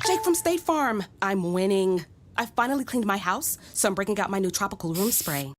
Jake from State Farm. I'm winning. I finally cleaned my house, so I'm breaking out my new tropical room spray.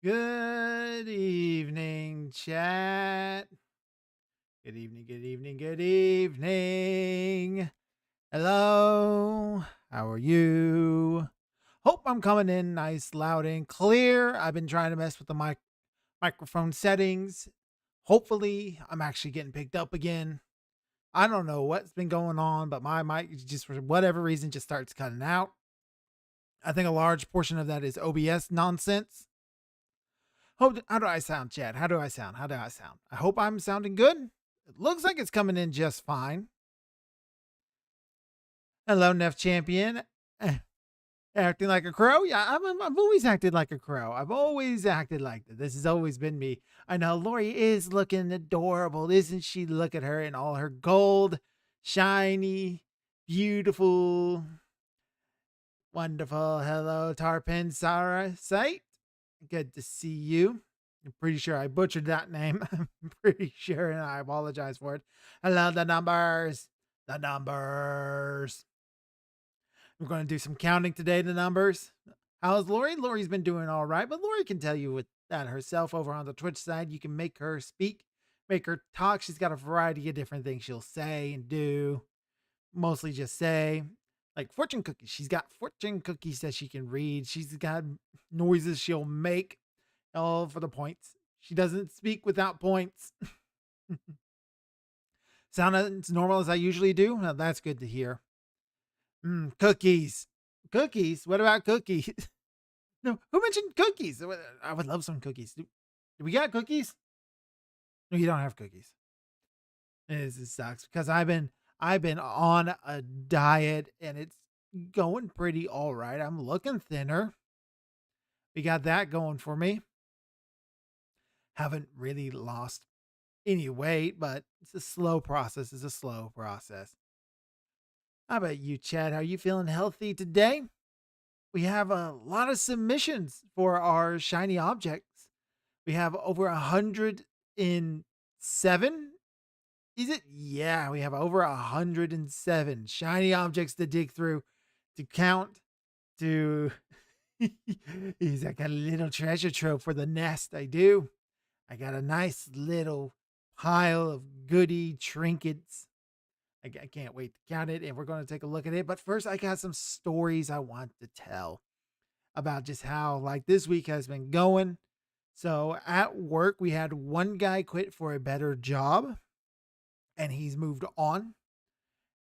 Good evening, chat. Good evening, good evening, good evening. Hello, how are you? Hope I'm coming in nice, loud, and clear. I've been trying to mess with the microphone settings. Hopefully, I'm actually getting picked up again. I don't know what's been going on, but my mic just for whatever reason just starts cutting out. I think a large portion of that is OBS nonsense. How do I sound, Chad? How do I sound? How do I sound? I hope I'm sounding good. It looks like it's coming in just fine. Hello, Neff Champion. Eh, Acting like a crow? Yeah, I've always acted like a crow. I've always acted like that. This has always been me. I know Lori is looking adorable, isn't she? Look at her in all her gold, shiny, beautiful, wonderful. Hello, Tarpin Sarah Sight. Good to see you. I'm pretty sure I butchered that name. I'm pretty sure, and I apologize for it. Hello, the numbers. The numbers. We're going to do some counting today, the numbers. How's Lori? Lori's been doing all right, but Lori can tell you with that herself over on the Twitch side. You can make her speak, make her talk. She's got a variety of different things she'll say and do. Mostly just say, like fortune cookies. She's got fortune cookies that she can read. She's got noises she'll make, all for the points. She doesn't speak without points. Sound as normal as I usually do? Now that's good to hear. Cookies. Cookies? What about cookies? No, who mentioned cookies? I would love some cookies. Do we got cookies? No, you don't have cookies. It sucks because I've been on a diet and it's going pretty all right. I'm looking thinner. We got that going for me. Haven't really lost any weight, but it's a slow process. It's a slow process. How about you, Chad? How are you feeling healthy today? We have a lot of submissions for our shiny objects. We have over 107. Is it? Yeah, we have over 107 shiny objects to dig through, to count, to. He's like a little treasure trove for the nest. I do. I got a nice little pile of goody trinkets. I can't wait to count it, and we're going to take a look at it. But first, I got some stories I want to tell about just how like this week has been going. So at work, we had one guy quit for a better job, and he's moved on.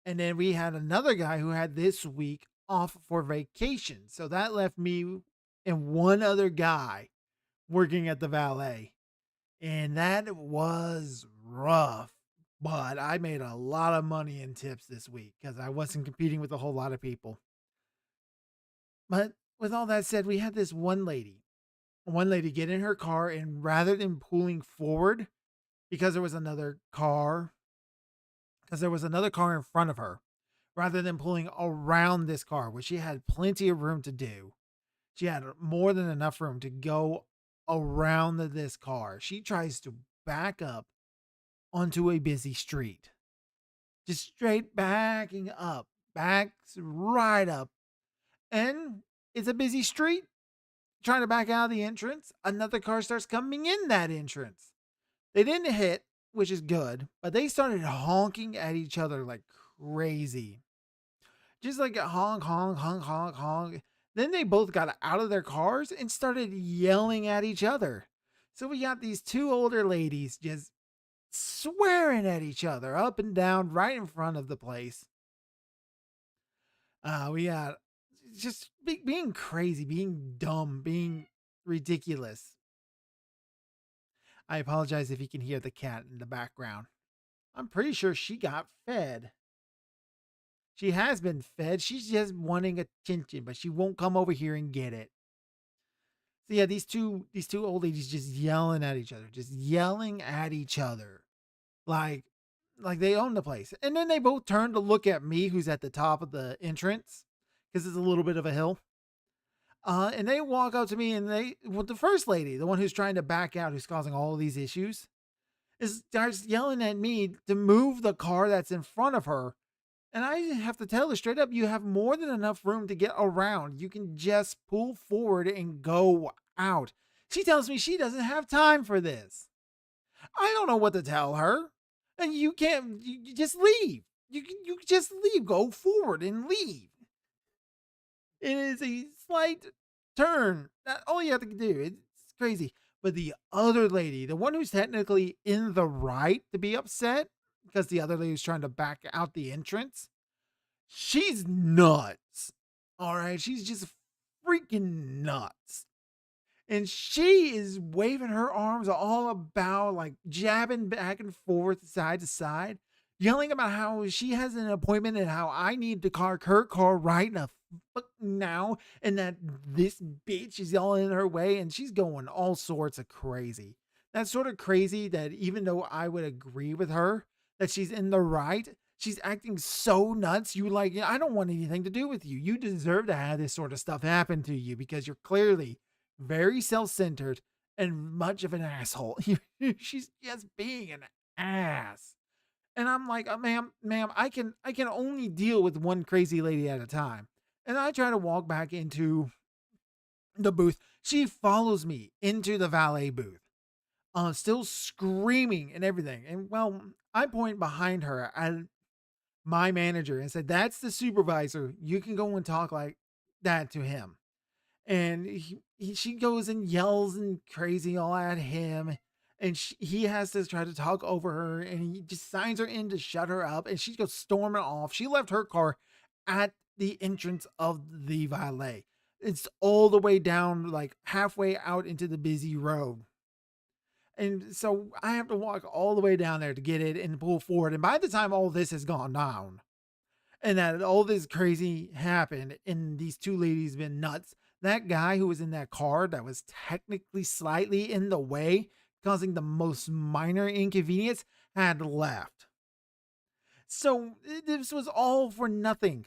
And then we had another guy who had this week off for vacation. So that left me and one other guy working at the valet. And that was rough. But I made a lot of money in tips this week because I wasn't competing with a whole lot of people. But with all that said, we had this one lady get in her car, and rather than pulling forward because there was another car in front of her, rather than pulling around this car, which she had plenty of room to do, she had more than enough room to go around this car. She tries to back up onto a busy street, just straight backing up, backs right up. And it's a busy street, trying to back out of the entrance. Another car starts coming in that entrance. They didn't hit, which is good, but they started honking at each other like crazy. Just like a honk, honk, honk, honk, honk. Then they both got out of their cars and started yelling at each other. So we got these two older ladies just swearing at each other up and down right in front of the place. We got just being crazy, being dumb, being ridiculous. I apologize if you can hear the cat in the background. I'm pretty sure she got fed. She has been fed. She's just wanting attention, but she won't come over here and get it. So yeah, these two old ladies just yelling at each other, like they own the place. And then they both turn to look at me, who's at the top of the entrance, because it's a little bit of a hill. And they walk up to me, and the first lady, the one who's trying to back out, who's causing all of these issues, starts yelling at me to move the car that's in front of her. And I have to tell her straight up, you have more than enough room to get around. You can just pull forward and go out. She tells me she doesn't have time for this. I don't know what to tell her. And you just leave. You just leave. Go forward and leave. It is a slight turn. That's all you have to do. It's crazy. But the other lady, the one who's technically in the right to be upset because the other lady was trying to back out the entrance, she's nuts. All right. She's just freaking nuts. And she is waving her arms all about, like jabbing back and forth, side to side, yelling about how she has an appointment and how I need to park her car right now, and that this bitch is all in her way, and she's going all sorts of crazy. That's sort of crazy that even though I would agree with her that she's in the right, she's acting so nuts. You like, I don't want anything to do with you. You deserve to have this sort of stuff happen to you because you're clearly very self-centered and much of an asshole. She's just being an ass. And I'm like, ma'am, I can only deal with one crazy lady at a time. And I try to walk back into the booth. She follows me into the valet booth, still screaming and everything. And well, I point behind her at my manager and said, "That's the supervisor. You can go and talk like that to him." And she goes and yells and crazy all at him, and he has to try to talk over her, and he just signs her in to shut her up, and she goes storming off. She left her car at the entrance of the valet. It's all the way down, like halfway out into the busy road. And so I have to walk all the way down there to get it and pull forward. And by the time all this has gone down, and that all this crazy happened and these two ladies been nuts, that guy who was in that car that was technically slightly in the way, causing the most minor inconvenience, had left. So this was all for nothing.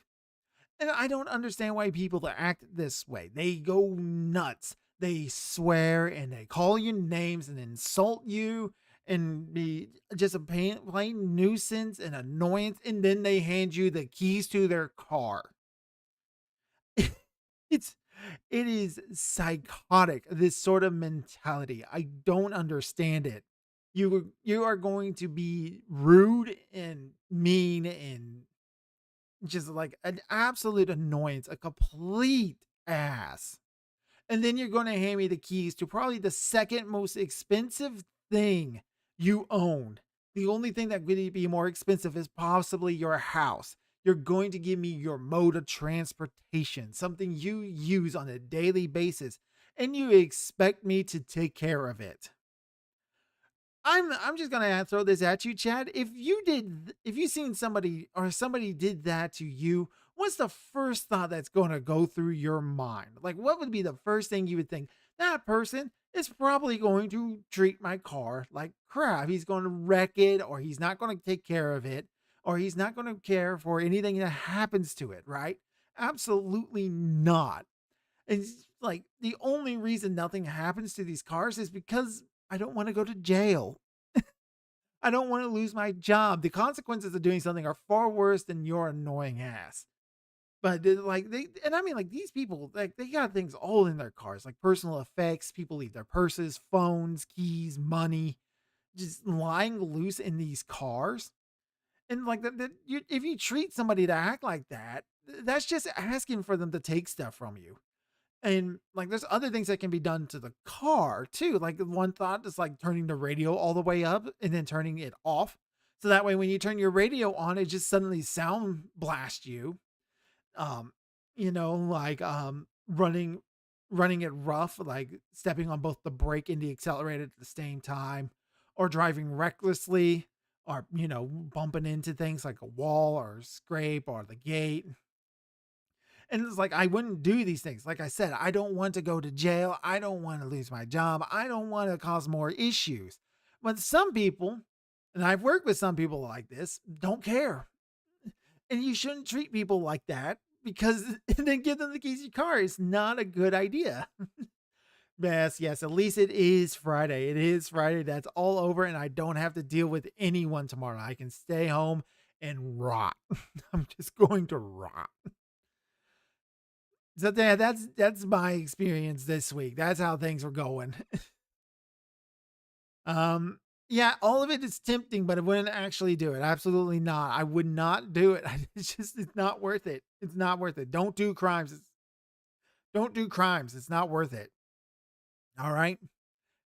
And I don't understand why people act this way. They go nuts. They swear and they call you names and insult you and be just a plain nuisance and annoyance. And then they hand you the keys to their car. it's it is psychotic, this sort of mentality. I don't understand it. You are going to be rude and mean and just like an absolute annoyance, a complete ass. And then you're going to hand me the keys to probably the second most expensive thing you own. The only thing that could be more expensive is possibly your house. You're going to give me your mode of transportation, something you use on a daily basis, and you expect me to take care of it. I'm just gonna throw this at you, Chad. If you seen somebody or somebody did that to you, what's the first thought that's gonna go through your mind? Like, what would be the first thing you would think? That person is probably going to treat my car like crap. He's going to wreck it, or he's not going to take care of it, or he's not going to care for anything that happens to it, right? Absolutely not. And it's like the only reason nothing happens to these cars is because I don't want to go to jail. I don't want to lose my job. The consequences of doing something are far worse than your annoying ass. But like they, and I mean, like these people, like they got things all in their cars, like personal effects. People leave their purses, phones, keys, money, just lying loose in these cars. And like if you treat somebody to act like that, that's just asking for them to take stuff from you. And like there's other things that can be done to the car too. Like one thought is like turning the radio all the way up and then turning it off. So that way when you turn your radio on, it just suddenly sound blast you. Um, running it rough, like stepping on both the brake and the accelerator at the same time, or driving recklessly, or bumping into things like a wall or a scrape or the gate. And it's like, I wouldn't do these things. Like I said, I don't want to go to jail. I don't want to lose my job. I don't want to cause more issues. But some people, and I've worked with some people like this, don't care. And you shouldn't treat people like that because and then give them the keys to your car. It's not a good idea. Yes, at least it is Friday. It is Friday. That's all over, and I don't have to deal with anyone tomorrow. I can stay home and rot. I'm just going to rot. So that's my experience this week. That's how things were going. Yeah, all of it is tempting, but I wouldn't actually do it. Absolutely not. I would not do it. It's not worth it. It's not worth it. Don't do crimes. Don't do crimes. It's not worth it. All right?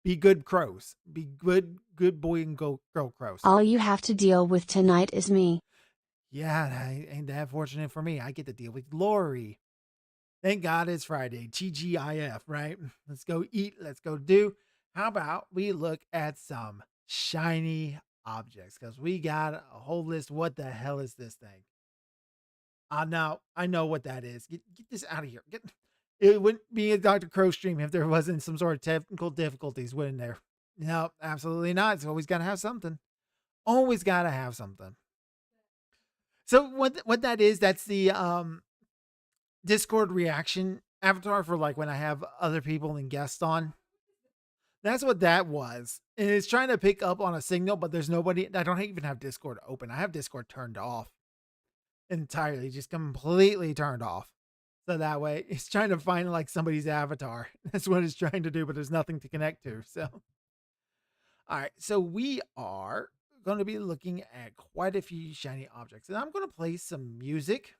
Be good crows. Be good boy and girl crows. All you have to deal with tonight is me. Yeah, ain't that fortunate for me. I get to deal with Lori. Thank God it's Friday. TGIF, right? Let's go eat. Let's go do. How about we look at some shiny objects? Because we got a whole list. What the hell is this thing? Now I know what that is. Get this out of here. It wouldn't be a Dr. Crow stream if there wasn't some sort of technical difficulties, wouldn't there? No, absolutely not. It's always got to have something. Always got to have something. So what that is, that's the Discord reaction avatar for like when I have other people and guests on. That's what that was. And it's trying to pick up on a signal, but there's nobody. I don't even have Discord open. I have Discord turned off entirely, just completely turned off. So that way it's trying to find like somebody's avatar. That's what it's trying to do, but there's nothing to connect to. So, all right. So we are going to be looking at quite a few shiny objects, and I'm going to play some music.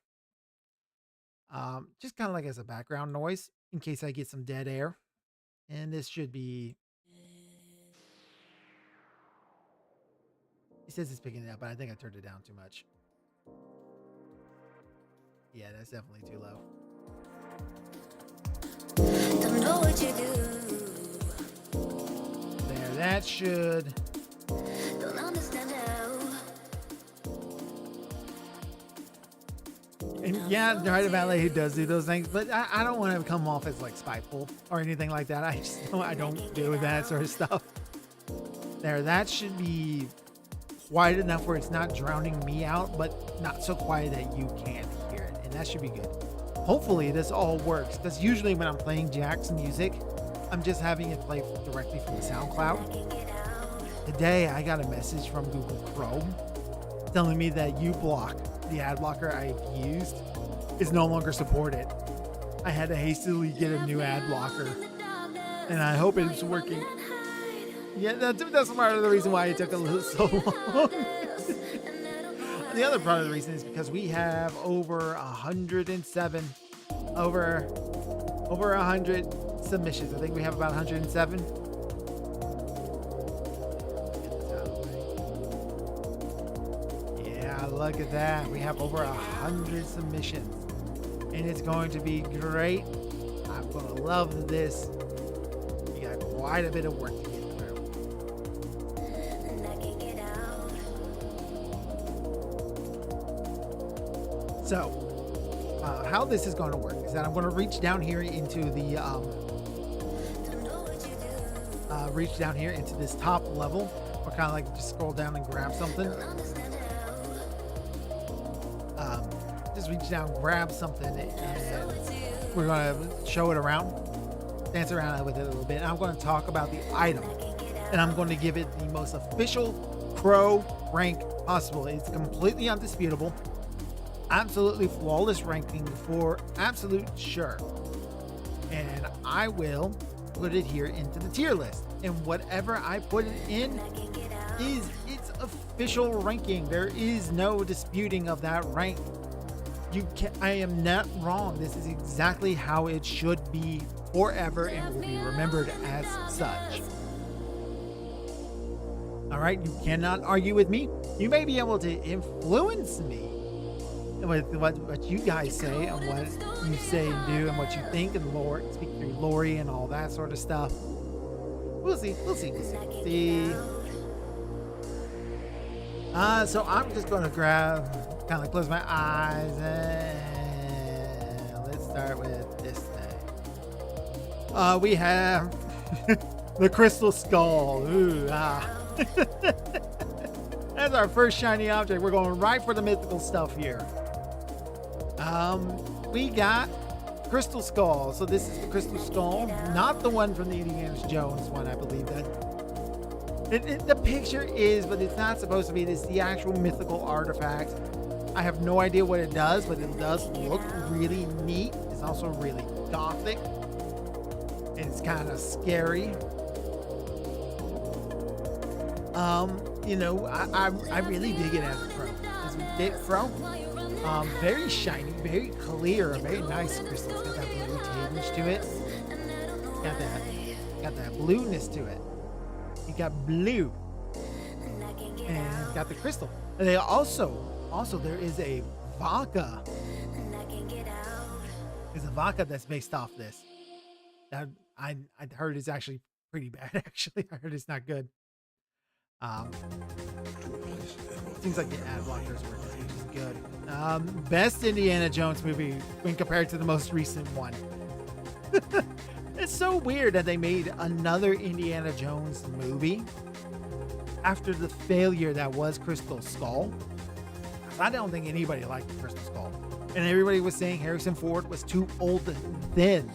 Just kind of like as a background noise in case I get some dead air. And this should be, it says it's picking it up, but I think I turned it down too much. Yeah, that's definitely too low. Don't know what you do. There, that should. Don't understand how. And yeah, right, Valet who does do those things, but I don't want to come off as like spiteful or anything like that. I don't do that sort of stuff. There, that should be quiet enough where it's not drowning me out, but not so quiet that you can't hear it, and that should be good. Hopefully this all works, because usually when I'm playing Jack's music, I'm just having it play directly from the SoundCloud. Today I got a message from Google Chrome telling me that uBlock, the ad blocker I've used, is no longer supported. I had to hastily get a new ad blocker, and I hope it's working. Yeah, that's part of the reason why it took a little so long. The other part of the reason is because we have over 107, over 100 submissions. I think we have about 107. Yeah, look at that. We have over 100 submissions, and it's going to be great. I'm going to love this. We got quite a bit of work to get through. So, how this is going to work is that I'm going to reach down here into the this top level, or kind of like just scroll down and grab something. Just reach down, grab something, and we're going to show it around, dance around with it a little bit. And I'm going to talk about the item, and I'm going to give it the most official Crow rank possible. It's completely undisputable. Absolutely flawless ranking for absolute sure. And I will put it here into the tier list. And whatever I put it in is its official ranking. There is no disputing of that rank. I am not wrong. This is exactly how it should be forever and will be remembered as such. All right, you cannot argue with me. You may be able to influence me with what you guys say and what you say and do and what you think and speak through Lori and all that sort of stuff. We'll see. So I'm just going to kind of close my eyes and let's start with this thing. We have the Crystal Skull. Ooh, That's our first shiny object. We're going right for the mythical stuff here. We got Crystal Skull. So this is the Crystal Skull, not the one from the Indiana Jones one, I believe that. The picture is, but it's not supposed to be. It's the actual mythical artifact. I have no idea what it does, but it does look really neat. It's also really gothic. And it's kind of scary. I really dig it as a Crow. As a Crow. Very shiny, very clear, very nice crystal. It's got that blue tinge to it. Got that blueness to it. You got blue, and it's got the crystal. And they also there is a vodka. There's a vodka that's based off this. That I heard is actually pretty bad. Actually, I heard it's not good. Seems like the ad blockers were just good. Best Indiana Jones movie when compared to the most recent one. It's so weird that they made another Indiana Jones movie after the failure that was Crystal Skull. I don't think anybody liked the Crystal Skull, and everybody was saying Harrison Ford was too old then.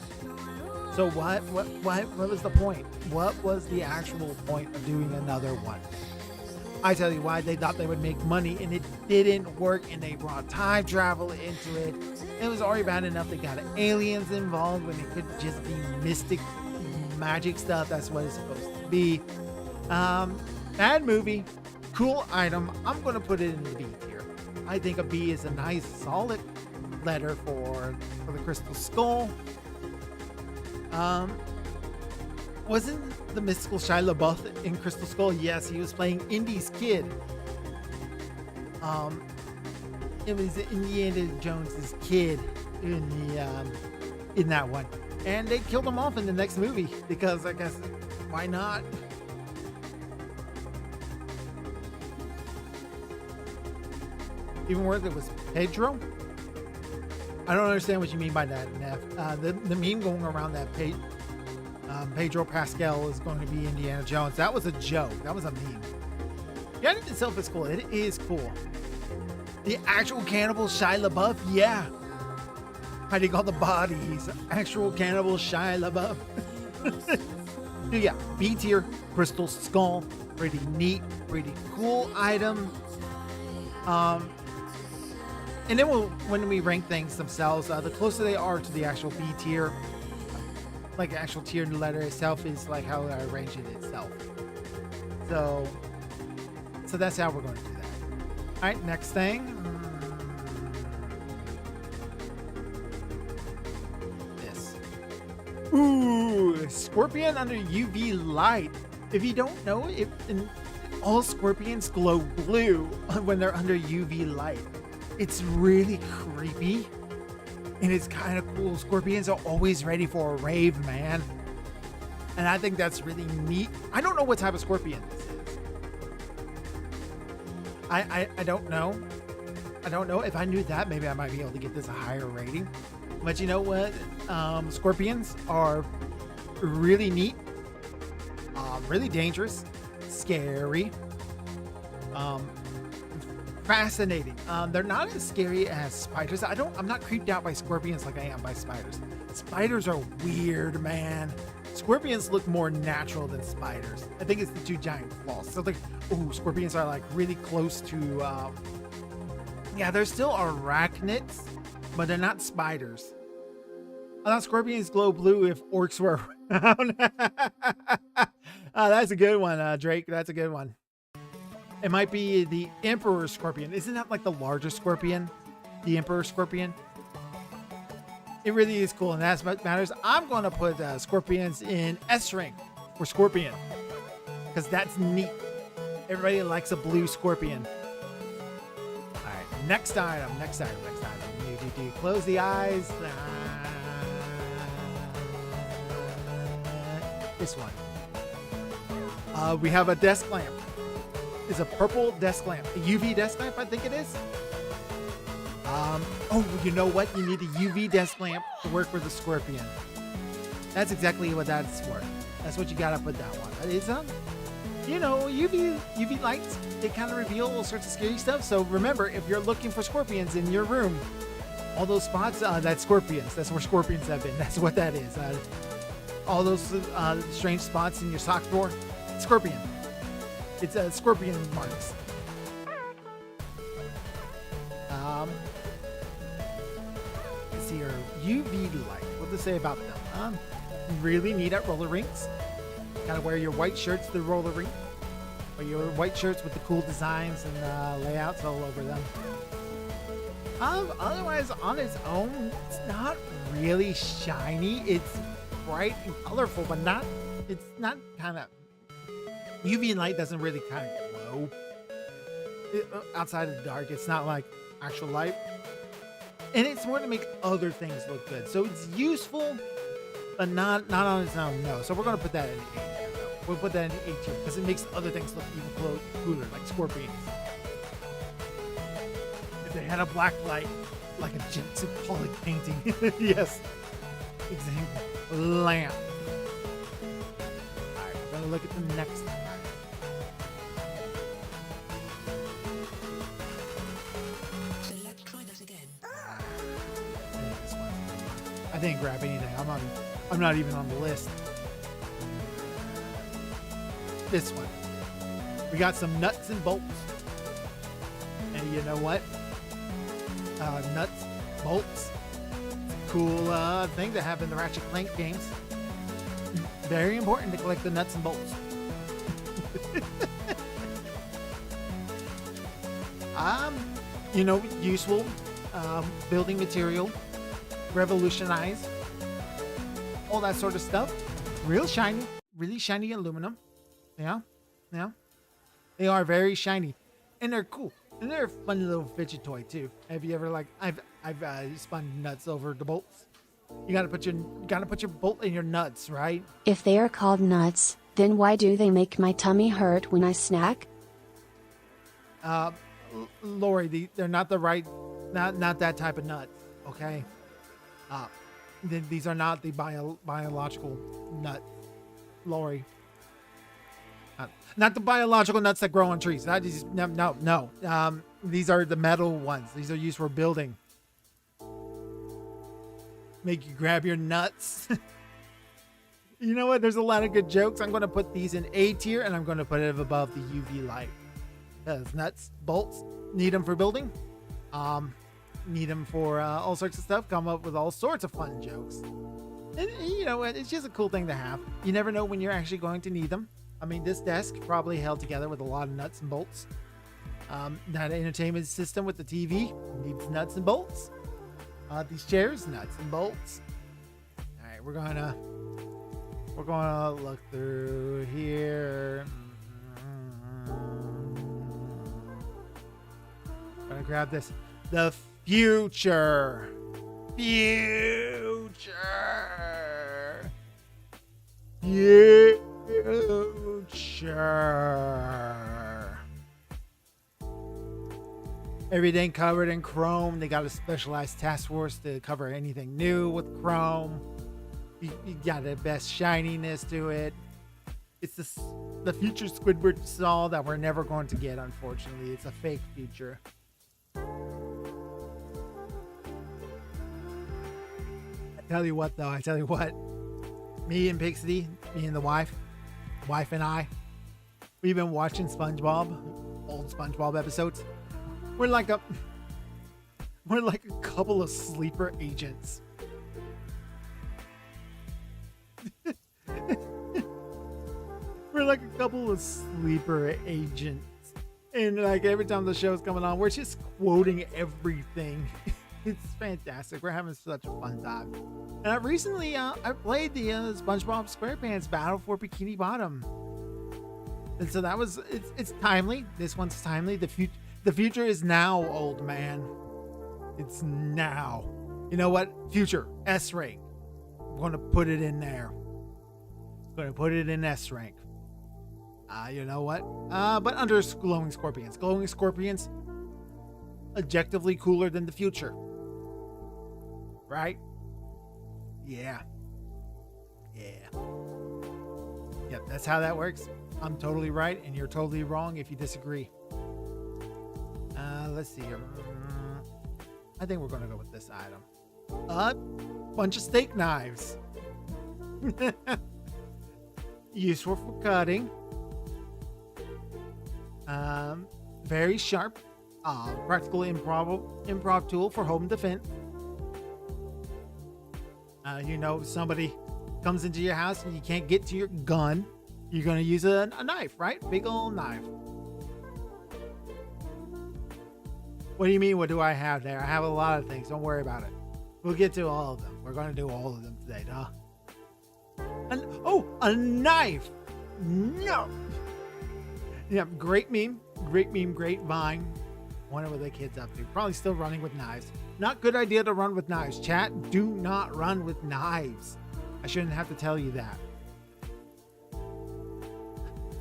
So what was the point? What was the actual point of doing another one? I tell you why. They thought they would make money, and it didn't work, and they brought time travel into it. It was already bad enough they got aliens involved when it could just be mystic magic stuff. That's what it's supposed to be. Bad movie, cool item. I'm going to put it in the B tier. I think a B is a nice solid letter for the Crystal Skull. Wasn't the mystical Shia LaBeouf in Crystal Skull? Yes, he was playing Indy's kid. It was Indiana Jones's kid in that one, and they killed him off in the next movie because I guess why not? Even worse, it was Pedro. I don't understand what you mean by that, Neff. The meme going around that Pedro Pascal is going to be Indiana Jones. That was a joke. That was a meme. Yeah, it itself is cool. It is cool. The actual cannibal Shia LaBeouf, yeah. How do you call the bodies? Actual cannibal Shia LaBeouf. So yeah, B tier, Crystal Skull. Pretty neat, pretty cool item. And then when we rank things themselves, the closer they are to the actual B tier, like the actual tier letter itself is like how I arrange it itself. So that's how we're going to do that. All right, next thing. This. Ooh, Scorpion under UV light. If you don't know, all scorpions glow blue when they're under UV light. It's really creepy, and it's kind of cool. Scorpions are always ready for a rave, man. And I think that's really neat. I don't know what type of scorpion this is. I don't know. I don't know. If I knew that, maybe I might be able to get this a higher rating. But you know what? Scorpions are really neat, really dangerous, scary, fascinating. They're not as scary as spiders. I'm not creeped out by scorpions like I am by spiders. Spiders are weird, man. Scorpions look more natural than spiders. I think it's the two giant claws. So scorpions are like really close to, yeah, they're still arachnids, but they're not spiders. I thought scorpions glow blue if orcs were around. That's a good one, Drake. That's a good one. It might be the Emperor Scorpion. Isn't that like the largest scorpion? The Emperor Scorpion? It really is cool, and that's what matters. I'm going to put scorpions in S rank for scorpion because that's neat. Everybody likes a blue scorpion. All right, next item. You close the eyes. This one. We have a desk lamp. It's a purple desk lamp, a UV desk lamp, I think it is. You know what? You need a UV desk lamp to work with the scorpion. That's exactly what that's for. That's what you gotta put that one. It's UV lights. They kind of reveal all sorts of scary stuff. So remember, if you're looking for scorpions in your room, all those spots, that's scorpions. That's where scorpions have been. That's what that is. All those strange spots in your sock drawer, scorpion. It's a scorpion marks. Let's see here. UV light. What to say about them? Really neat at roller rinks. Gotta wear your white shirts to the roller rink. Or your white shirts with the cool designs and layouts all over them. Otherwise, on its own, it's not really shiny. It's bright and colorful, but not. It's not kind of. UV light doesn't really kind of glow. Outside of the dark, it's not like actual light, and it's more to make other things look good. So it's useful, but not on its own. No. So we're gonna put that in A tier. Though. We'll put that in A tier because it makes other things look even cooler, like scorpions. If they had a black light, like a Jensen Pollock painting. Yes. Example. Lamp. Alright, we're gonna look at the next one. Yeah, this one. I didn't grab anything. I'm not even on the list. This one. We got some nuts and bolts. And you know what? Nuts, bolts, cool thing to have in the Ratchet Clank games. Very important to collect the nuts and bolts. Useful building material, revolutionize, all that sort of stuff. Real shiny, really shiny aluminum. Yeah. They are very shiny, and they're cool. And they're a fun little fidget toy too. Have you ever I've spun nuts over the bolts. You gotta put your bolt in your nuts, right? If they are called nuts, then why do they make my tummy hurt when I snack? Lori, they're not the right, not that type of nut. Okay. These are not the biological nut, Lori. Not the biological nuts that grow on trees. That is no. These are the metal ones. These are used for building. Make you grab your nuts. You know what? There's a lot of good jokes. I'm going to put these in A tier, and I'm going to put it above the UV light. Because nuts, bolts, need them for building. Need them for all sorts of stuff. Come up with all sorts of fun jokes. And you know what? It's just a cool thing to have. You never know when you're actually going to need them. I mean, this desk probably held together with a lot of nuts and bolts. That entertainment system with the TV needs nuts and bolts. These chairs, nuts and bolts. All right, we're gonna look through here. Gonna grab this. The future. Everything covered in chrome. They got a specialized task force to cover anything new with chrome. You got the best shininess to it. It's the future Squidward saw that we're never going to get, unfortunately. It's a fake future. I tell you what, me and Pixie, me and the wife and I, we've been watching SpongeBob, old SpongeBob episodes. We're like a couple of sleeper agents. We're like a couple of sleeper agents. And like every time the show's coming on, we're just quoting everything. It's fantastic. We're having such a fun time. And I played the SpongeBob SquarePants Battle for Bikini Bottom. And so that was, it's timely. This one's timely. The future is now, old man. It's now. You know what? Future, S rank. I'm going to put it in there. I'm going to put it in S rank. You know what? But under Glowing Scorpions. Glowing Scorpions, objectively cooler than the future. Right? Yeah. Yep, that's how that works. I'm totally right, and you're totally wrong if you disagree. Let's see here. I think we're going to go with this item. A bunch of steak knives. Useful for cutting. Very sharp. Practical improv tool for home defense. Somebody comes into your house and you can't get to your gun. You're going to use a knife, right? Big old knife. What do you mean? What do I have there? I have a lot of things. Don't worry about it. We'll get to all of them. We're going to do all of them today, huh? A knife. No. Yeah, great meme. Great meme. Great vine. Wonder what the kid's up to. Probably still running with knives. Not good idea to run with knives. Chat, do not run with knives. I shouldn't have to tell you that.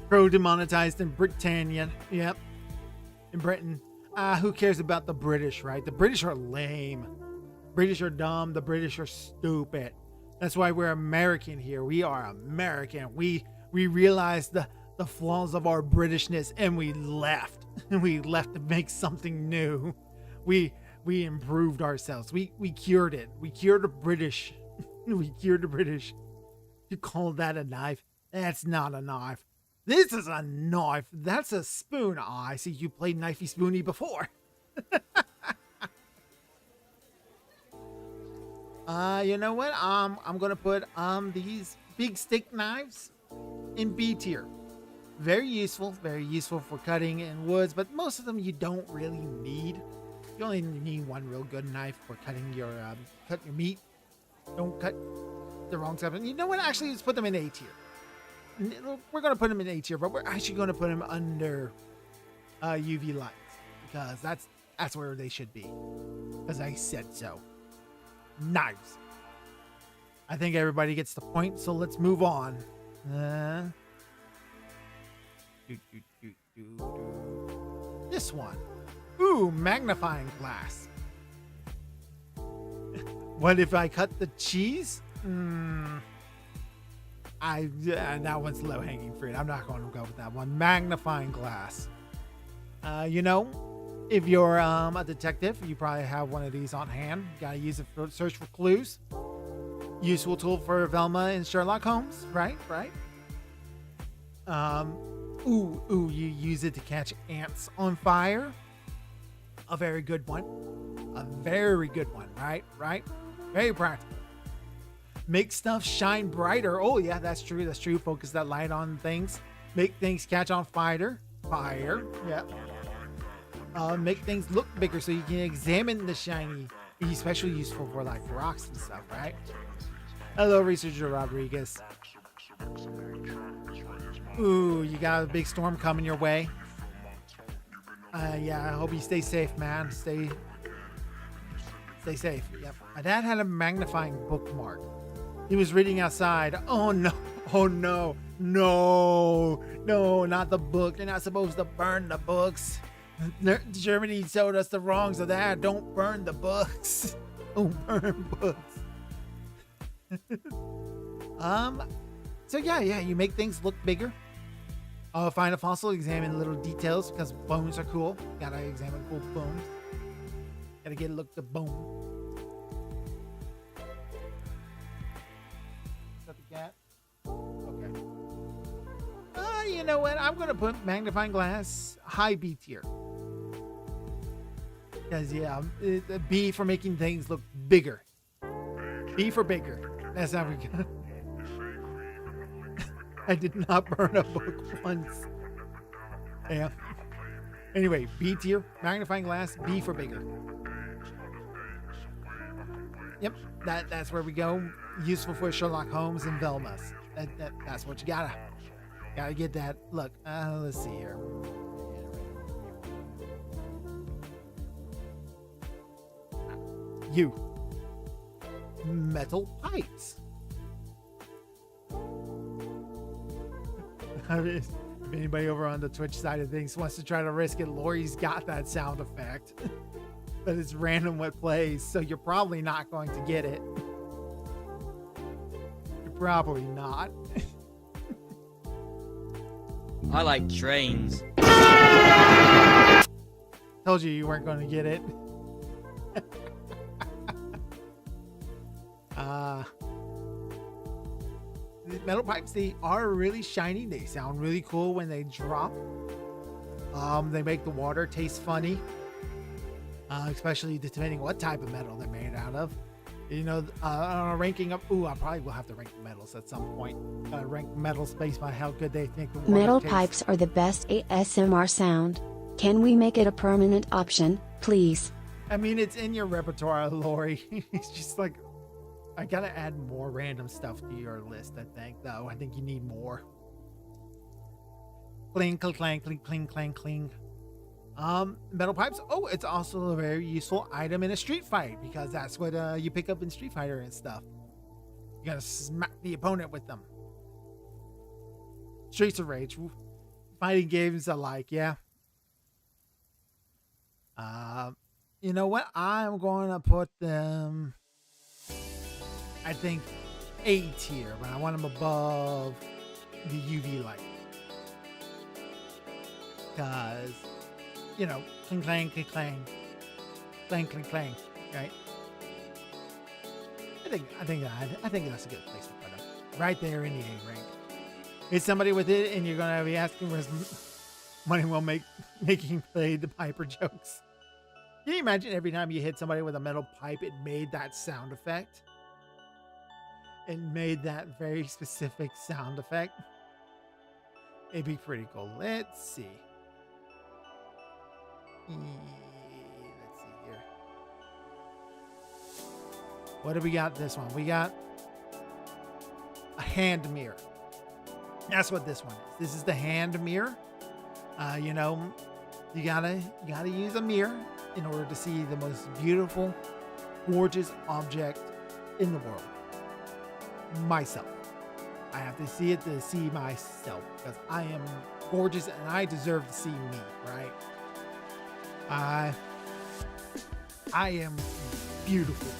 Pro demonetized in Britannia. Yep. In Britain. Who cares about the British, right? The British are lame. British are dumb. The British are stupid. That's why we're American here. We are American. We realized the flaws of our Britishness and we left. We left to make something new. We improved ourselves. We cured it. We cured the British. We cured the British. You call that a knife? That's not a knife. This is a knife. That's a spoon. Oh, I see you played Knifey Spoony before. You know what? I'm gonna put these big stick knives in B tier. Very useful for cutting in woods, but most of them you don't really need. You only need one real good knife for cutting your meat. Don't cut the wrong stuff. And you know what? Actually, let's put them in A tier. We're going to put them in A tier, but we're actually going to put them under UV lights because that's where they should be. Because I said so. Knives. I think everybody gets the point, so let's move on. This one. Ooh, magnifying glass. What if I cut the cheese? That one's low hanging fruit. I'm not going to go with that one. Magnifying glass. You know, if you're a detective, you probably have one of these on hand. You gotta use it for search for clues. Useful tool for Velma and Sherlock Holmes, right? You use it to catch ants on fire. A very good one. Right? Very practical. Make stuff shine brighter. Oh yeah, that's true. Focus that light on things. Make things catch on fire. Yeah. Make things look bigger so you can examine the shiny. Especially useful for like rocks and stuff, right? Hello, researcher Rodriguez. Ooh, you got a big storm coming your way. Yeah, I hope you stay safe, man. Stay safe. Yep. My dad had a magnifying bookmark. He was reading outside. Oh no, not the book. You're not supposed to burn the books. Germany showed us the wrongs of that. Don't burn the books. Don't burn books. So yeah, you make things look bigger. Find a fossil, examine little details because bones are cool. Gotta examine cool bones. Gotta get a look at the bone. Is that the cat? Okay. You know what? I'm gonna put magnifying glass high B tier. Because yeah, B for making things look bigger. B for bigger. That's how we go. I did not burn a book once. Yeah. Anyway, B tier, magnifying glass, B for bigger. Yep, that's where we go. Useful for Sherlock Holmes and Velma's. That's what you gotta get that. Look, let's see here. You. Metal pipes. If anybody over on the Twitch side of things wants to try to risk it, Lori's got that sound effect. But it's random what plays, so you're probably not going to get it. You're probably not. I like trains. Told you weren't going to get it. The metal pipes, they are really shiny. They sound really cool when they drop. They make the water taste funny. Especially depending what type of metal they're made out of. You know, ranking up. Ooh, I probably will have to rank the metals at some point. Rank metals based on how good they think the water Metal tastes. pipes are the best ASMR sound. Can we make it a permanent option, please? I mean, it's in your repertoire, Lori. It's just like, I gotta add more random stuff to your list, I think, though. I think you need more. Cling, clang, clang, cling, cling, clang, cling. Metal pipes. Oh, it's also a very useful item in a street fight because that's what you pick up in Street Fighter and stuff. You gotta smack the opponent with them. Streets of Rage. Fighting games alike, yeah. You know what? I'm going to put them, I think, A tier, but I want them above the UV light. Because, you know, clang, clang, clang, clang, clang, clang, clang, right? I think that's a good place to put them. Right there in the A rank. Hit somebody with it, and you're gonna be asking where's money well making play the Piper jokes. Can you imagine every time you hit somebody with a metal pipe, it made that sound effect? It made that very specific sound effect. It'd be pretty cool. Let's see. Let's see here. What do we got this one? We got a hand mirror. That's what this one is. This is the hand mirror. You know, you gotta use a mirror in order to see the most beautiful, gorgeous object in the world. Myself. I have to see it to see myself because I am gorgeous and I deserve to see me, right? I am beautiful.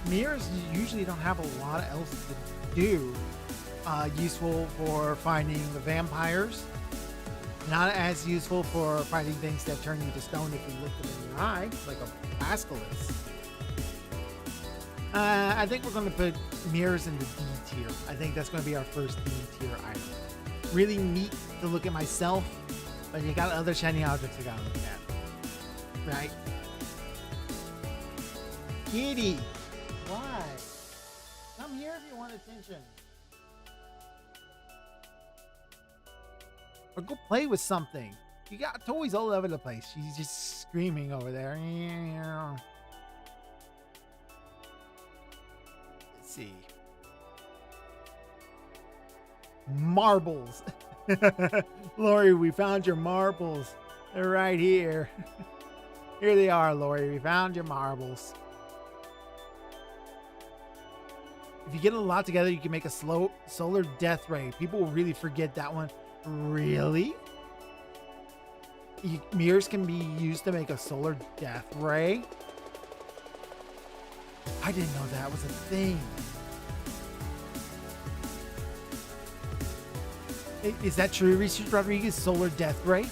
Mirrors usually don't have a lot else to do. Useful for finding the vampires. Not as useful for fighting things that turn you to stone if you look them in your eye, like a basilisk. I think we're going to put mirrors in the D tier. I think that's going to be our first D tier item. Really neat to look at myself, but you got other shiny objects you got to look at. Right? Kitty! Why? Come here if you want attention. Or go play with something. You got toys all over the place. She's just screaming over there. Let's see. Marbles. Lori, we found your marbles. They're right here. Here they are, Lori. We found your marbles. If you get a lot together, you can make a solar death ray. People will really forget that one. Really? Mirrors can be used to make a solar death ray? I didn't know that was a thing. Is that true, Research Rodriguez? Solar death ray?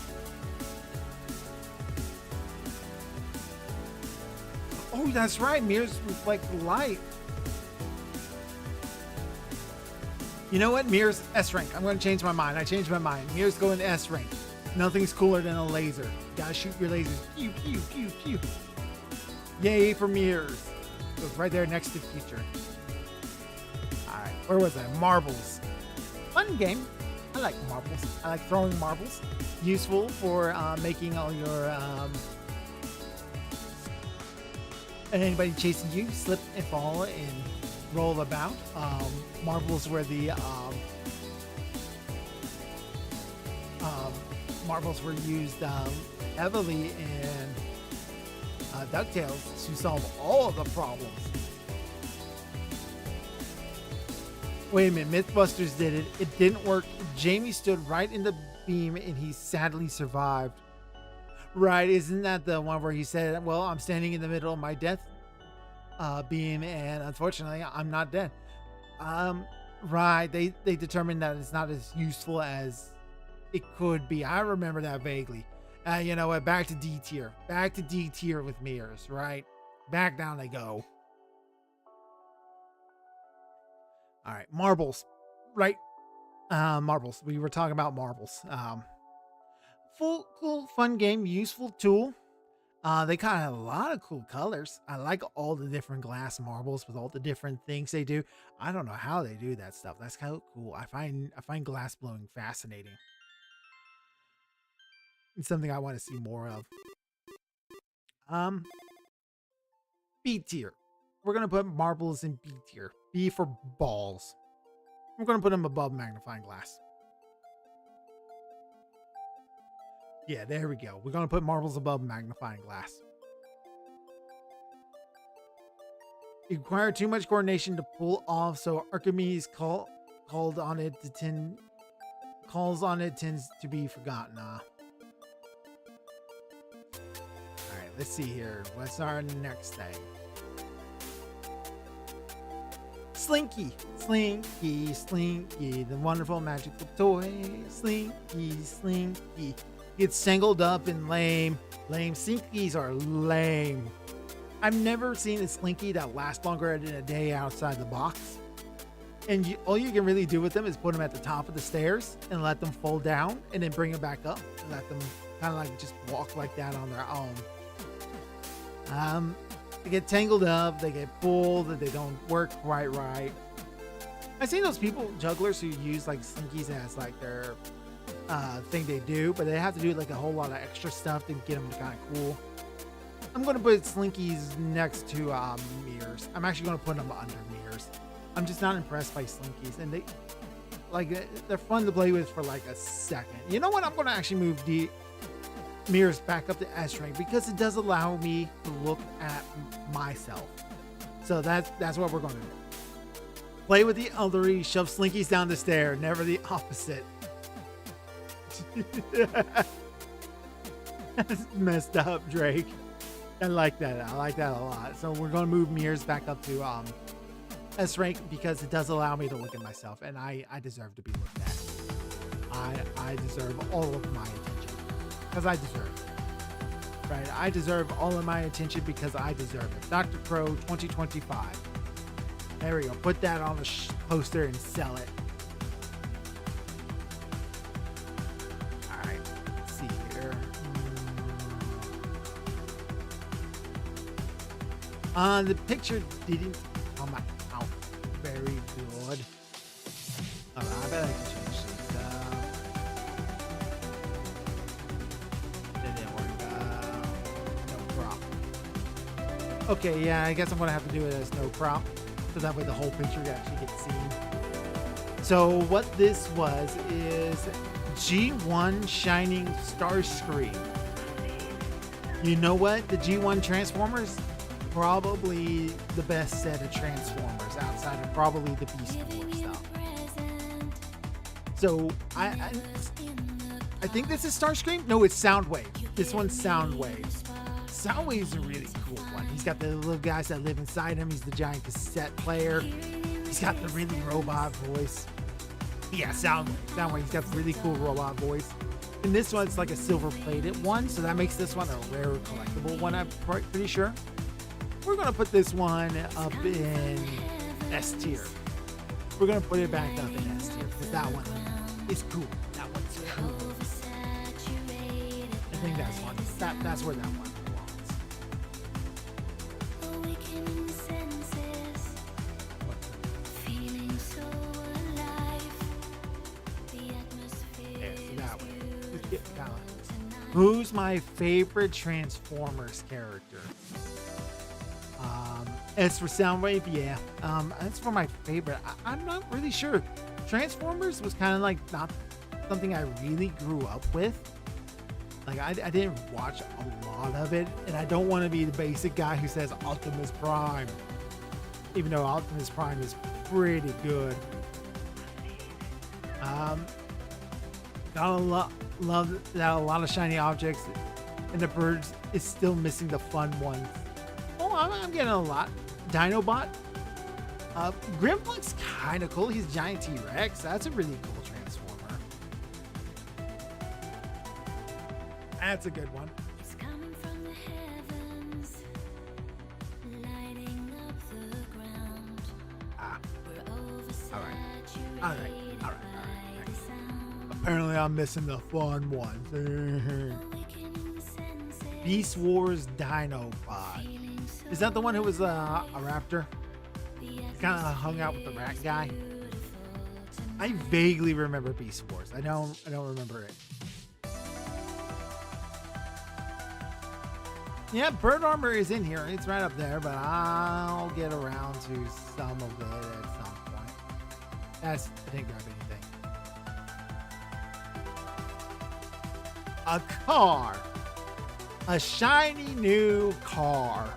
Oh, that's right. Mirrors reflect light. You know what? Mirrors S rank. I'm going to change my mind. I changed my mind. Mirrors go in S rank. Nothing's cooler than a laser. You gotta shoot your lasers. Pew, pew, pew, pew. Yay for mirrors. Goes right there next to future. Alright, where was I? Marbles. Fun game. I like marbles. I like throwing marbles. Useful for making all your anybody chasing you slip and fall and roll about. Marbles were the marbles were used heavily in DuckTales to solve all of the problems. Wait a minute, Mythbusters did it. It didn't work. Jamie stood right in the beam and he sadly survived. Right, isn't that the one where he said, well, I'm standing in the middle of my death beam and unfortunately I'm not dead. Right, they determined that it's not as useful as it could be. I remember that vaguely. You know what, back to D tier. Back to D tier with mirrors, right? Back down they go. All right, marbles, right? Marbles, we were talking about marbles. Full, cool, fun game, useful tool. They kind of have a lot of cool colors. I like all the different glass marbles with all the different things they do. I don't know how they do that stuff. That's kind of cool. I find glass blowing fascinating. It's something I want to see more of. B tier. We're gonna put marbles in B tier. B for balls. We're gonna put them above magnifying glass. Yeah, there we go. We're gonna put marbles above magnifying glass. You require too much coordination to pull off, so Archimedes calls on it tends to be forgotten. Alright, let's see here. What's our next thing? Slinky, Slinky, Slinky, the wonderful magical toy. Slinky, Slinky. Gets tangled up in lame. Slinkies are lame. I've never seen a Slinky that lasts longer than a day outside the box. And all you can really do with them is put them at the top of the stairs and let them fold down and then bring them back up and let them kind of like just walk like that on their own. They get tangled up, they get pulled, they don't work quite right. I've seen those jugglers who use like Slinkies as like their thing they do, but they have to do like a whole lot of extra stuff to get them kind of cool. I'm going to put Slinkies next to mirrors. I'm actually going to put them under mirrors. I'm just not impressed by Slinkies, and they're fun to play with for like a second. You know what? I'm going to actually move the mirrors back up to S rank because it does allow me to look at myself. So that's what we're going to do. Play with the elderly, shove Slinkies down the stair, never the opposite. That's messed up, Drake. I like that. I like that a lot. So we're going to move mirrors back up to S rank because it does allow me to look at myself, and I deserve to be looked at. I deserve all of my attention because I deserve it. Right? I deserve all of my attention because I deserve it. Dr. Crow 2025. There we go. Put that on the poster and sell it. All right. Let's see here. The picture didn't come out very good. I bet I can change these. That didn't work. No crop. Okay, yeah, I guess I'm gonna have to do it as no crop, so that way the whole picture actually gets seen. So what this was is G1 Shining Starscream. You know what? The G1 Transformers, probably the best set of Transformers outside of probably the Beast Wars stuff. So I think this is Starscream. No, it's Soundwave. This one's Soundwave. Soundwave's a really cool one. He's got the little guys that live inside him. He's the giant cassette player. He's got the really robot voice. Yeah, Soundwave. He's got the really cool robot voice. And this one's like a silver-plated one, so that makes this one a rare collectible one, I'm pretty sure. We're going to put this one up in S tier. We're going to put it back up in S tier because that one is cool. That one's cool. I think that's one. That's where that one belongs. Yeah, so that one. Let's get down. Who's my favorite Transformers character? As for Soundwave, yeah, that's for my favorite. I'm not really sure. Transformers was kind of like not something I really grew up with. Like I didn't watch a lot of it, and I don't want to be the basic guy who says Optimus Prime, even though Optimus Prime is pretty good. Gotta love that a lot of shiny objects, and the birds is still missing the fun ones. Oh, I'm getting a lot. Dinobot. Grimlock's kind of cool. He's giant T-Rex. That's a really cool Transformer. That's a good one. It's coming from the heavens, lighting up the ground. We're oversaturated All right. by the sound. Apparently I'm missing the fun ones. Awakening senses. Beast Wars Dinobot. Is that the one who was a raptor? Kind of hung out with the rat guy. I vaguely remember Beast Wars. I don't remember it. Yeah, Bird Armor is in here. It's right up there, but I'll get around to some of it at some point. I didn't grab anything. A car. A shiny new car.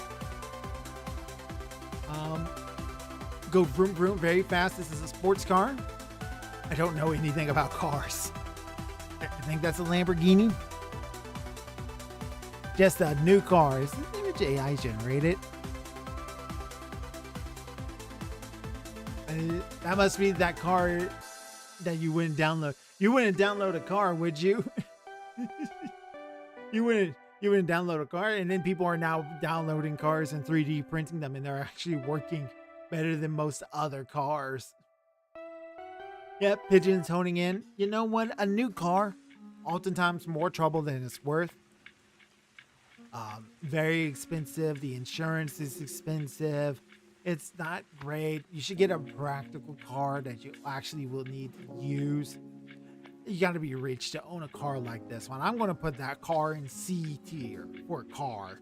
Go vroom vroom very fast. This is a sports car. I don't know anything about cars. I think that's a Lamborghini. Just a new car. Is this image AI generated? That must be that car that you wouldn't download. You wouldn't download a car, would you? You wouldn't download a car, and then people are now downloading cars and 3D printing them, and they're actually working better than most other cars. Yep, Pigeon's honing in. You know what? A new car, oftentimes more trouble than it's worth. Very expensive. The insurance is expensive. It's not great. You should get a practical car that you actually will need to use. You got to be rich to own a car like this one. I'm going to put that car in C tier for car.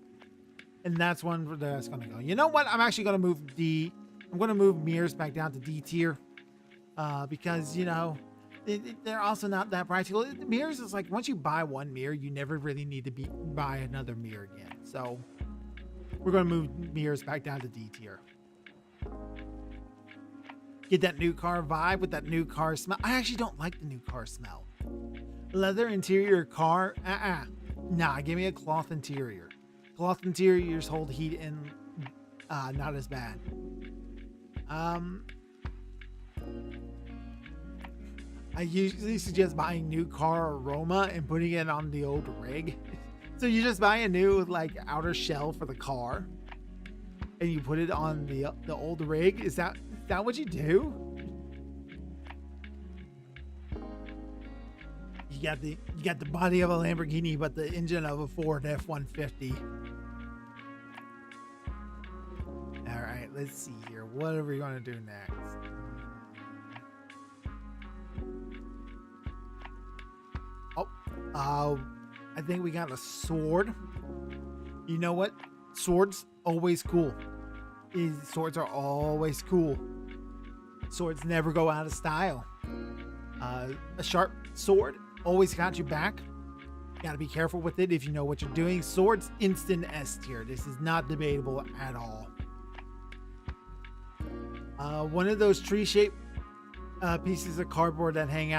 And that's one that's going to go. You know what? I'm actually going to move I'm going to move mirrors back down to D tier. Because, you know, they're also not that practical. Mirrors is like, once you buy one mirror, you never really need to buy another mirror again. So we're going to move mirrors back down to D tier. Get that new car vibe with that new car smell. I actually don't like the new car smell. Leather interior car. Nah, give me a cloth interior. Cloth interiors hold heat and not as bad. I usually suggest buying new car aroma and putting it on the old rig. So you just buy a new like outer shell for the car and you put it on the old rig. Is that what you do? You got the body of a Lamborghini, but the engine of a Ford F-150. All right, let's see here. What are we gonna do next? I think we got a sword. You know what? Swords always cool. Swords are always cool. Swords never go out of style. A sharp sword always got you back. Gotta be careful with it if you know what you're doing. Swords instant S tier. This is not debatable at all. One of those tree-shaped pieces of cardboard that hang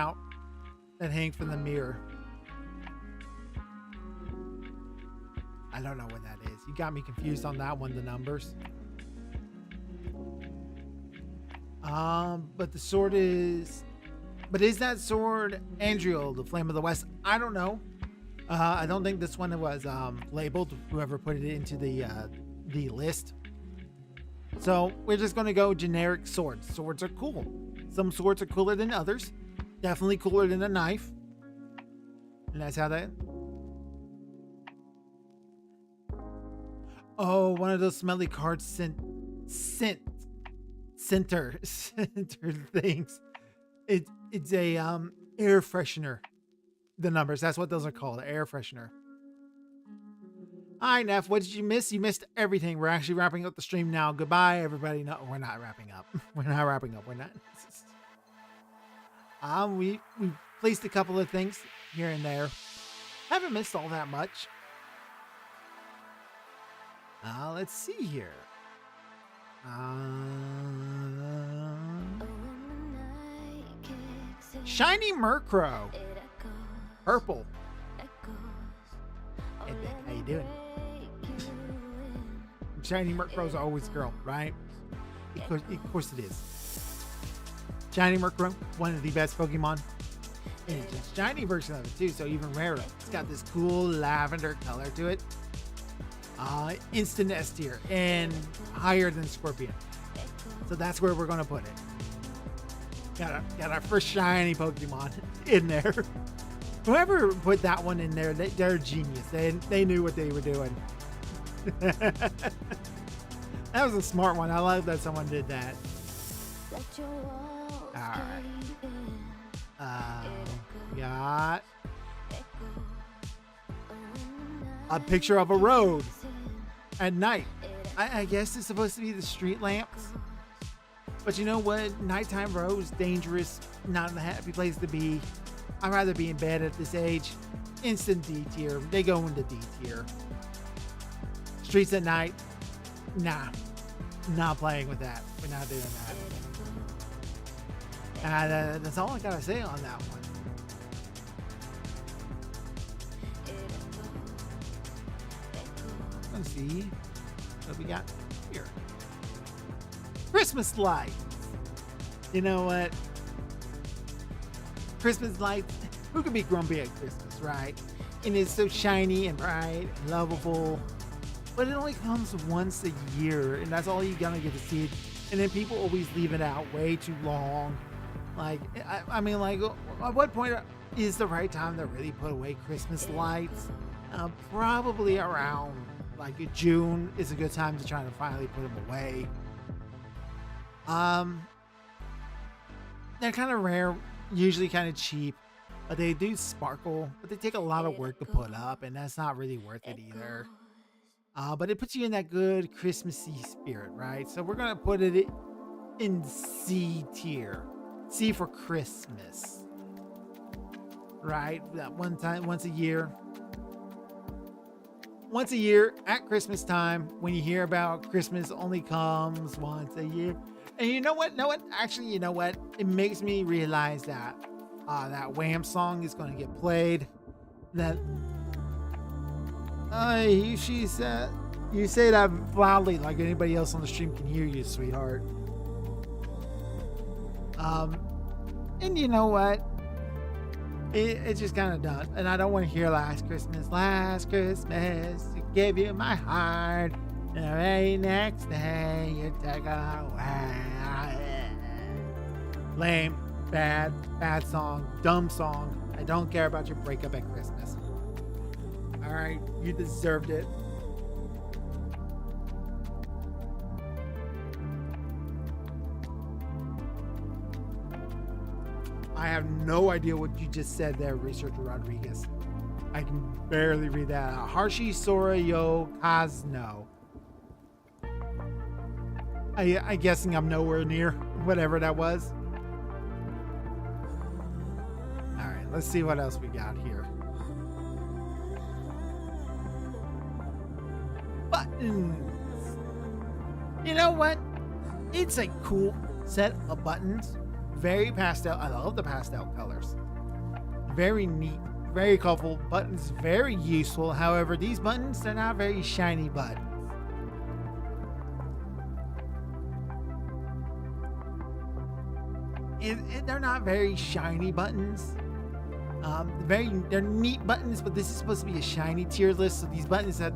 from the mirror. I don't know what that is. You got me confused on that one, the numbers. But the sword is... But is that sword Andriel, the Flame of the West? I don't know. I don't think this one was labeled, whoever put it into the list. So we're just going to go generic swords. Swords are cool. Some swords are cooler than others. Definitely cooler than a knife. And that's how that... Oh, one of those smelly card center things. It's a air freshener. The numbers, that's what those are called, air freshener. Hi, Neff, what did you miss? You missed everything. We're actually wrapping up the stream now. Goodbye, everybody. No, we're not wrapping up. We're not wrapping up. We're not. We placed a couple of things here and there. Haven't missed all that much. Let's see here. Shiny Murkrow. Purple. Hey, Beck, how you doing? Shiny Murkrow's always girl, right? Of course it is. Shiny Murkrow, one of the best Pokemon. And it's a shiny version of it too, so even rarer. It's got this cool lavender color to it. Instant S tier and higher than Scorpion. So that's where we're gonna put it. Got our first shiny Pokemon in there. Whoever put that one in there, they're a genius. They knew what they were doing. That was a smart one. I love that someone did that. All right. We got a picture of a road at night. I guess it's supposed to be the street lamps. But you know what? Nighttime roads, dangerous, not a happy place to be. I'd rather be in bed at this age. Instant D tier. They go into D tier. Streets at night. Nah. Not playing with that. We're not doing that. That's all I gotta say on that one. Let's see what we got here. Christmas lights. You know what? Christmas lights. Who could be grumpy at Christmas, right? And it's so shiny and bright and lovable. But it only comes once a year, and that's all you're gonna get to see it. And then people always leave it out way too long. Like, I mean, like, at what point is the right time to really put away Christmas lights? Probably around like June is a good time to try to finally put them away. They're kind of rare, usually kind of cheap, but they do sparkle, but they take a lot of work to put up, and that's not really worth it either. But it puts you in that good Christmassy spirit, right? So we're gonna put it in C tier. C for Christmas, right? That one time, once a year at Christmas time, when you hear about Christmas only comes once a year. And you know what? Actually, you know what? It makes me realize that that Wham song is going to get played. That she said, you say that loudly like anybody else on the stream can hear you, sweetheart. And you know what? It's just kind of done. And I don't want to hear last Christmas, I gave you my heart. And the very next day, you take it away. Lame, bad song, dumb song. I don't care about your breakup at Christmas. All right, you deserved it. I have no idea what you just said there, Researcher Rodriguez. I can barely read that out. Harshi Sora Yo Kazno. I'm guessing I'm nowhere near whatever that was. All right, let's see what else we got here. Buttons. You know what? It's a cool set of buttons. Very pastel. I love the pastel colors. Very neat, very colorful buttons, very useful. However, these buttons, they're not very shiny buttons. They're not very shiny buttons. They're neat buttons, but this is supposed to be a shiny tier list. So these buttons have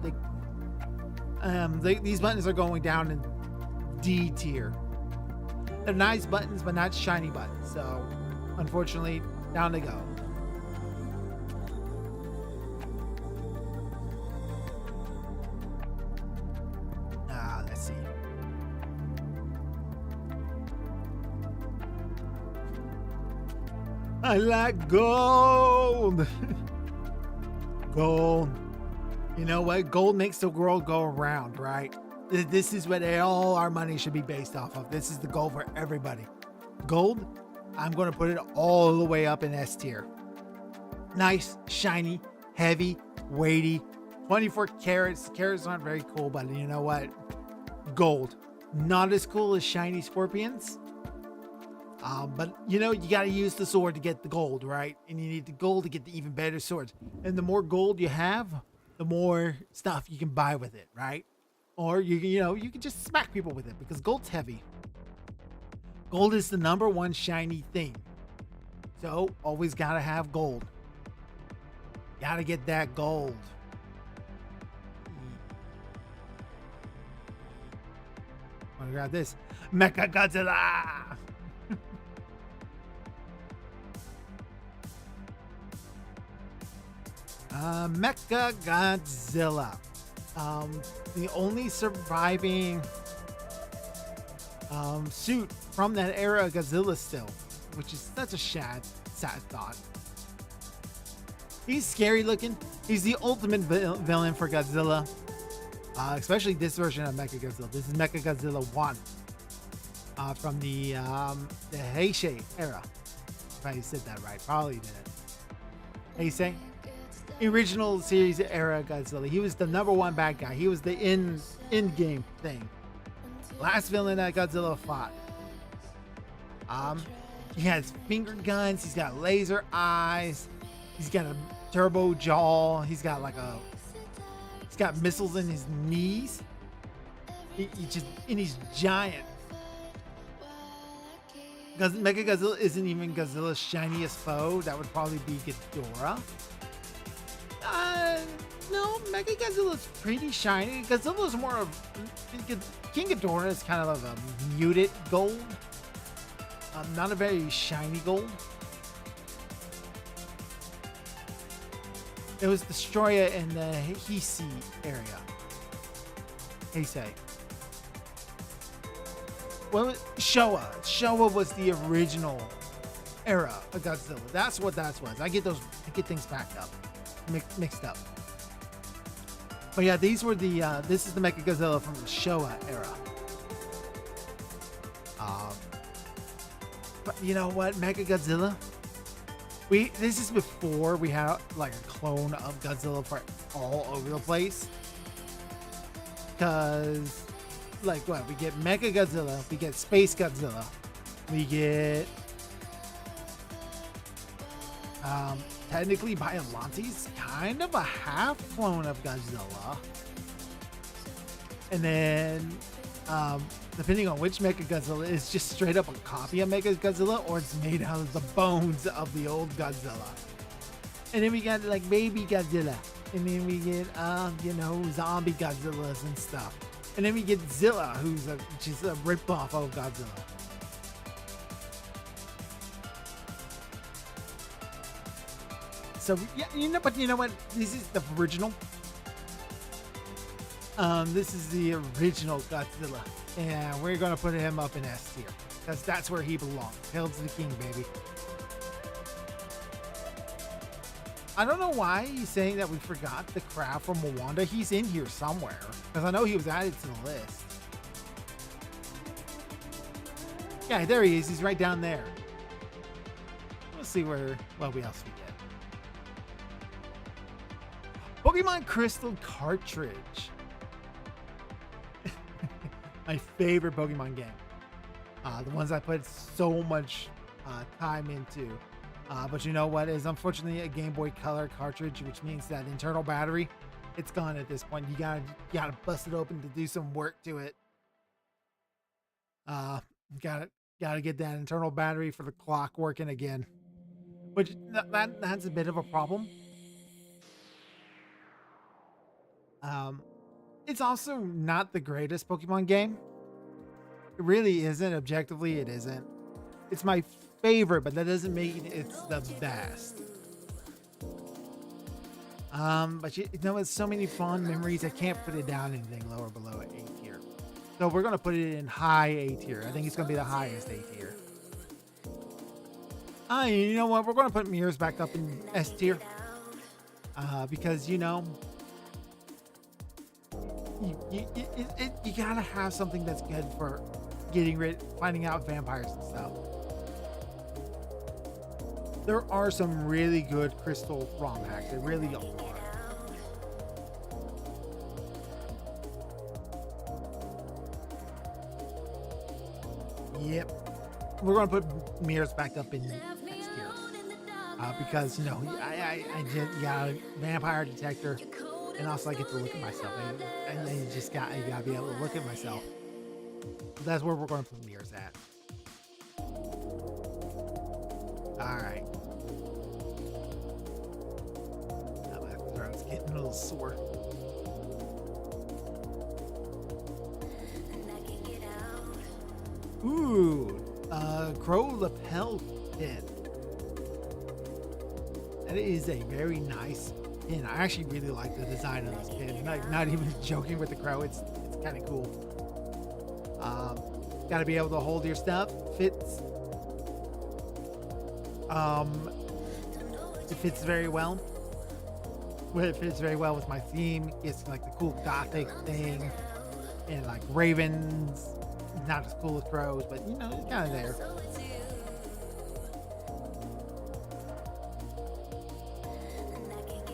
these buttons are going down in D tier. They're nice buttons, but not shiny buttons. So, unfortunately, down they go. Let's see. I like gold. Gold. You know what? Gold makes the world go around, right? This is what all our money should be based off of. This is the goal for everybody. Gold, I'm going to put it all the way up in S tier. Nice, shiny, heavy, weighty, 24 carats. Carats aren't very cool, but you know what? Gold. Not as cool as shiny scorpions. But you know, you got to use the sword to get the gold, right? And you need the gold to get the even better swords. And the more gold you have, the more stuff you can buy with it, right? Or you can just smack people with it because gold's heavy. Gold is the number one shiny thing. So always gotta have gold. Gotta get that gold. What about this? Mecha Godzilla! Mecha Godzilla. The only surviving suit from that era of Godzilla still, which is such a sad thought. He's scary looking. He's the ultimate villain for Godzilla, especially this version of Mecha Godzilla. This is Mecha Godzilla 1 from the Heisei era. If I said that right, probably didn't. Heisei? Original series era Godzilla. He was the #1 bad guy. He was the end game thing. Last villain that Godzilla fought. He has finger guns. He's got laser eyes. He's got a turbo jaw. He's got missiles in his knees. He's giant. Mecha Godzilla isn't even Godzilla's shiniest foe. That would probably be Ghidorah. No, Mecha Godzilla's pretty shiny. Godzilla's more of King Ghidorah is kind of a muted gold, not a very shiny gold. It was Destroyer in the Heisei area. Heisei. Well, Showa was the original era of Godzilla. That's what that was. I get things backed up, mixed up. But yeah, these were the. This is the Mecha Godzilla from the Showa era. But you know what, Mecha Godzilla. This is before we had like a clone of Godzilla for all over the place. Cause like what? We get Mecha Godzilla, we get Space Godzilla, we get technically Biolante's kind of a half clone of Godzilla. And then depending on which Mecha Godzilla is just straight up a copy of Mecha Godzilla or it's made out of the bones of the old Godzilla. And then we got like baby Godzilla. And then we get zombie Godzillas and stuff. And then we get Zilla, who's just a ripoff of Godzilla. So yeah, but you know what? This is the original. This is the original Godzilla, and we're gonna put him up in S tier because that's where he belongs. Hail to the king, baby. I don't know why he's saying that we forgot the crab from Moana. He's in here somewhere because I know he was added to the list. Yeah, there he is. He's right down there. Let's see what else we get. Pokemon Crystal cartridge. My favorite Pokemon game. The ones I put so much time into. But you know what is unfortunately a Game Boy Color cartridge, which means that internal battery, it's gone at this point. You gotta bust it open to do some work to it. Gotta get that internal battery for the clock working again. Which that's a bit of a problem. It's also not the greatest Pokemon game. It really isn't. Objectively, it isn't. It's my favorite, but that doesn't mean it's the best. But you know, it's so many fond memories. I can't put it down anything lower below A tier. So we're gonna put it in high A tier. I think it's gonna be the highest A tier. You know what? We're gonna put Mirrors back up in S tier. Because you know. You gotta have something that's good for finding out vampires and stuff. There are some really good Crystal ROM hacks. They really are. Yep. We're gonna put Mirrors back up in next year. Because you know, I just got a vampire detector. And also I get to look at myself, and then you gotta be able to look at myself. So that's where we're going to put Mirrors at. All right. Now my throat's getting a little sore. Ooh, Crow lapel pin. That is a very nice pin. I actually really like the design of this pin. Not even joking with the crow. It's kind of cool. Got to be able to hold your stuff. Fits. It fits very well. It fits very well with my theme. It's like the cool gothic thing, and like ravens. Not as cool as crows, but you know, it's kind of there.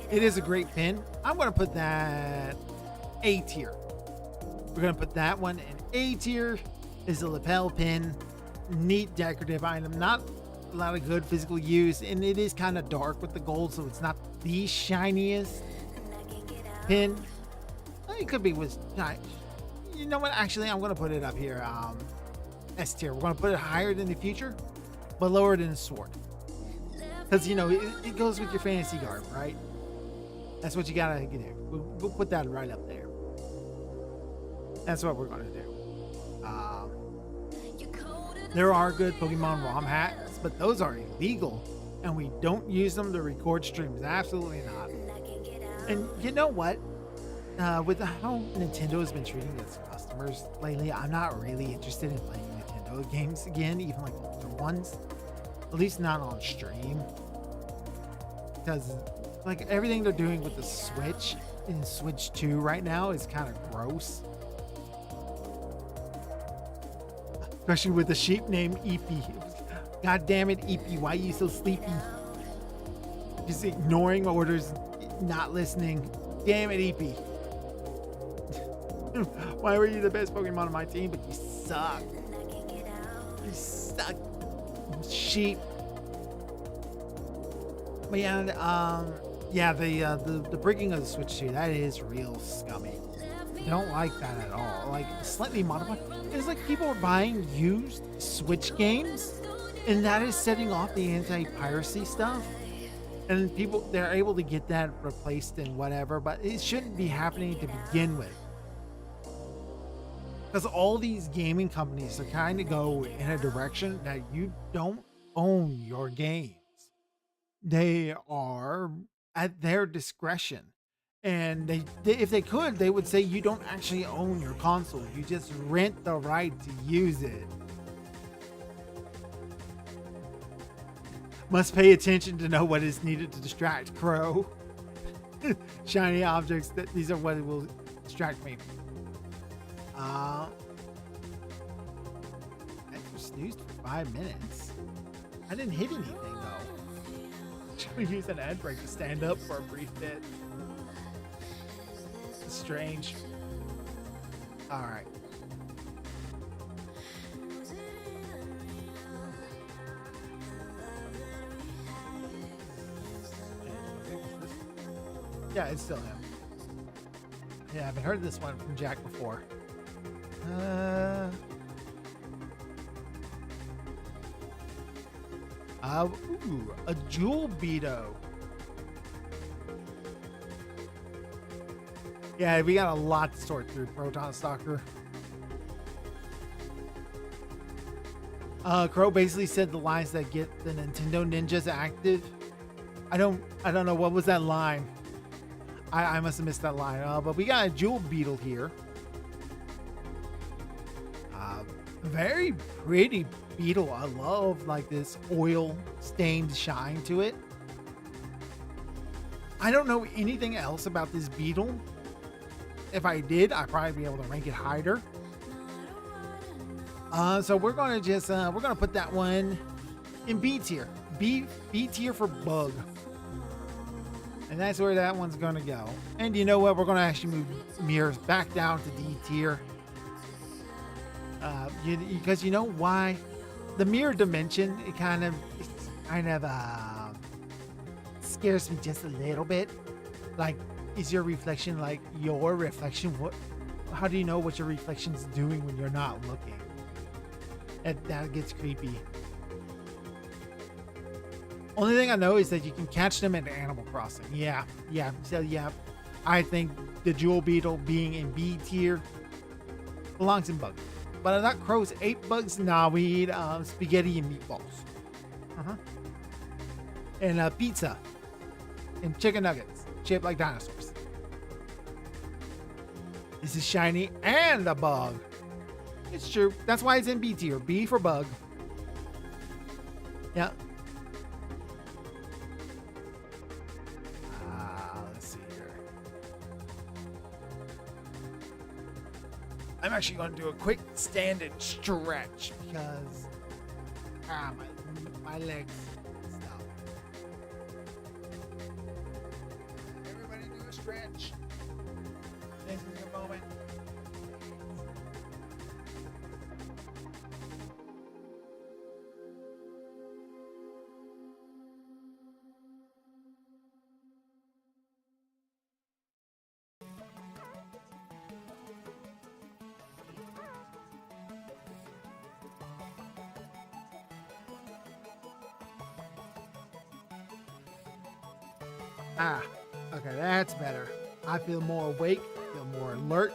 It is a great pin. I'm going to put that A tier. We're going to put that one in A tier. Is a lapel pin. Neat decorative item. Not a lot of good physical use. And it is kind of dark with the gold, so it's not the shiniest pin. It could be with... You know what? Actually, I'm going to put it up here. S tier. We're going to put it higher than the future, but lower than the sword. Because, you know, it goes with your fantasy garb, right? That's what you gotta get there. We'll put that right up there. That's what we're gonna do. There are good Pokemon ROM hats, but those are illegal, and we don't use them to record streams. Absolutely not. And you know what? With how Nintendo has been treating its customers lately, I'm not really interested in playing Nintendo games again, even like older ones. At least not on stream. Because like everything they're doing with the Switch in Switch 2 right now is kind of gross. Especially with the sheep named Eepee. God damn it, Eepee, why are you so sleepy? Just ignoring orders, not listening. Damn it, Eepee. Why were you the best Pokemon on my team, but you suck? You suck, sheep. But yeah, the breaking of the Switch 2, that is real scummy. I don't like that at all. Like, slightly modified. It's like people are buying used Switch games, and that is setting off the anti-piracy stuff. And people, they're able to get that replaced and whatever, but it shouldn't be happening to begin with. Because all these gaming companies are kind of go in a direction that you don't own your games. They are at their discretion. And they if they could, they would say you don't actually own your console. You just rent the right to use it. Must pay attention to know what is needed to distract Crow. Shiny objects, these are what will distract me. I just snoozed for 5 minutes. I didn't hit anything though. Should we use an ad break to stand up for a brief bit? It's strange. All right. Yeah, it's still him. Yeah, I haven't heard this one from Jack before. Ooh, a Jewel Beetle. Yeah, we got a lot to sort through, Proton Stalker. Crow basically said the lines that get the Nintendo Ninjas active. I don't know what was that line. I must have missed that line. But we got a Jewel Beetle here. Very pretty beetle. I love like this oil stained shine to it. I don't know anything else about this beetle. If I did, I'd probably be able to rank it higher. So we're gonna just we're gonna put that one in B tier. B tier for bug. And that's where that one's gonna go. And you know what? We're gonna actually move Mirrors back down to D tier. Because you know why? The mirror dimension, it kind of scares me just a little bit. Like, is your reflection like your reflection? What? How do you know what your reflection's doing when you're not looking? That gets creepy. Only thing I know is that you can catch them at Animal Crossing. Yeah. So yeah, I think the Jewel Beetle being in B tier belongs in bug. But I thought Crows ate bugs. Nah, we eat spaghetti and meatballs. And pizza and chicken nuggets. shaped like dinosaurs. This is shiny and a bug. It's true. That's why it's in B tier. B for bug. Yep. Let's see here. I'm actually going to do a quick stand and stretch because my legs stop. Everybody do a stretch. This is your moment. Okay, that's better. I feel more awake, feel more alert,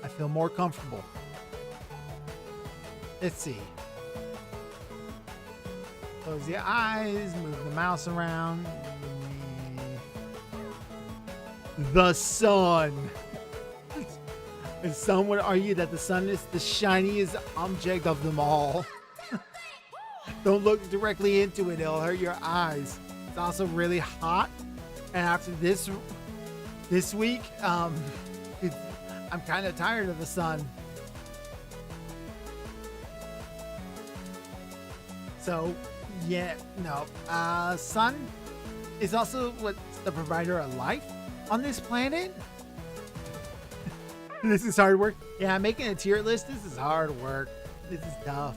I feel more comfortable. Let's see. Close the eyes, move the mouse around. The sun. And some would argue that the sun is the shiniest object of them all. Don't look directly into it, it'll hurt your eyes. It's also really hot. And after this week, I'm kind of tired of the sun. So, yeah, no. Sun is also what's the provider of life on this planet. This is hard work. Yeah, making a tier list, this is hard work. This is tough.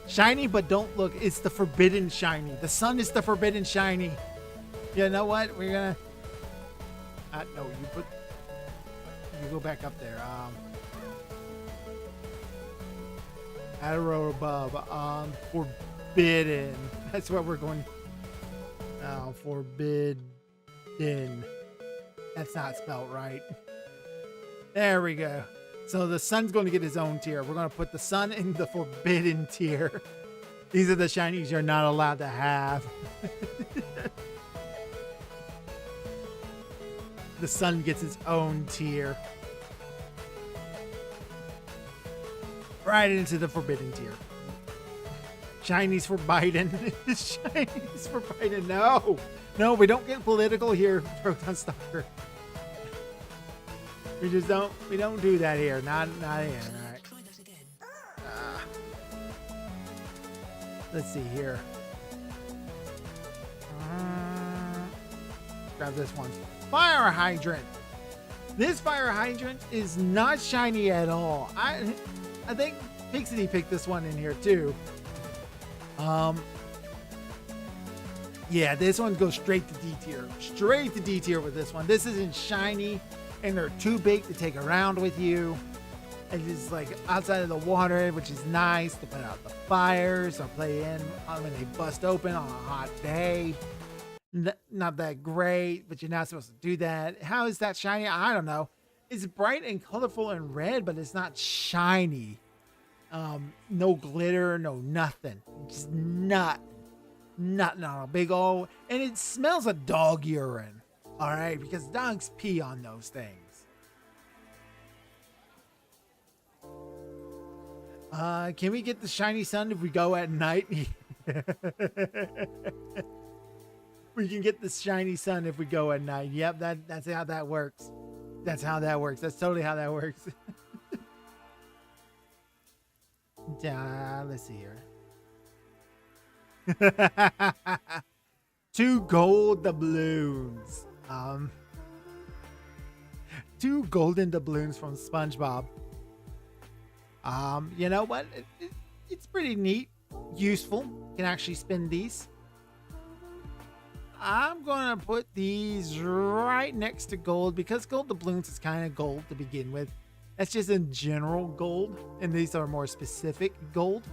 Shiny, but don't look. It's the forbidden shiny. The sun is the forbidden shiny. You know what? We're gonna. No, you go back up there. Add a row above. Forbidden. That's what we're going. Forbidden. That's not spelled right. There we go. So the sun's going to get his own tier. We're going to put the sun in the forbidden tier. These are the shinies you're not allowed to have. The sun gets its own tier. Right into the forbidden tier. Shinies for Biden. Shinies for Biden. No, we don't get political here, Proton Stalker. We don't do that here. Not here. All right. Let's see here. Grab this one. Fire hydrant. This fire hydrant is not shiny at all. I think Pixie picked this one in here too. Yeah, this one goes straight to D tier. Straight to D tier with this one. This isn't shiny, and they're too big to take around with you. It is like outside of the water, which is nice to put out the fires or play in when they bust open on a hot day. Not that great, but you're not supposed to do that. How is that shiny? I don't know. It's bright and colorful and red, but it's not shiny. No glitter, no nothing. Just nothing on a big old, and it smells of dog urine. All right, because dogs pee on those things. Can we get the shiny sun if we go at night? We can get the shiny sun if we go at night. Yep, that's how that works. That's how that works. That's totally how that works. Let's see here. 2 gold doubloons. 2 golden doubloons from SpongeBob. You know what? It's pretty neat. Useful. Can actually spin these. I'm gonna put these right next to gold because gold doubloons is kind of gold to begin with. That's just in general gold, and these are more specific gold.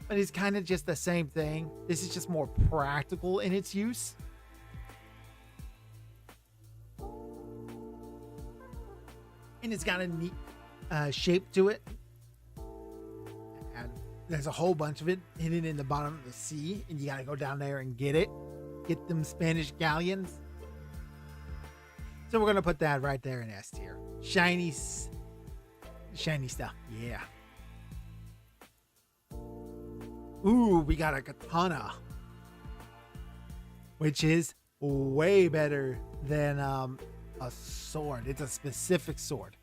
But it's kind of just the same thing. This is just more practical in its use. And it's got a neat shape to it. And there's a whole bunch of it hidden in the bottom of the sea, and you gotta go down there and get it. Get them Spanish galleons. So we're gonna put that right there in S tier. Shiny stuff. Yeah. Ooh, we got a katana, which is way better than a sword. It's a specific sword.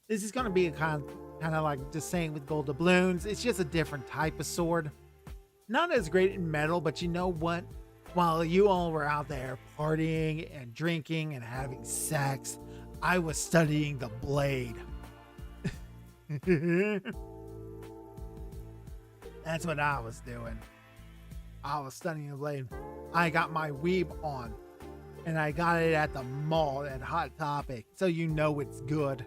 This is gonna be a kind of like just saying with gold doubloons. It's just a different type of sword. Not as great in metal, but you know what? While you all were out there partying and drinking and having sex, I was studying the blade. That's what I was doing. I was studying the blade. I got my weeb on, and I got it at the mall at Hot Topic, so you know it's good.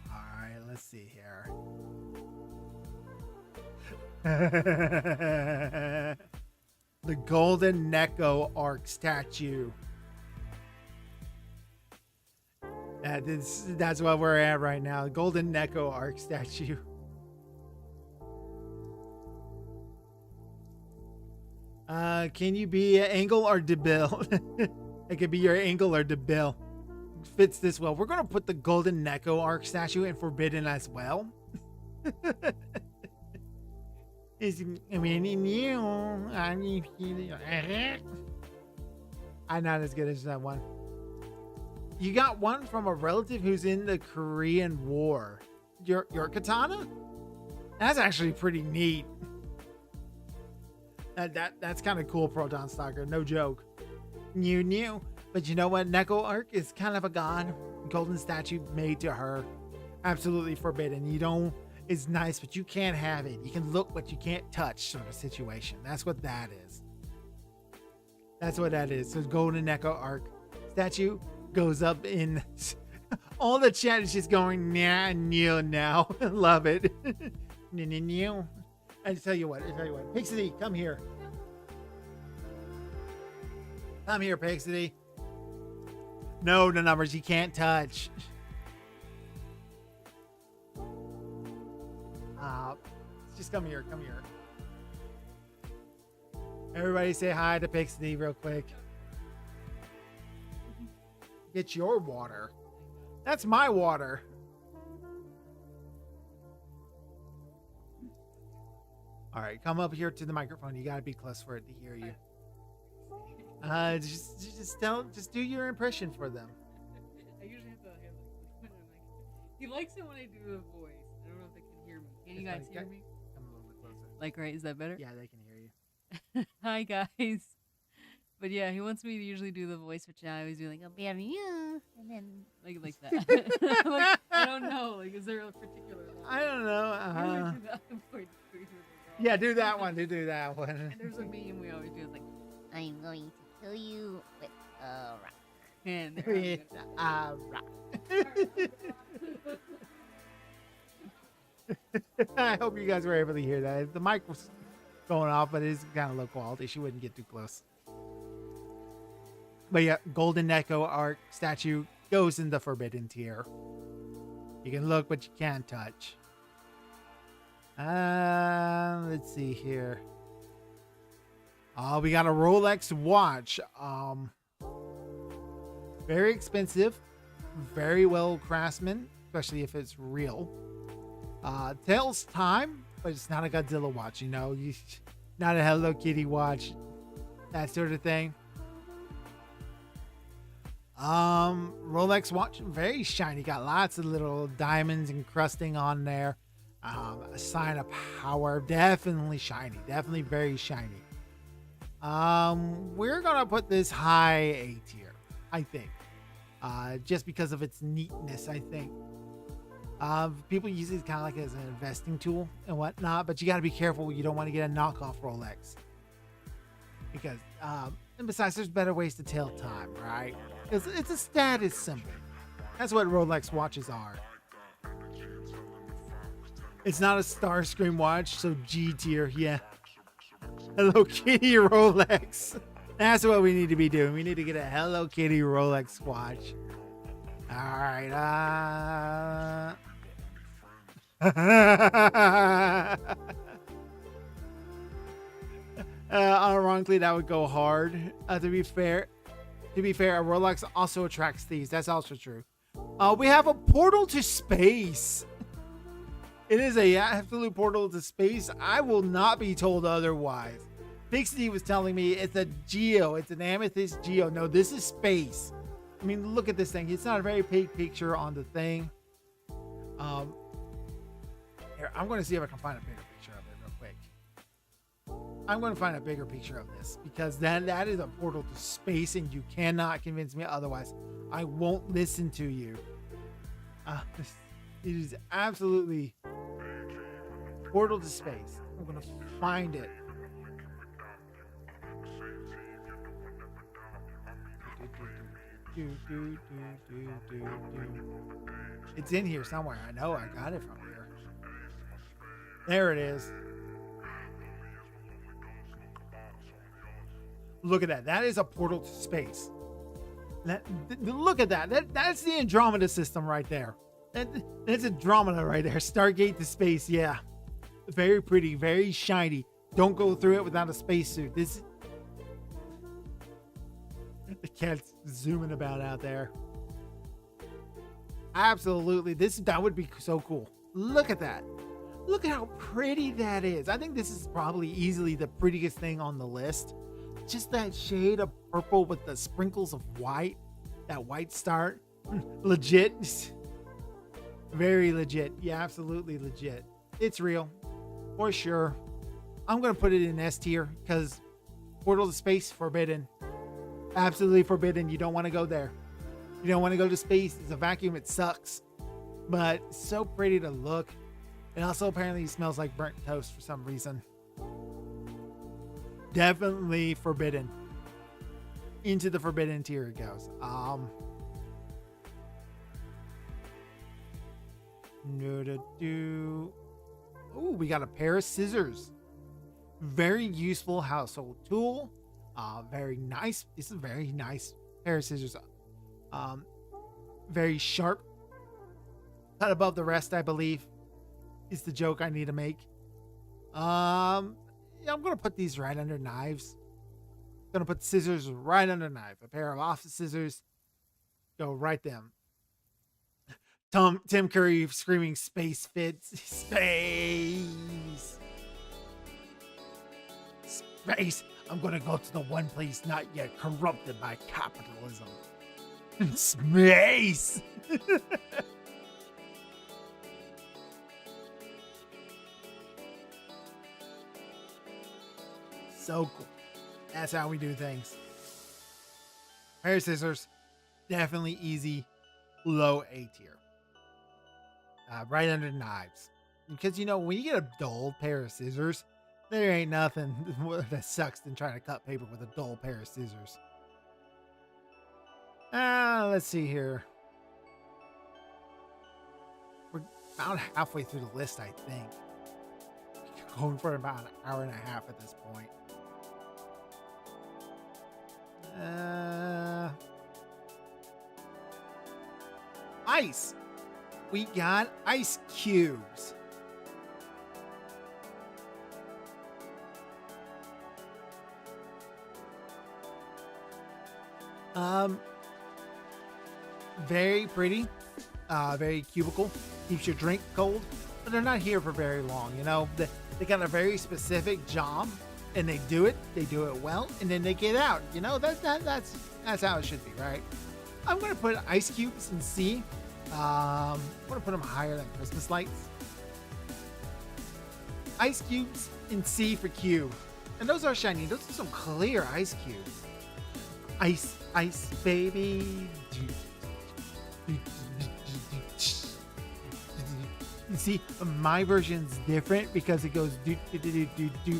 All right, let's see here. The Golden Neko Arc statue. That's what we're at right now. Golden Neko Arc statue. Can you be Angle or Debil? It could be your Angle or Debil. Fits this well. We're gonna put the Golden Neko Arc statue in Forbidden as well. I'm not as good as that one. You got one from a relative who's in the Korean War. Your katana? That's actually pretty neat. That's kind of cool, Proton Stalker. No joke. New. But you know what? Neko Arc is kind of a god. Golden statue made to her. Absolutely forbidden. You don't. It's nice, but you can't have it. You can look, but you can't touch, sort of situation. That's what that is. That's what that is. So Golden Neko Arc statue goes up in. All the chat is just going new now. Love it. New. I tell you what. Pixie, come here. Come here, Pixie. No, the numbers you can't touch. Just come here. Everybody say hi to Pixie real quick. Get your water. That's my water. All right, come up here to the microphone. You gotta be close for it to hear you. Just do your impression for them. I usually have to he likes it when I do the voice. I don't know if they can hear me. Can you guys hear me? Come a little bit closer. Like, right? Is that better? Yeah, they can hear you. Hi, guys. But yeah, he wants me to usually do the voice, which I always do like, "Oh, baby, you," and then like that. Like, I don't know. Like, is there a particular one? I don't know. I always do that voice. Yeah, do that one. Do that one. And there's a meme we always do. It's like, I'm going to kill you with a rock. and there Rock. I hope you guys were able to hear that. The mic was going off, but it's kind of low quality. She wouldn't get too close. But yeah, Golden Neko Arc statue goes in the forbidden tier. You can look, but you can't touch. Let's see here. We got a Rolex watch. Very expensive, very well craftsman, especially if it's real. Tells time, but it's not a Godzilla watch, you know. Not a Hello Kitty watch, that sort of thing. Rolex watch, very shiny. Got lots of little diamonds encrusting on there. A sign of power, definitely shiny, definitely very shiny. We're gonna put this high A tier, I think, just because of its neatness. I think people use it kind of like as an investing tool and whatnot, but you got to be careful. You don't want to get a knockoff Rolex because, and besides, there's better ways to tell time, right? It's a status symbol. That's what Rolex watches are. It's not a Starscream watch, so G tier, yeah. Hello Kitty Rolex. That's what we need to be doing. We need to get a Hello Kitty Rolex watch. All right. Ironically, that would go hard. To be fair, To be fair, Roblox also attracts thieves. That's also true. We have a portal to space. It is a absolute portal to space. I will not be told otherwise. Pixie was telling me it's a geo. It's an amethyst geo. No, this is space. I mean, look at this thing. It's not a very big picture on the thing. Here, I'm going to see if I can find a bigger picture of it real quick. I'm going to find a bigger picture of this because that is a portal to space, and you cannot convince me otherwise. I won't listen to you. It is absolutely portal to space. I'm going to find it. It's in here somewhere. I know I got it from here. There it is. Look at that. That is a portal to space. Look at that. That's the Andromeda system right there. That's Andromeda right there. Stargate to space. Yeah. Very pretty. Very shiny. Don't go through it without a spacesuit. The cat's zooming about out there. Absolutely. That would be so cool. Look at that. Look at how pretty that is. I think this is probably easily the prettiest thing on the list. Just that shade of purple with the sprinkles of white. That white star. Legit. Very legit. Yeah, absolutely legit. It's real. For sure. I'm going to put it in S tier because portal to space, forbidden. Absolutely forbidden. You don't want to go there. You don't want to go to space. It's a vacuum. It sucks. But it's so pretty to look. It also apparently smells like burnt toast for some reason. Definitely forbidden. Into the forbidden tier it goes. Oh, we got a pair of scissors. Very useful household tool. Very nice. This is a very nice pair of scissors. Very sharp. Cut above the rest, I believe, is the joke I need to make. Yeah, I'm gonna put these right under knives. Gonna put scissors right under knife. A pair of office scissors. Go right them. Tim Curry screaming space fits. Space. Space. I'm gonna go to the one place not yet corrupted by capitalism. Space. So cool. That's how we do things. Pair of scissors. Definitely easy. Low A tier. Right under knives. Because, you know, when you get a dull pair of scissors, there ain't nothing that sucks than trying to cut paper with a dull pair of scissors. Let's see here. We're about halfway through the list, I think. Going for about an hour and a half at this point. Ice. We got ice cubes. Very pretty. Very cubicle. Keeps your drink cold. But they're not here for very long, you know. They got a very specific job, and they do it well, and then they get out. You know, that's how it should be, right? I'm gonna put ice cubes in C. I'm gonna put them higher than Christmas lights. Ice cubes in C for cube, and those are shiny. Those are some clear ice cubes. Ice, ice, baby. You see, my version's different because it goes do do do do do.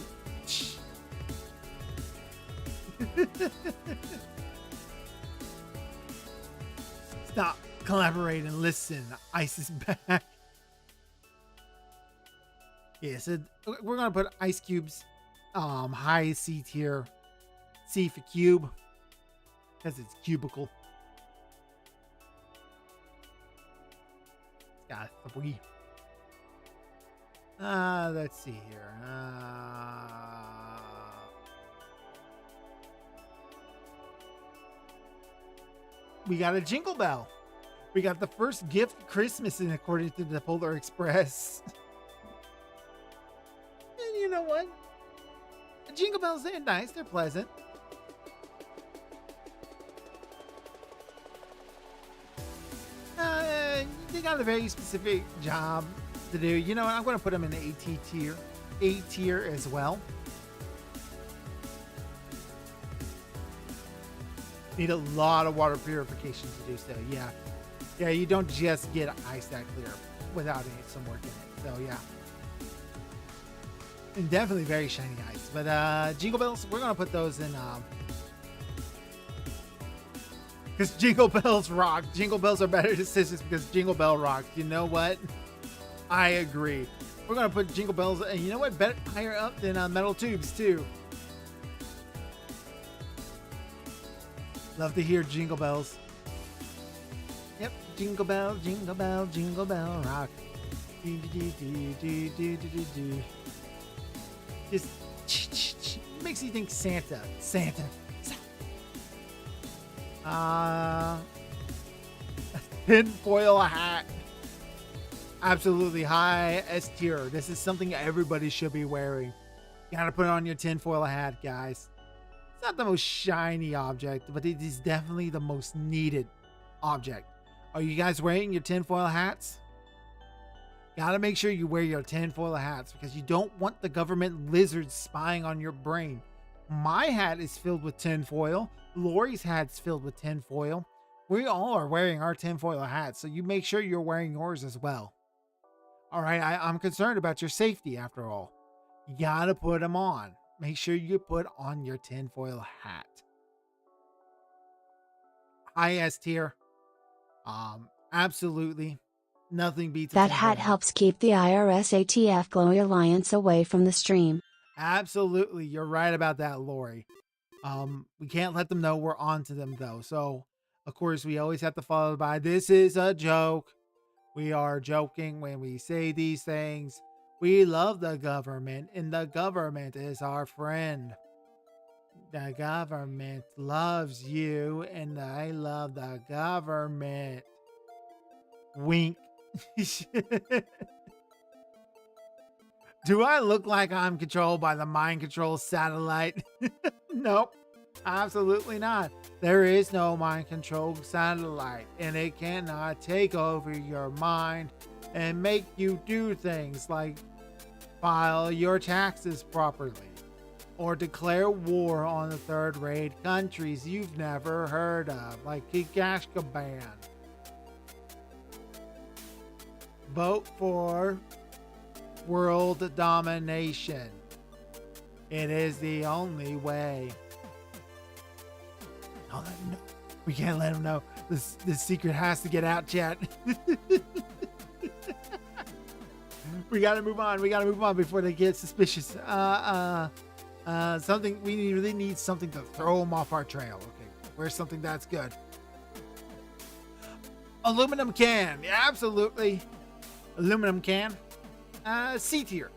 Stop, collaborate, and listen. Ice is back. Yeah, so we're gonna put ice cubes, high C tier, C for cube, because it's cubicle. Got 3. Let's see here. we got a Jingle Bell. We got the first gift of Christmas in according to the Polar Express. And you know what? The Jingle Bells, they're nice. They're pleasant. They got a very specific job to do. You know what? I'm going to put them in the A tier as well. Need a lot of water purification to do so. Yeah. Yeah, you don't just get ice that clear without some work in it. So, yeah. And definitely very shiny ice. But Jingle Bells, we're going to put those in... Because Jingle Bells rock. Jingle Bells are better than scissors because Jingle Bell rock. You know what? I agree. We're going to put Jingle Bells... And you know what? Better higher up than Metal Tubes, too. Love to hear Jingle Bells. Yep, Jingle Bell, Jingle Bell, Jingle Bell rock. Just makes you think Santa. Tinfoil hat. Absolutely high S tier. This is something everybody should be wearing. You gotta put on your tinfoil hat, guys. It's not the most shiny object, but it is definitely the most needed object. Are you guys wearing your tinfoil hats? Gotta make sure you wear your tinfoil hats because you don't want the government lizards spying on your brain. My hat is filled with tinfoil. Lori's hat's filled with tinfoil. We all are wearing our tinfoil hats, so you make sure you're wearing yours as well. All right, I'm concerned about your safety after all. You gotta put them on. Make sure you put on your tinfoil hat. High S tier. Absolutely. Nothing beats That hat helps keep the IRS ATF Glowy Alliance away from the stream. Absolutely. You're right about that, Lori. We can't let them know we're on to them though. So of course we always have to follow by, this is a joke. We are joking when we say these things. We love the government, and the government is our friend. The government loves you, and I love the government. Wink. Do I look like I'm controlled by the mind control satellite? Nope, absolutely not. There is no mind control satellite, and it cannot take over your mind and make you do things like file your taxes properly or declare war on the third-rate countries you've never heard of, like Kikashkaban. Vote for world domination. It is the only way. Don't let them know. We can't let them know. This secret has to get out, chat. We gotta move on. We gotta move on before they get suspicious. Something we really need something to throw them off our trail. Okay, where's something that's good? Aluminum can. Yeah, absolutely. Aluminum can. C tier.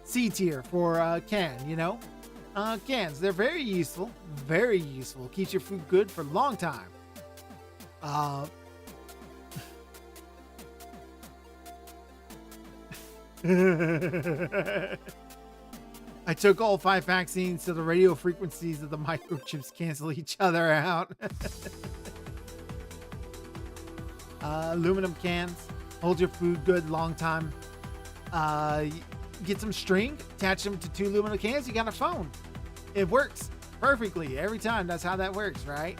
C tier for can, you know? Cans, they're very useful. Very useful. Keeps your food good for a long time. I took all 5 vaccines so the radio frequencies of the microchips cancel each other out. Aluminum cans. Hold your food good long time. Get some string, attach them to 2 aluminum cans, you got a phone. It works perfectly every time. That's how that works, right?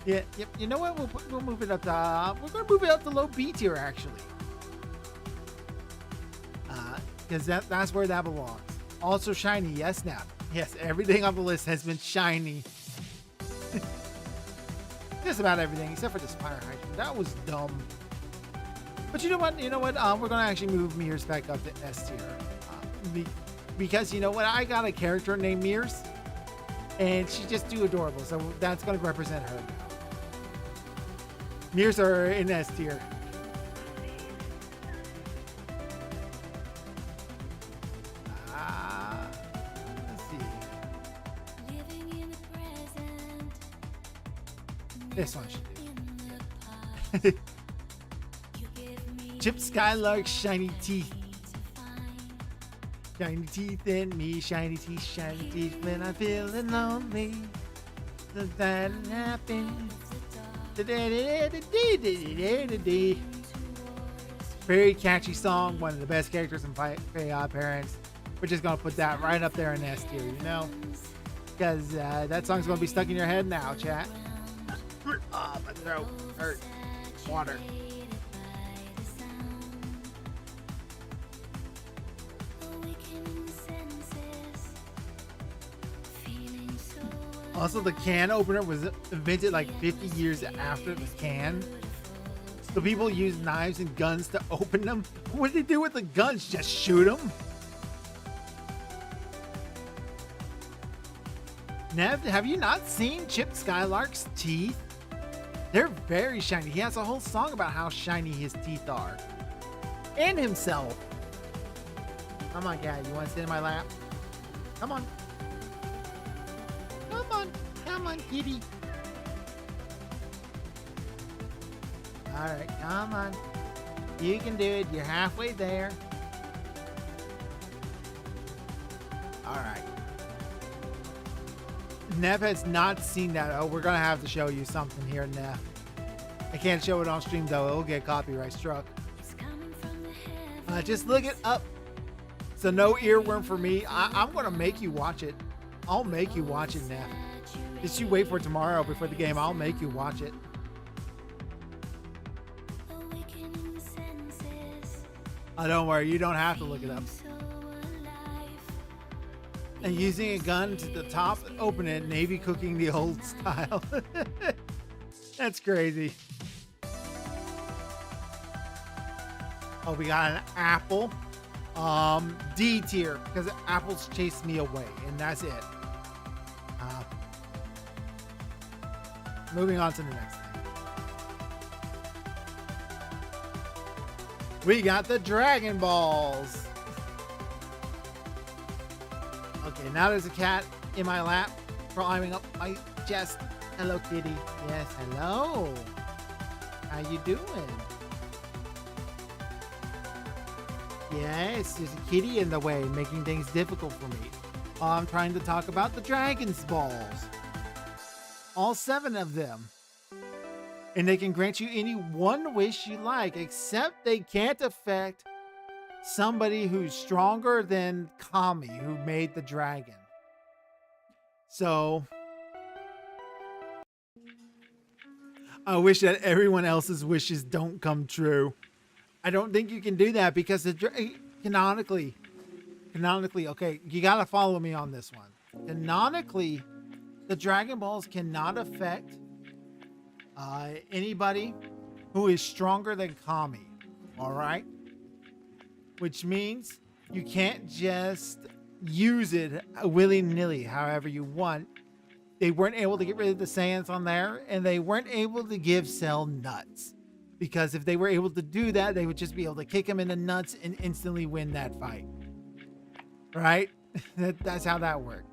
Yeah, yep. You know what? We'll move it up to, we're going to move it up to low B tier, actually. Because that's where that belongs. Also shiny, yes, now. Yes, everything on the list has been shiny. Just about everything, except for this fire hydrant. That was dumb. But you know what? We're going to actually move Mears back up to S tier. Because you know what? I got a character named Mears. And she's just too adorable. So that's going to represent her now. Mears are in S tier. This one should do. Chip Skylark, shiny teeth. Shiny teeth in me, shiny teeth when I'm feeling lonely. Does that happen? Very catchy song, one of the best characters in Fairly Odd Parents. We're just gonna put that right up there in S tier, you know? Because that song's gonna be stuck in your head now, chat. Oh, my throat hurt. Water. Also, the can opener was invented like 50 years after the can. So people use knives and guns to open them. What did they do with the guns? Just shoot them? Nev, have you not seen Chip Skylark's teeth? They're very shiny. He has a whole song about how shiny his teeth are. And himself. Come on, cat. You want to sit in my lap? Come on. Come on. Come on, kitty. Alright, come on. You can do it. You're halfway there. Alright. Nev has not seen that. Oh, we're going to have to show you something here, Nev. I can't show it on stream, though. It'll get copyright struck. Just look it up. So no earworm for me. I'm going to make you watch it. I'll make you watch it, Nev. Just you wait for tomorrow before the game. I'll make you watch it. Oh, don't worry. You don't have to look it up. And using a gun to the top, open it, Navy cooking the old style. That's crazy. Oh, we got an apple. D tier, because apples chased me away, and that's it. Moving on to the next thing. We got the Dragon Balls. Okay, now there's a cat in my lap, climbing up my chest. Hello, kitty. Yes, hello. How you doing? Yes, there's a kitty in the way, making things difficult for me. I'm trying to talk about the Dragon's Balls. All 7 of them. And they can grant you any one wish you like, except they can't affect somebody who's stronger than Kami, who made the dragon. So I wish that everyone else's wishes don't come true. I don't think you can do that because canonically, okay, you got to follow me on this one. Canonically, the Dragon Balls cannot affect anybody who is stronger than Kami. All right? Which means you can't just use it willy-nilly however you want. They weren't able to get rid of the Saiyans on there, and they weren't able to give Cell nuts. Because if they were able to do that, they would just be able to kick him in the nuts and instantly win that fight. Right? That's how that works.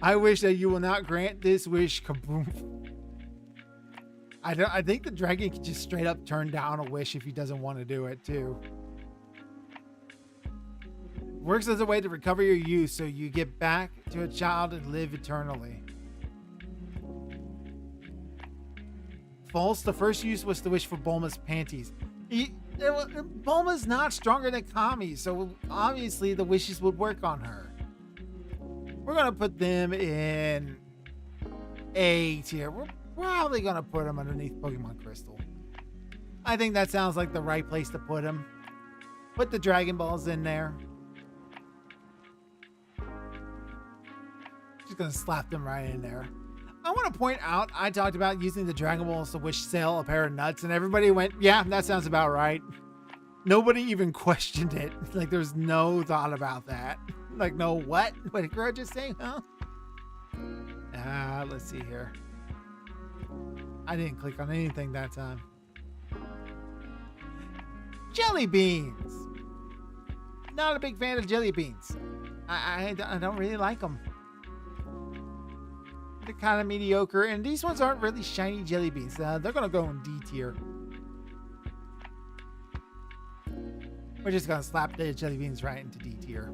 I wish that you will not grant this wish. Kaboom. I think the dragon can just straight up turn down a wish if he doesn't want to do it too. Works as a way to recover your youth so you get back to a child and live eternally. False, the first use was to wish for Bulma's panties. Bulma's not stronger than Kami, so obviously the wishes would work on her. We're going to put them in A tier. We're probably going to put them underneath Pokemon Crystal. I think that sounds like the right place to put them. Put the Dragon Balls in there. Just going to slap them right in there. I want to point out, I talked about using the Dragon Balls to wish Cell a pair of nuts, and everybody went, yeah, that sounds about right. Nobody even questioned it. Like, there's no thought about that. Like, no, what? What did Girl just say? Huh? Let's see here. I didn't click on anything that time. Jelly beans. Not a big fan of jelly beans. I don't really like them. kind of mediocre, and these ones aren't really shiny jelly beans. They're gonna go in D tier. We're just gonna slap the jelly beans right into D tier.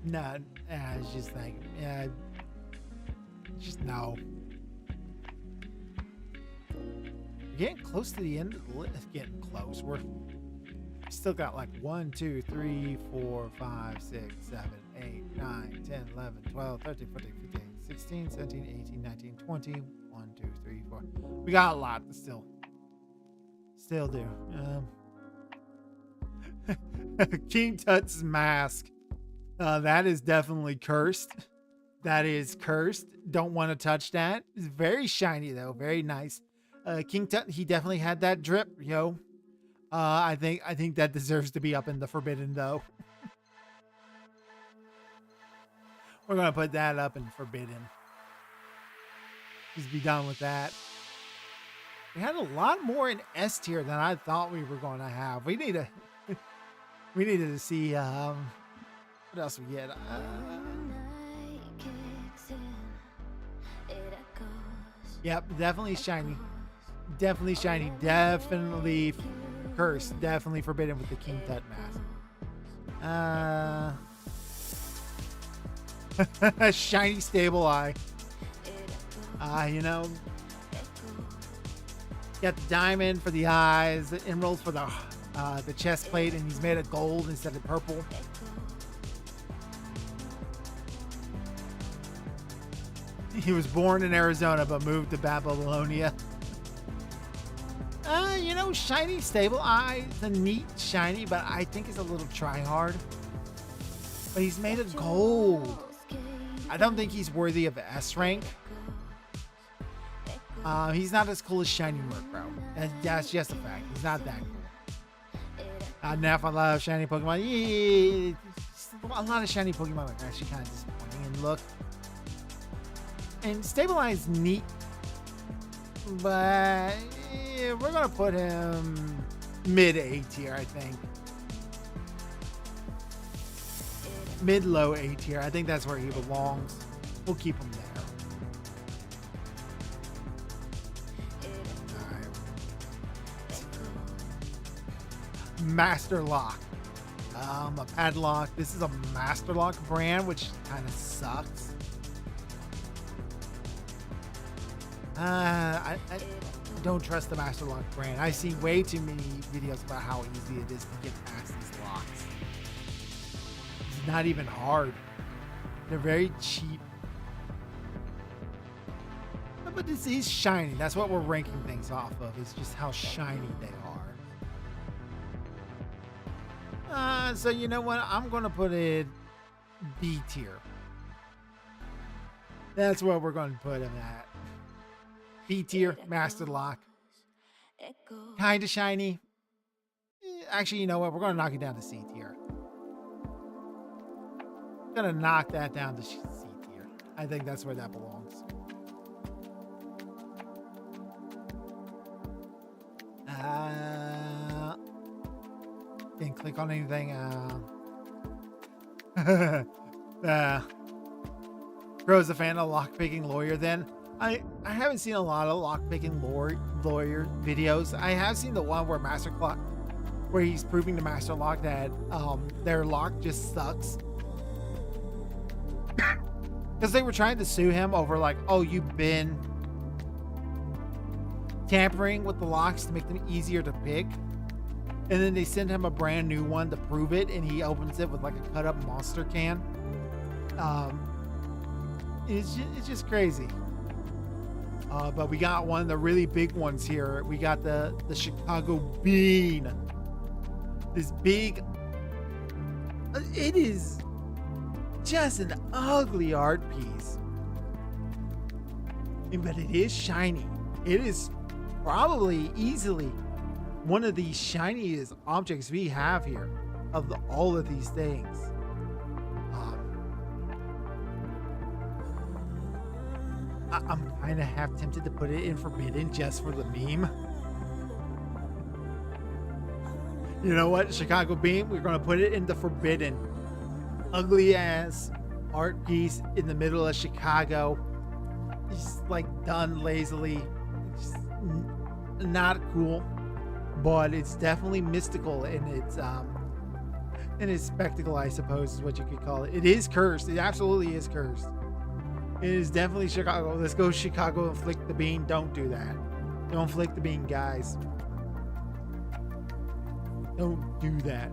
No, it's just like, just no. We're getting close to the end of the list. Getting close. We're still got like 1, 2, 3, 4, 5, 6, 7, 8, 9, 10, 11, 12, 13, 14, 15, 16, 17, 18, 19, 20. 1, 2, 3, 4. We got a lot to still do. King Tut's mask. That is definitely cursed. That is cursed. Don't want to touch that. It's very shiny though. Very nice. King Tut, he definitely had that drip, yo. I think that deserves to be up in the forbidden though. We're gonna put that up in forbidden. Just be done with that. We had a lot more in S tier than I thought we were going to have. We needed to see what else we get. Yep, definitely shiny. Definitely shiny. Definitely cursed. Definitely forbidden with the King Tut mask. Shiny stable eye. You know, got the diamond for the eyes, the emerald for the chest plate, and he's made of gold instead of purple. He was born in Arizona but moved to Babylonia. You know, shiny stable eye, the neat shiny, but I think it's a little try hard. But he's made of gold. I don't think he's worthy of S rank. He's not as cool as Shiny Murkrow. That's just a fact. He's not that cool. Now, I love shiny Pokemon. Yeah, a lot of shiny Pokemon are actually kind of disappointing in look. And Stabilize is neat, but we're gonna put him mid A tier, I think. Mid-low A tier. I think that's where he belongs. We'll keep him there. Master Lock. A padlock. This is a Master Lock brand, which kind of sucks. I don't trust the Master Lock brand. I see way too many videos about how easy it is to get past these locks. It's not even hard. They're very cheap. But this is shiny. That's what we're ranking things off of. It's just how shiny they are. So you know what? I'm gonna put it B tier. That's what we're gonna put him at. B tier, Master Lock. Kinda shiny. Actually, you know what? We're gonna knock it down to C tier. Gonna knock that down to C tier. I think that's where that belongs. Didn't click on anything. Crow's a fan of lockpicking lawyer then. I haven't seen a lot of lockpicking lawyer videos. I have seen the one where where he's proving to Master Lock that their lock just sucks. Because they were trying to sue him over like, oh, you've been tampering with the locks to make them easier to pick. And then they send him a brand new one to prove it, and he opens it with like a cut up monster can. It's just crazy. But we got one of the really big ones here. We got the Chicago Bean. This big, it is just an ugly art piece. But it is shiny. It is probably easily one of the shiniest objects we have here of all of these things. I'm kind of half tempted to put it in forbidden just for the meme. You know what? Chicago Beam, we're going to put it in the forbidden. Ugly ass art piece in the middle of Chicago. just like done lazily. It's just not cool, but it's definitely mystical in its spectacle, I suppose is what you could call it. It is cursed. It absolutely is cursed. It is definitely Chicago. Let's go Chicago and flick the bean. Don't do that. Don't flick the bean, guys. Don't do that.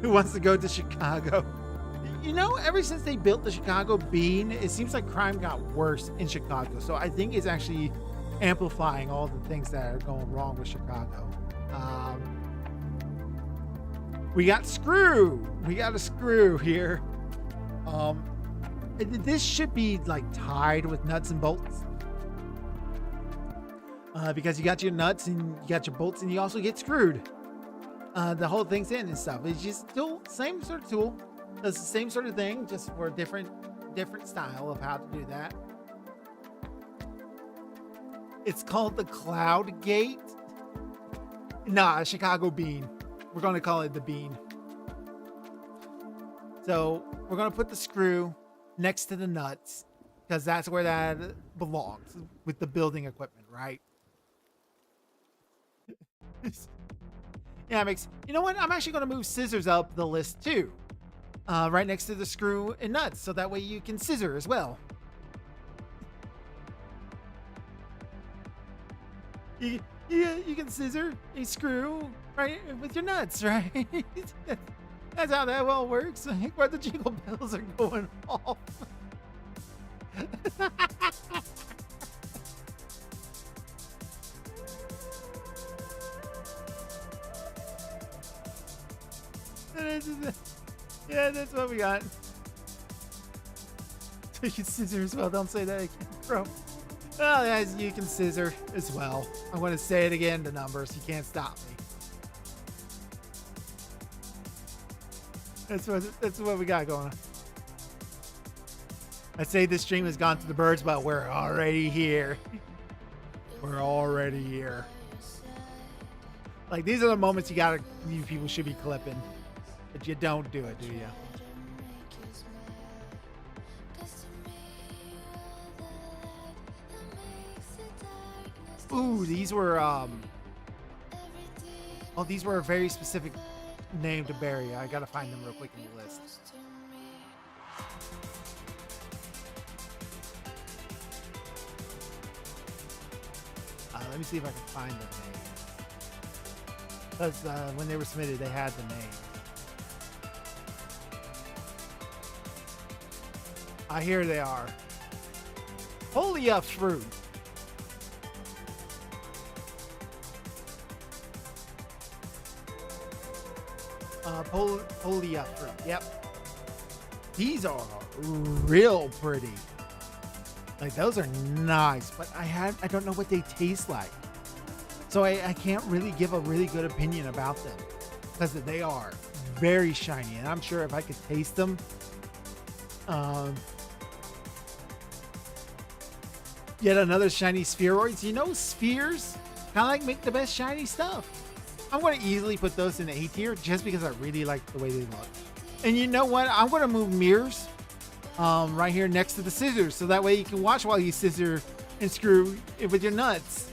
Who wants to go to Chicago? You know, ever since they built the Chicago bean, it seems like crime got worse in Chicago. So I think it's actually amplifying all the things that are going wrong with Chicago. We got Screw. We got a Screw here. This should be like tied with Nuts and Bolts. Because you got your nuts and you got your bolts and you also get screwed. The whole thing's in and stuff. It's just still same sort of tool. Does the same sort of thing, just for a different style of how to do that. It's called the Cloud Gate. Nah, Chicago Bean. We're going to call it the Bean. So we're going to put the screw next to the nuts because that's where that belongs with the building equipment, right? Yeah, you know what? I'm actually going to move scissors up the list too. Right next to the screw and nuts. So that way you can scissor as well. You can scissor a screw right with your nuts, right? That's how that well works. Where the jingle bells are going off. Yeah, that's what we got. So you can scissor as well. Don't say that again, bro. Well, guys, you can scissor as well. I'm going to say it again, the numbers. You can't stop me. That's what we got going on. I say this stream has gone to the birds, but we're already here. We're already here. Like, these are the moments you people should be clipping. But you don't do it, do you? Ooh, these were these were a very specific name to bury. I gotta find them real quick in the list. Let me see if I can find the names. Because when they were submitted, they had the names. Here they are. Holy up fruit. Holy up fruit. Yep. These are real pretty. Like, those are nice, but I don't know what they taste like. So I can't really give a really good opinion about them because they are very shiny, and I'm sure if I could taste them, yet another shiny spheroids. You know, spheres kind of like make the best shiny stuff. I'm going to easily put those in A tier just because I really like the way they look. And you know what? I'm going to move mirrors right here next to the scissors, so that way you can watch while you scissor and screw it with your nuts.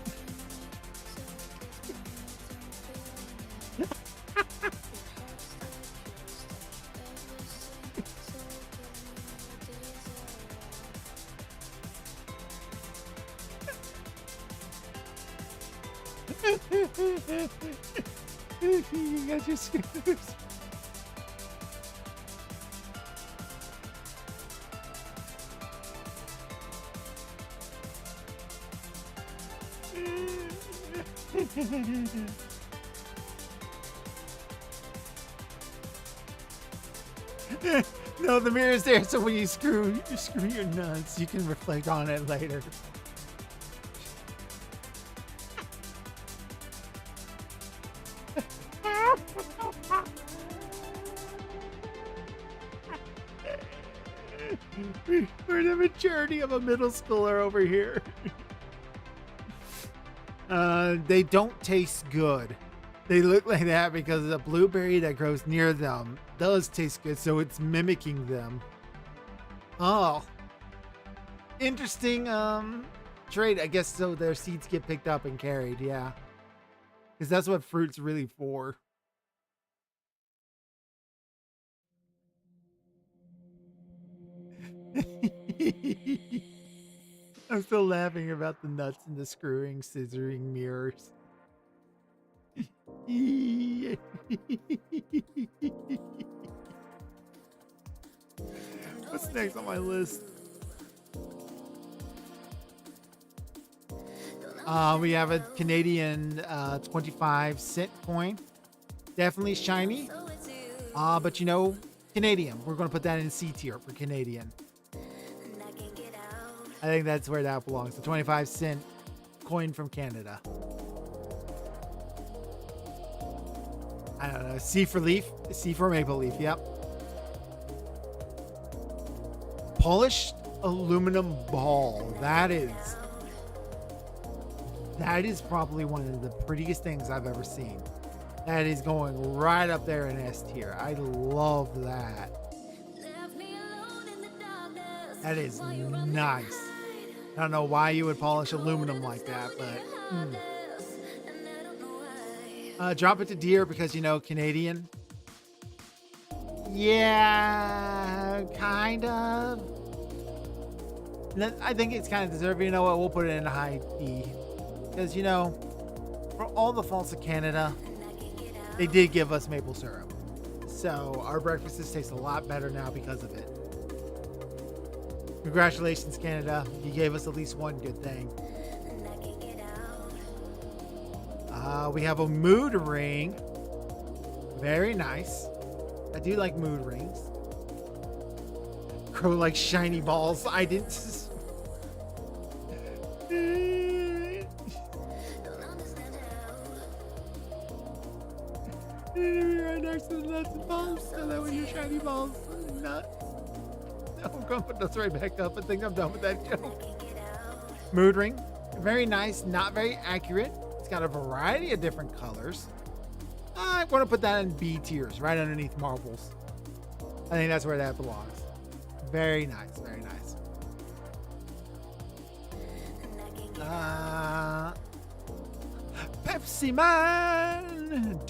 You got your scissors. No, the mirror's there, so when you screw your nuts, you can reflect on it later. We're the maturity of a middle schooler over here. They don't taste good. They look like that because the blueberry that grows near them does taste good, so it's mimicking them. Oh, Interesting trade. I guess so their seeds get picked up and carried, yeah. Because that's what fruit's really for. I'm still laughing about the nuts and the screwing, scissoring mirrors. What's next on my list? We have a Canadian 25-cent coin. Definitely shiny. But you know, Canadian. We're going to put that in C tier for Canadian. I think that's where that belongs. The 25-cent coin from Canada. I don't know. C for leaf. C for maple leaf. Yep. Polished aluminum ball. That is probably one of the prettiest things I've ever seen. That is going right up there in S tier. I love that. That is nice. I don't know why you would polish aluminum like that, but drop it to deer because, you know, Canadian. Yeah, kind of. I think it's kind of deserving. You know what? We'll put it in a high E. Because, you know, for all the faults of Canada, they did give us maple syrup. So our breakfasts taste a lot better now because of it. Congratulations, Canada. You gave us at least one good thing. We have a mood ring. Very nice. I do like mood rings. Crow like shiny balls. I didn't. Right next to the nuts and balls. So that when your shiny balls nuts. No, I'm gonna put those right back up. I think I'm done with that joke. Mood ring. Very nice, not very accurate. It's got a variety of different colors. I want to put that in B tiers, right underneath marbles. I think that's where that belongs. Very nice, very nice. Pepsi Man.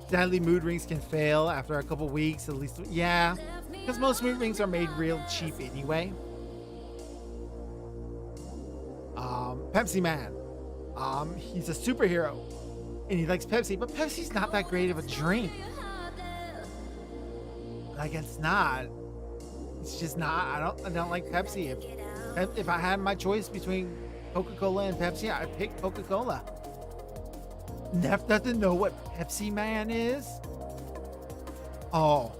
Sadly, mood rings can fail after a couple weeks, at least. Yeah, because most mood rings are made real cheap anyway. Pepsi Man. He's a superhero, and he likes Pepsi, but Pepsi's not that great of a drink. Like, it's not. It's just not. I don't like Pepsi. If I had my choice between Coca-Cola and Pepsi, I'd pick Coca-Cola. Neff doesn't know what Pepsi Man is. Oh,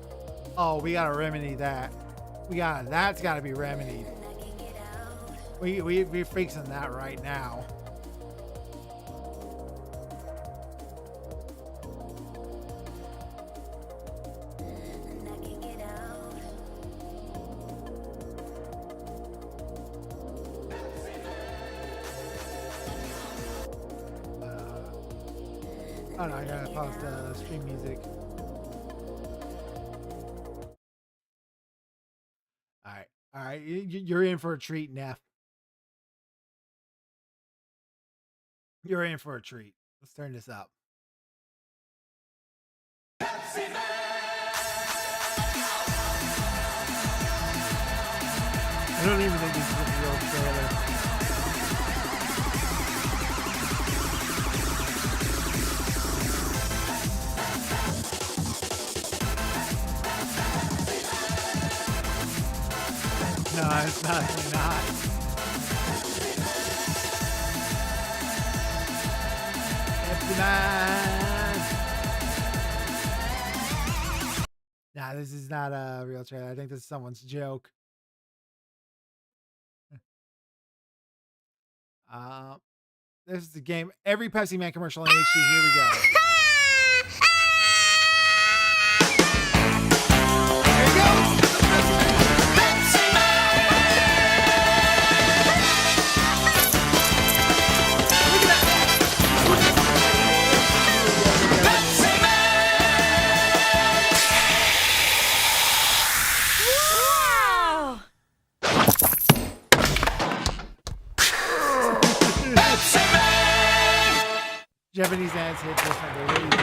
we gotta remedy that. That's gotta be remedied. We're fixing that right now. Oh no, I gotta pause the stream music. All right, you're in for a treat, Neff. You're in for a treat. Let's turn this up. I don't even think this is a real trailer. No, it's definitely not. Nah, this is not a real trailer. I think this is someone's joke. This is the game. Every Pepsi Man commercial in HD. Here we go. There you go. Pepsi Man. Look at that. Pepsi Man. Wow! Japanese ads hit different. They really do.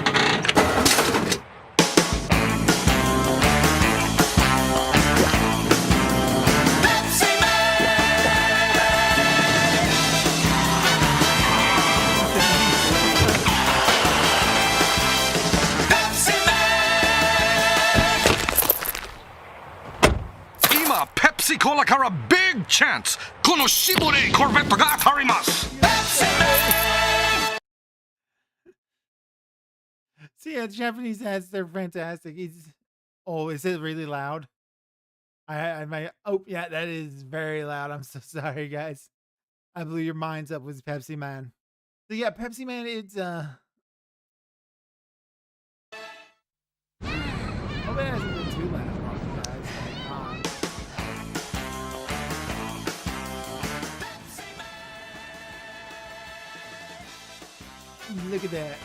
Ima Pepsi Cola から Big Chance このシボレーコルベットが当たります See, yeah, Japanese ads, they're fantastic. Oh, is it really loud? I might. Oh, yeah, that is very loud. I'm so sorry, guys. I blew your minds up with Pepsi Man. So yeah, Pepsi Man, it's hope it hasn't been too loud, guys. Look at that.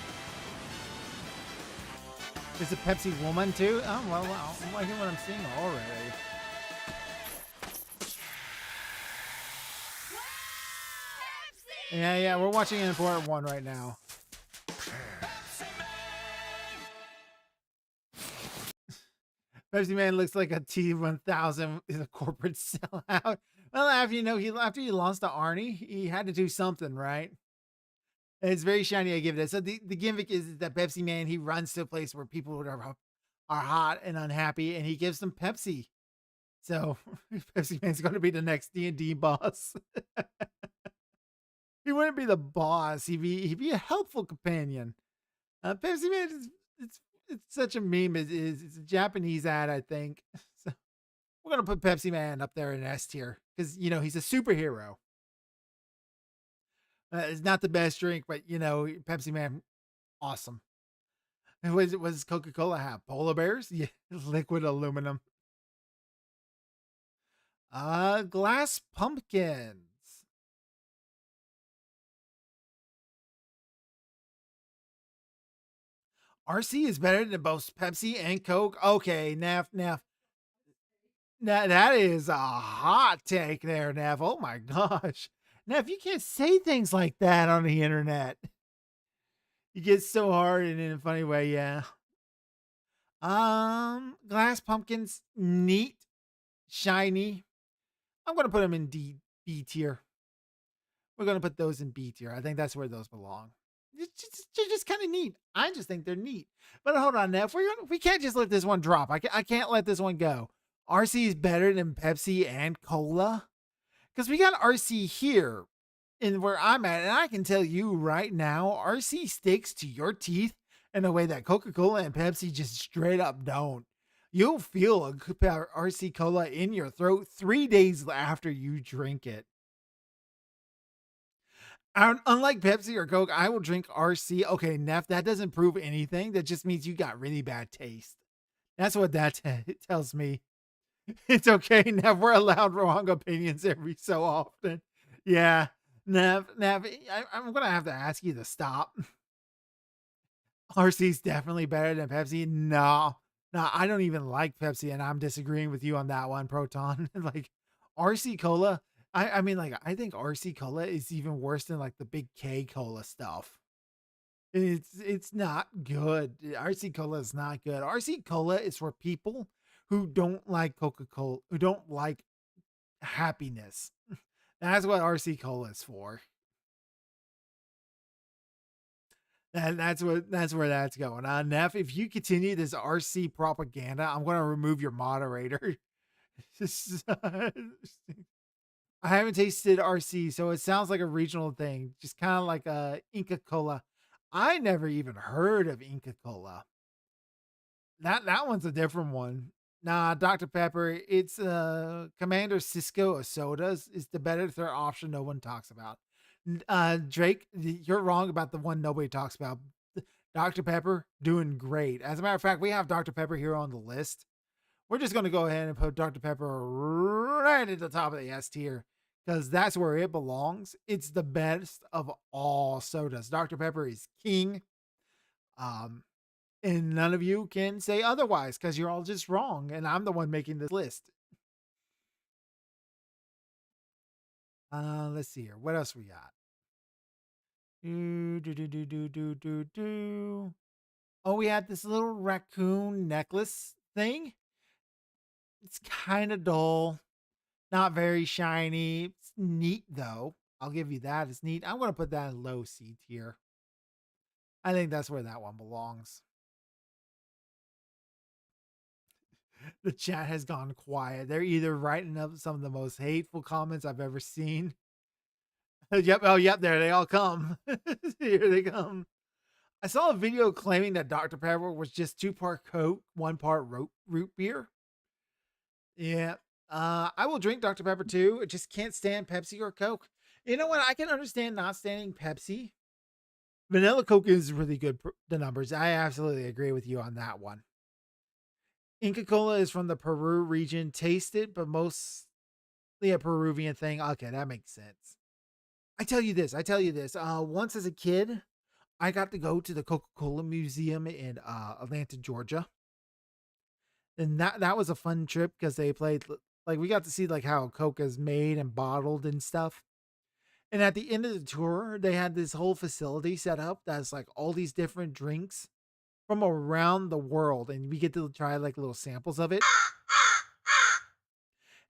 Is a Pepsi woman too? Oh well, I'm liking what I'm seeing already. Yeah, we're watching an important one right now. Pepsi Man looks like a T1000 is a corporate sellout. Well, after he lost to Arnie, he had to do something, right? And it's very shiny. I give it. So the gimmick is that Pepsi Man, he runs to a place where people are hot and unhappy, and he gives them Pepsi. So Pepsi Man's going to be the next D&D boss. He wouldn't be the boss. He'd be a helpful companion. Pepsi Man it's such a meme. It's a Japanese ad, I think. So we're gonna put Pepsi Man up there in S tier because he's a superhero. It's not the best drink, but Pepsi Man, awesome. And what does Coca-Cola have? Polar bears? Yeah, liquid aluminum. Glass pumpkins. RC is better than both Pepsi and Coke. Okay, Neff. Now that is a hot take there, Neff. Oh my gosh. Neff, you can't say things like that on the internet. You get so hard and in a funny way, yeah. Glass pumpkins, neat, shiny. I'm gonna put them in B tier. We're gonna put those in B tier. I think that's where those belong. They're just kind of neat. I just think they're neat. But hold on, Neff. We can't just let this one drop. I can't let this one go. RC is better than Pepsi and Cola. Because we got RC here in where I'm at. And I can tell you right now, RC sticks to your teeth in a way that Coca-Cola and Pepsi just straight up don't. You'll feel a RC Cola in your throat 3 days after you drink it. Unlike Pepsi or Coke, I will drink RC. Okay, Neff, that doesn't prove anything. That just means you got really bad taste. That's what that tells me. It's okay, Neff. We're allowed wrong opinions every so often. Yeah, Neff, I'm going to have to ask you to stop. RC's definitely better than Pepsi. No, I don't even like Pepsi, and I'm disagreeing with you on that one, Proton. Like, RC Cola... I mean, like, I think RC Cola is even worse than like the Big K Cola stuff. It's not good. RC Cola is not good. RC Cola is for people who don't like Coca-Cola, who don't like happiness. That's what RC Cola is for. That's where that's going. Neff, if you continue this RC propaganda, I'm going to remove your moderator. I haven't tasted RC, so it sounds like a regional thing, just kind of like a Inca Cola. I never even heard of Inca Cola. That one's a different one. Nah, Dr. Pepper, it's Commander Cisco of sodas is the better third option no one talks about. Drake, you're wrong about the one nobody talks about. Dr. Pepper, doing great. As a matter of fact, we have Dr. Pepper here on the list. We're just going to go ahead and put Dr. Pepper right at the top of the S tier because that's where it belongs. It's the best of all sodas. Dr. Pepper is king. And none of you can say otherwise because you're all just wrong. And I'm the one making this list. Let's see here. What else we got? Do. Oh, we had this little raccoon necklace thing. It's kind of dull, not very shiny. It's neat though. I'll give you that. It's neat. I'm gonna put that in low C tier. I think that's where that one belongs. The chat has gone quiet. They're either writing up some of the most hateful comments I've ever seen. Yep. Oh, yep. There they all come. Here they come. I saw a video claiming that Dr. Pepper was just 2-part Coke, 1-part root beer. Yeah. I will drink Dr. Pepper too. I just can't stand Pepsi or Coke. You know what? I can understand not standing Pepsi. Vanilla Coke is really good. The numbers. I absolutely agree with you on that one. Inca Cola is from the Peru region. Tasted, but mostly a Peruvian thing. Okay, that makes sense. I tell you this. Once as a kid, I got to go to the Coca-Cola Museum in Atlanta, Georgia. And that was a fun trip because they played, like, we got to see like how Coke is made and bottled and stuff. And at the end of the tour, they had this whole facility set up that's like all these different drinks from around the world, and we get to try like little samples of it.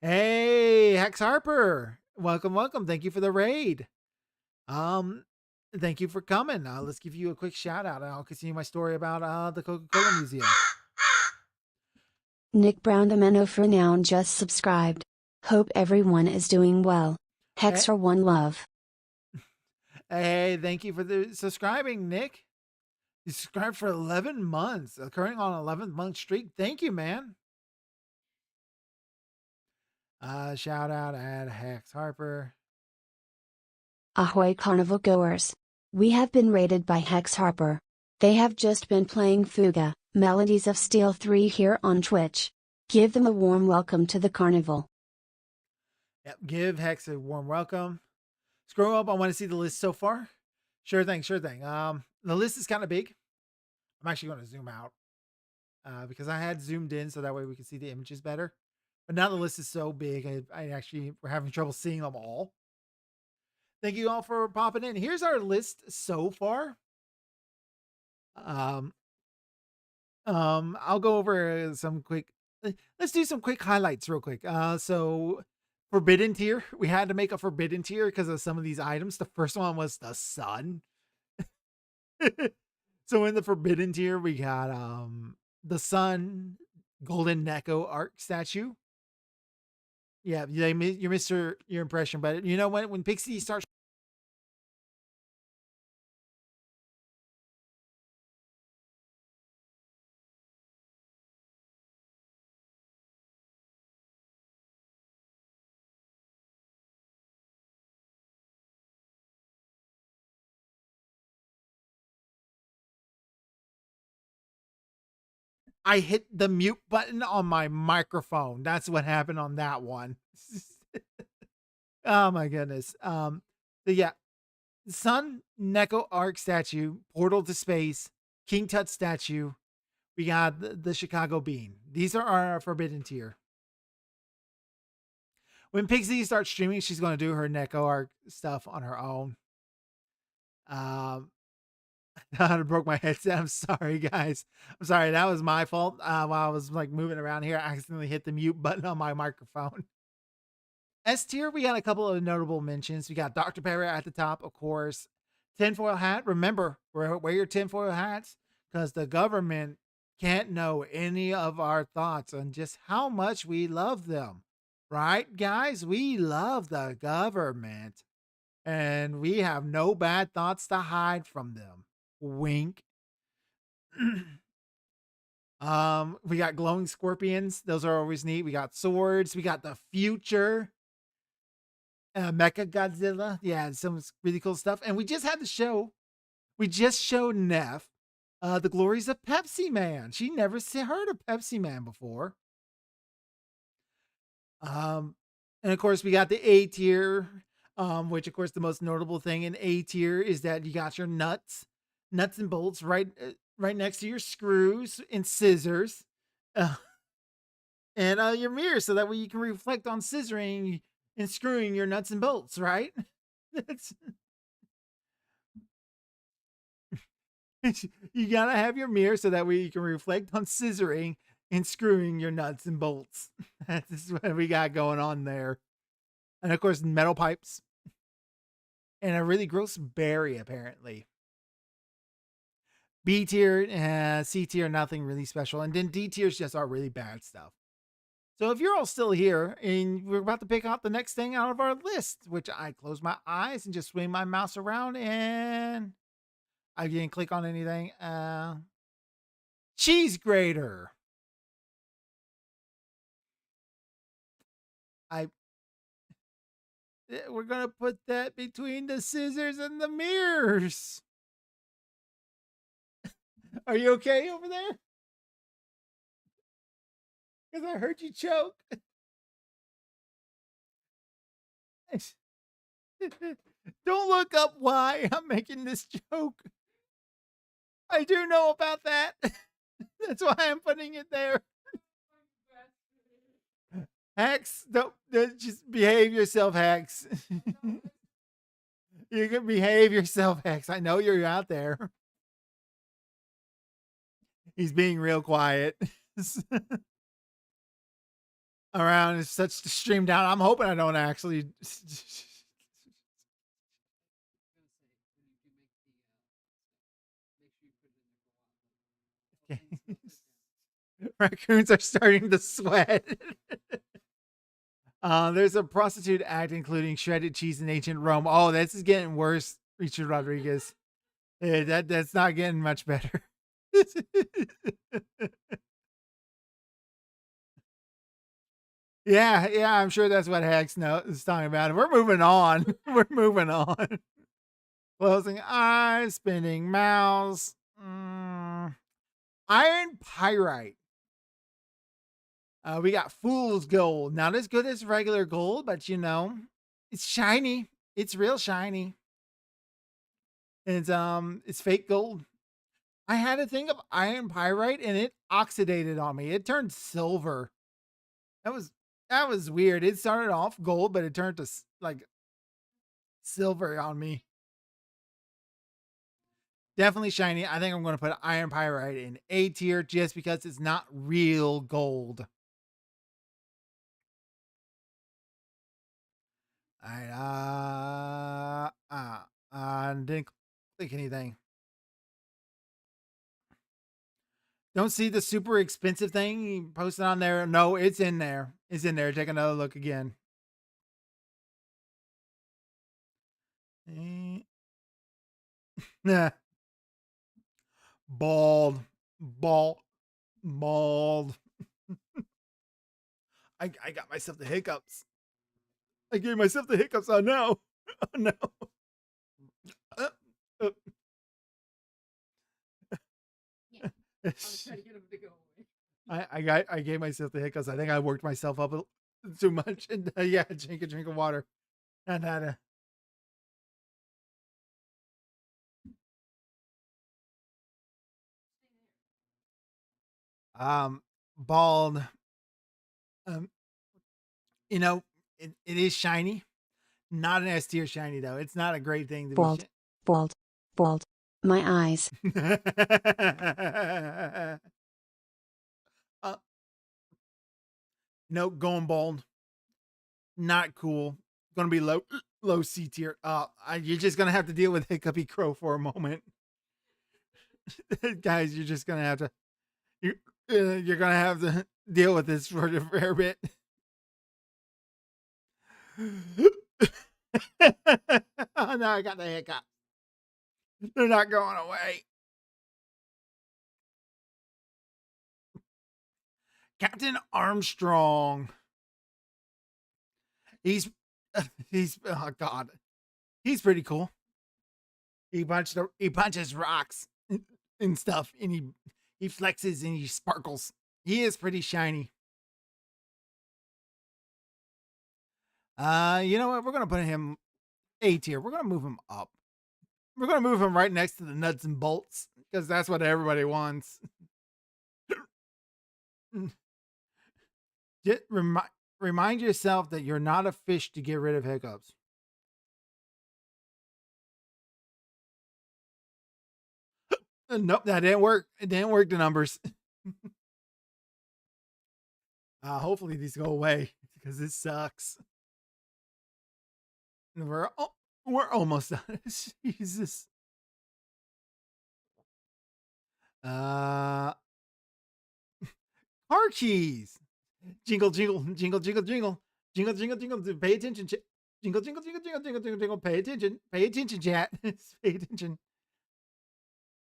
Hey, Hex Harper, welcome. Thank you for the raid. Thank you for coming. Let's give you a quick shout out, and I'll continue my story about the Coca-Cola Museum. Nick Brown the Menno for now just subscribed. Hope everyone is doing well. Hexer one love. Hey, thank you for the subscribing, Nick. You subscribed for 11 months, occurring on 11th month streak. Thank you, man. Shout out at Hex Harper. Ahoy carnival goers. We have been raided by Hex Harper. They have just been playing Fuga, Melodies of Steel 3 here on Twitch. Give them a warm welcome to the carnival. Yep, give Hex a warm welcome. Scroll up. I want to see the list so far. Sure thing. The list is kind of big. I'm actually going to zoom out because I had zoomed in so that way we can see the images better. But now the list is so big, I actually we're having trouble seeing them all. Thank you all for popping in. Here's our list so far. I'll go over some quick. Let's do some quick highlights real quick. So forbidden tier. We had to make a forbidden tier because of some of these items. The first one was the sun. So in the forbidden tier, we got the sun golden Neko arc statue. Yeah, you missed your impression, but you know when Pixie starts. I hit the mute button on my microphone. That's what happened on that one. Oh my goodness. Yeah, Sun Neko Arc statue, Portal to Space, King Tut statue. We got the Chicago Bean. These are our forbidden tier. When Pixie starts streaming, she's going to do her Neko Arc stuff on her own. I broke my headset. I'm sorry, guys. I'm sorry. That was my fault. While I was like moving around here, I accidentally hit the mute button on my microphone. S tier, we got a couple of notable mentions. We got Dr. Pepper at the top, of course. Tinfoil hat. Remember, wear your tinfoil hats because the government can't know any of our thoughts on just how much we love them. Right, guys? We love the government. And we have no bad thoughts to hide from them. Wink. We got glowing scorpions. Those are always neat. We got swords. We got the future. Mecha Godzilla. Yeah, some really cool stuff. And we just had the show. We just showed Neff the glories of Pepsi Man. She never heard of Pepsi Man before. And of course, we got the A tier, which of course the most notable thing in A tier is that you got your nuts and bolts right next to your screws and scissors, and your mirror, so that way you can reflect on scissoring and screwing your nuts and bolts. Right? You gotta have your mirror so that way you can reflect on scissoring and screwing your nuts and bolts. That's what we got going on there. And of course, metal pipes. And a really gross berry, apparently. B tier, C tier, nothing really special. And then D tier is just our really bad stuff. So if you're all still here and we're about to pick out the next thing out of our list, which I close my eyes and just swing my mouse around and I didn't click on anything. Cheese grater. We're going to put that between the scissors and the mirrors. Are you okay over there? Because I heard you choke. Don't look up why I'm making this joke. I do know about that. That's why I'm putting it there. Hex, don't just behave yourself, Hex. You can behave yourself, Hex. I know you're out there. He's being real quiet. Around is such streamed out. I'm hoping I don't actually. Raccoons are starting to sweat. There's a prostitute act including shredded cheese and ancient Rome. Oh, this is getting worse, Richard Rodriguez. That's not getting much better. Yeah, I'm sure that's what Hex is talking about. We're moving on. We're moving on. Closing eyes, spinning mouse. Iron pyrite. We got fool's gold. Not as good as regular gold, but you know, it's shiny. It's real shiny. And it's fake gold. I had a thing of iron pyrite and it oxidated on me. It turned silver. That was weird. It started off gold, but it turned to like silver on me. Definitely shiny. I think I'm going to put iron pyrite in A tier just because it's not real gold. All right. Didn't click anything. Don't see the super expensive thing you posted on there. No, it's in there. It's in there. Take another look again. Nah. Bald. I got myself the hiccups. I gave myself the hiccups. Oh no. Oh no. I was trying to get him to go away. I gave myself the hiccups. I think I worked myself up too much. And yeah, drink a drink of water. And had bald. You know, it is shiny. Not an S tier shiny though. It's not a great thing to Bald. My eyes. No, going bald. Not cool. Gonna be low C tier. You're just gonna have to deal with Hiccupy Crow for a moment. Guys, you're just gonna have to you're gonna have to deal with this for a fair bit. Oh no, I got the hiccup. They're not going away. Captain Armstrong. He's oh god. He's pretty cool. He punches rocks and stuff, and he flexes and he sparkles. He is pretty shiny. You know what? We're gonna put him A tier. We're gonna move him up. We're gonna move him right next to the nuts and bolts because that's what everybody wants. Just remind yourself that you're not a fish to get rid of hiccups. Nope, that didn't work. It didn't work, the numbers. Hopefully these go away because this sucks. We're almost done. Jesus. Car keys. Jingle, jingle, jingle, jingle, jingle, jingle, jingle, jingle. Pay attention. Jingle, jingle, jingle, jingle, jingle, jingle, jingle. Pay attention. Pay attention, chat. Pay attention.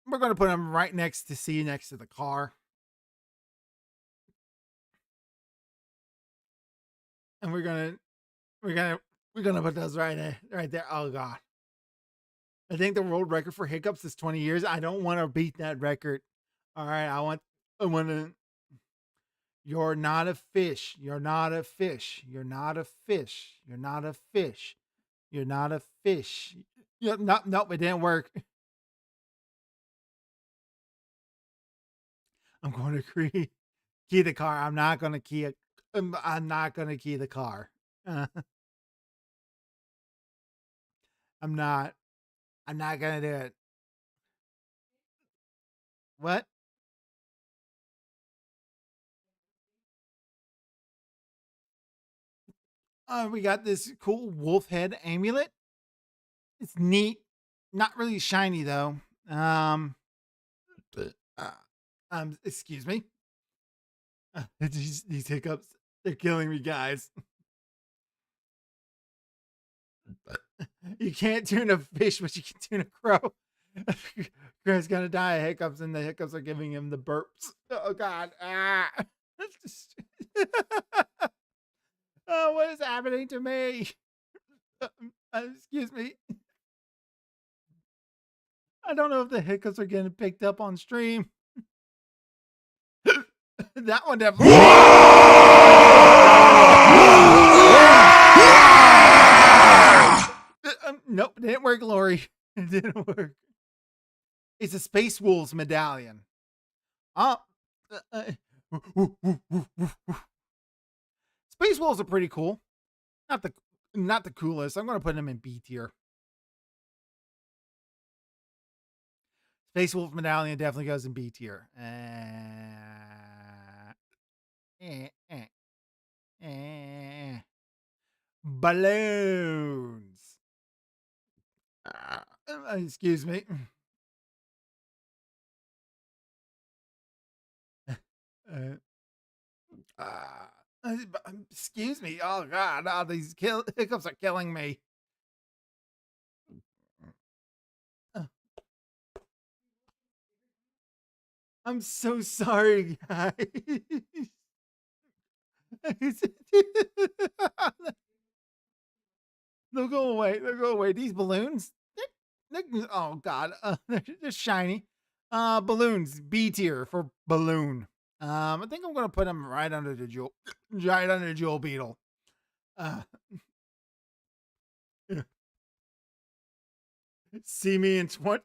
We're gonna put them right next to C, next to the car. And we're gonna put those right there. Oh god. I think the world record for hiccups is 20 years. I don't want to beat that record. All right, I want to. You're not a fish. You're not a fish. You're not a fish. You're not a fish. You're not a fish. Nope, it didn't work. I'm going to key the car. I'm not going to key it. I'm not going to key the car. I'm not going to do it. What? We got this cool wolf head amulet. It's neat. Not really shiny though. Excuse me. These hiccups, they're killing me, guys. You can't tune a fish, but you can tune a crow. Crow's gonna die of hiccups, and the hiccups are giving him the burps. Oh God! Oh, what is happening to me? Excuse me. I don't know if the hiccups are getting picked up on stream. That one definitely. Nope, it didn't work, Lori. It didn't work. It's a Space Wolves medallion. Space Wolves are pretty cool. Not the coolest. I'm gonna put them in B tier. Space Wolf medallion definitely goes in B tier. Balloons. Excuse me. Excuse me. Oh God! Oh, these hiccups are killing me. I'm so sorry, guys. They'll go away. They'll go away. These balloons. Oh God, they're shiny. Balloons. B tier for balloon. I think I'm gonna put them right under the jewel beetle. See me in 20.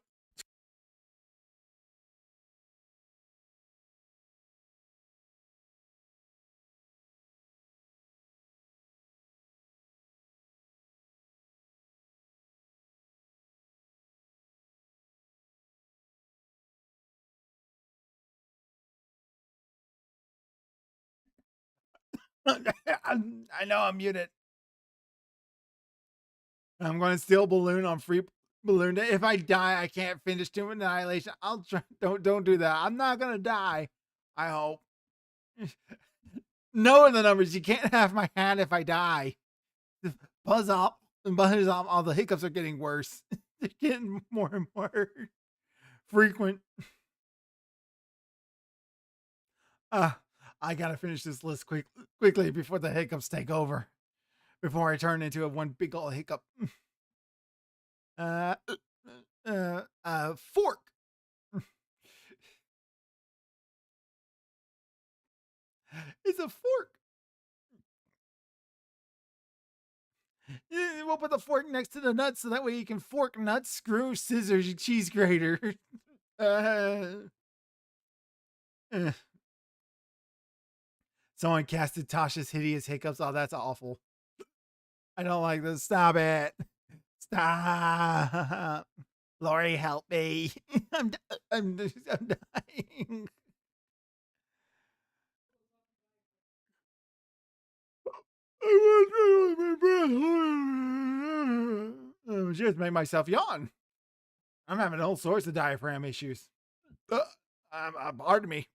I know I'm muted. I'm going to steal balloon on free balloon day. If I die, I can't finish Tomb Annihilation. I'll try. Don't do that. I'm not going to die. I hope. Knowing the numbers, you can't have my hand if I die. Buzz off. All the hiccups are getting worse. They're getting more and more frequent. I gotta finish this list quickly before the hiccups take over. Before I turn into a one big old hiccup. Fork. It's a fork. We'll put the fork next to the nuts so that way you can fork nuts, screw, scissors, cheese grater. Someone casted Tasha's hideous hiccups. Oh, that's awful. I don't like this. Stop it. Stop. Lori, help me. I'm dying. I want my breath. Just made myself yawn. I'm having all sorts of diaphragm issues. Pardon me.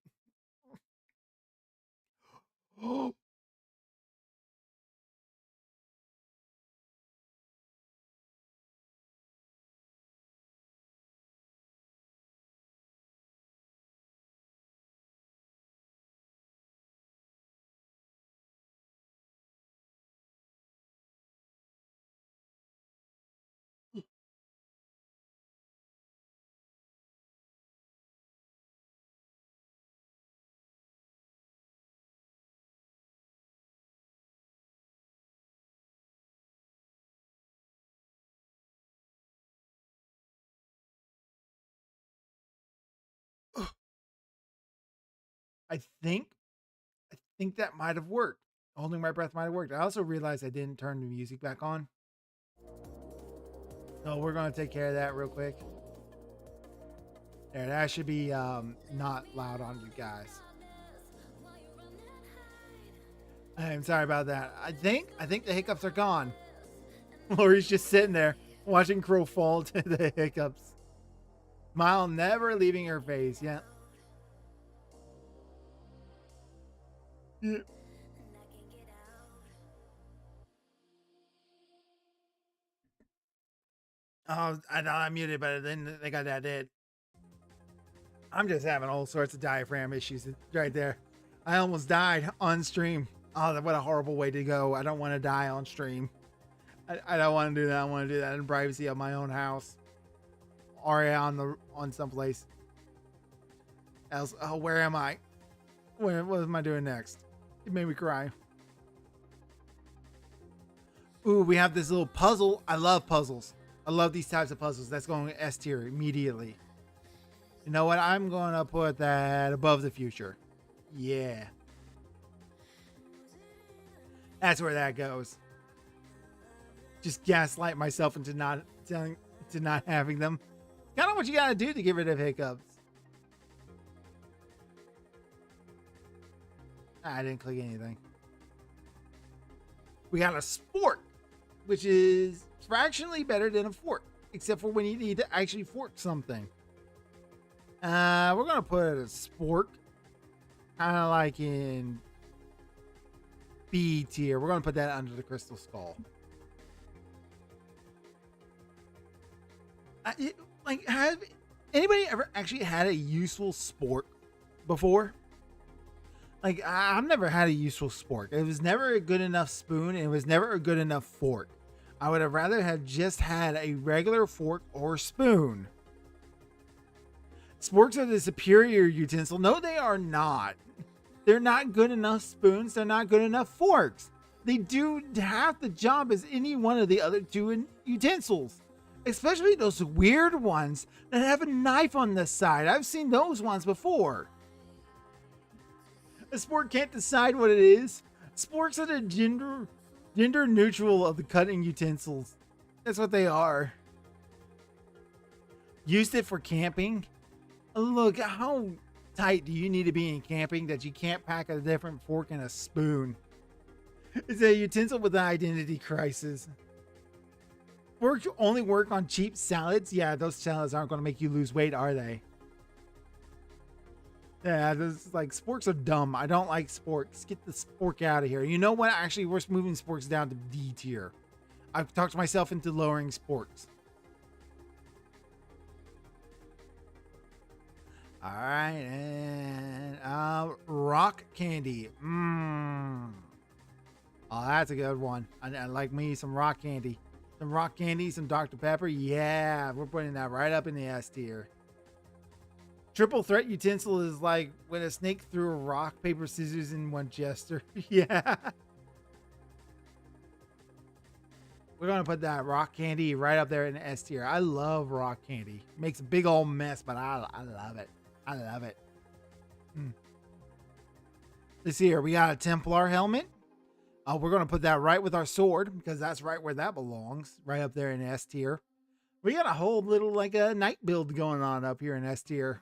I think that might have worked. Holding my breath might have worked. I also realized I didn't turn the music back on. So we're gonna take care of that real quick. There, that should be not loud on you guys. I'm sorry about that. I think the hiccups are gone. Lori's just sitting there watching Crow fall to the hiccups. Smile never leaving her face. Yeah. Yeah. Oh, I know I'm muted, but then they got that dead. I'm just having all sorts of diaphragm issues right there. I almost died on stream. Oh, what a horrible way to go. I don't want to die on stream. I don't want to do that. I want to do that in privacy of my own house. Or on someplace else. Oh, where am I? What am I doing next? It made me cry. Ooh, we have this little puzzle. I love puzzles. I love these types of puzzles. That's going to S tier immediately. You know what? I'm going to put that above the future. Yeah. That's where that goes. Just gaslight myself into not having them. Kind of what you got to do to get rid of hiccups. I didn't click anything. We got a sport, which is fractionally better than a fork, except for when you need to actually fork something. We're going to put a spork, kind of like in B tier. We're going to put that under the crystal skull. Have anybody ever actually had a useful spork before? Like, I've never had a useful spork. It was never a good enough spoon, and it was never a good enough fork. I would have rather have just had a regular fork or spoon. Sporks are the superior utensil. No, they are not. They're not good enough spoons. They're not good enough forks. They do half the job as any one of the other two utensils. Especially those weird ones that have a knife on the side. I've seen those ones before. A spork can't decide what it is. Sporks are the gender neutral of the cutting utensils. That's what they are. Used it for camping. Look, how tight do you need to be in camping that you can't pack a different fork and a spoon? It's a utensil with an identity crisis. Forks only work on cheap salads. Yeah, those salads aren't going to make you lose weight, are they? Yeah, sporks are dumb. I don't like sporks. Get the spork out of here. You know what? Actually, we're moving sporks down to D tier. I've talked myself into lowering sporks. All right, and rock candy. Oh, that's a good one. I like me some rock candy. Some rock candy, some Dr. Pepper. Yeah, we're putting that right up in the S tier. Triple threat utensil is like when a snake threw a rock, paper, scissors in one gesture. Yeah. We're going to put that rock candy right up there in the S tier. I love rock candy. Makes a big old mess, but I love it. I love it. Let's see here. We got a Templar helmet. We're going to put that right with our sword because that's right where that belongs. Right up there in S tier. We got a whole little like a night build going on up here in S tier.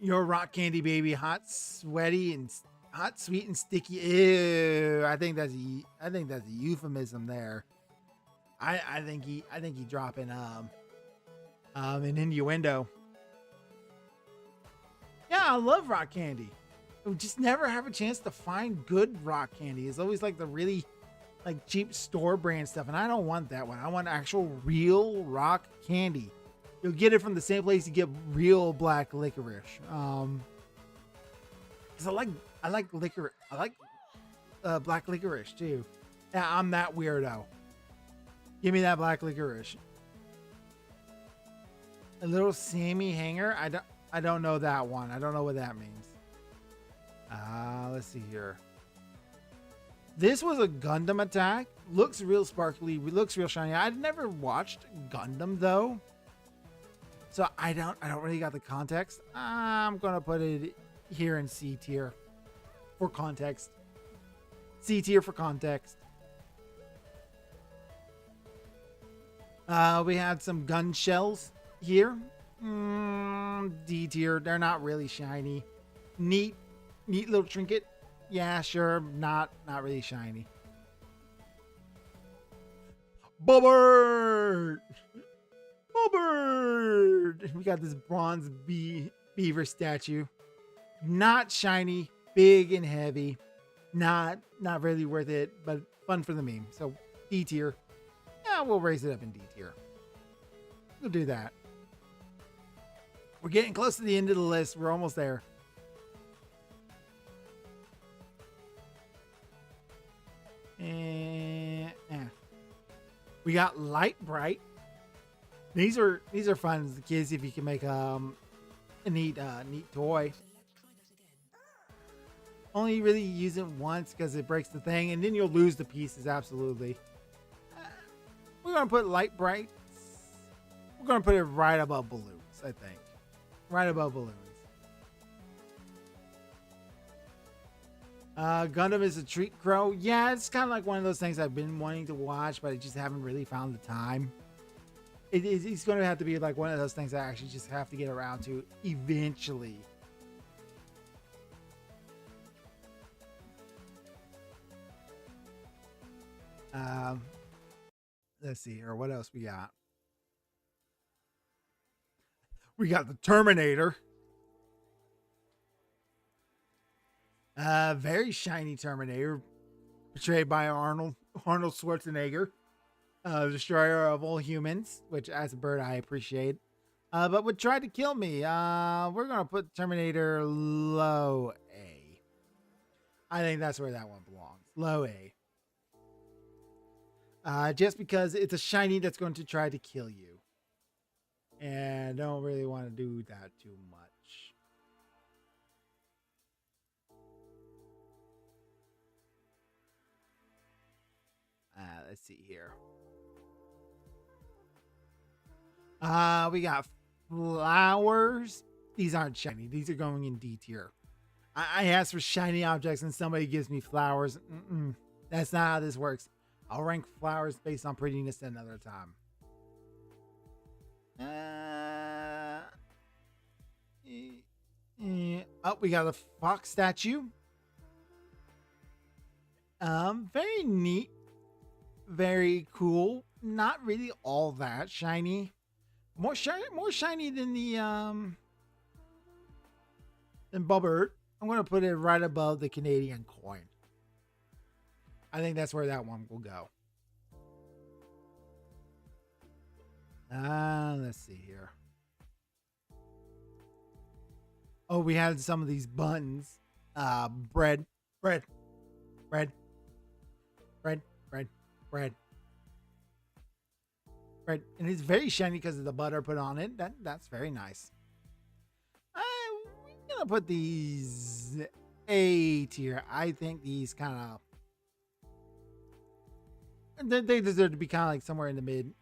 Your rock candy baby, hot, sweaty, and hot, sweet, and sticky. Ew, I think that's a euphemism there. I think he dropping an innuendo. Yeah, I love rock candy. We just never have a chance to find good rock candy. It's always like the really like cheap store brand stuff, and I don't want that one. I want actual real rock candy. You'll get it from the same place you get real black licorice. Cause I like licorice. I like black licorice too. Yeah, I'm that weirdo. Give me that black licorice. A little Sammy hanger. I don't know that one. I don't know what that means. Let's see here. This was a Gundam attack. Looks real sparkly. Looks real shiny. I'd never watched Gundam though, so I don't really got the context. I'm gonna put it here in C tier for context. C tier for context. We had some gun shells here. D tier. They're not really shiny. Neat little trinket. Yeah, sure. Not really shiny. Bobbert! We got this bronze beaver statue. Not shiny, big and heavy. Not really worth it, but fun for the meme. So D tier. Yeah, we'll raise it up in D tier. We'll do that. We're getting close to the end of the list. We're almost there. And we got Light Bright. These are fun as the kids if you can make a neat toy. Only really use it once because it breaks the thing, and then you'll lose the pieces. Absolutely. We're gonna put Light Bright. We're gonna put it right above balloons. I think right above balloons. Gundam is a treat crow. Yeah, it's kind of like one of those things I've been wanting to watch, but I just haven't really found the time. It's going to have to be like one of those things I actually just have to get around to eventually. Let's see here. What else we got? We got the Terminator. Very shiny Terminator, portrayed by Arnold Schwarzenegger, destroyer of all humans, which as a bird I appreciate, but would try to kill me. We're gonna put Terminator low A. I think that's where that one belongs, low A. Just because it's a shiny that's going to try to kill you, and I don't really want to do that too much. Let's see here. We got flowers. These aren't shiny. These are going in D tier. I asked for shiny objects and somebody gives me flowers. That's not how this works. I'll rank flowers based on prettiness another time. Oh, we got a fox statue. Very neat. Very cool. Not really all that shiny. More shiny than the than Bobbert. I'm gonna put it right above the Canadian coin. I think that's where that one will go. Let's see here. Oh, we had some of these buttons. Bread. And it's very shiny because of the butter put on it. That's very nice. We're gonna put these A tier. I think these kind of they deserve to be kind of like somewhere in the mid.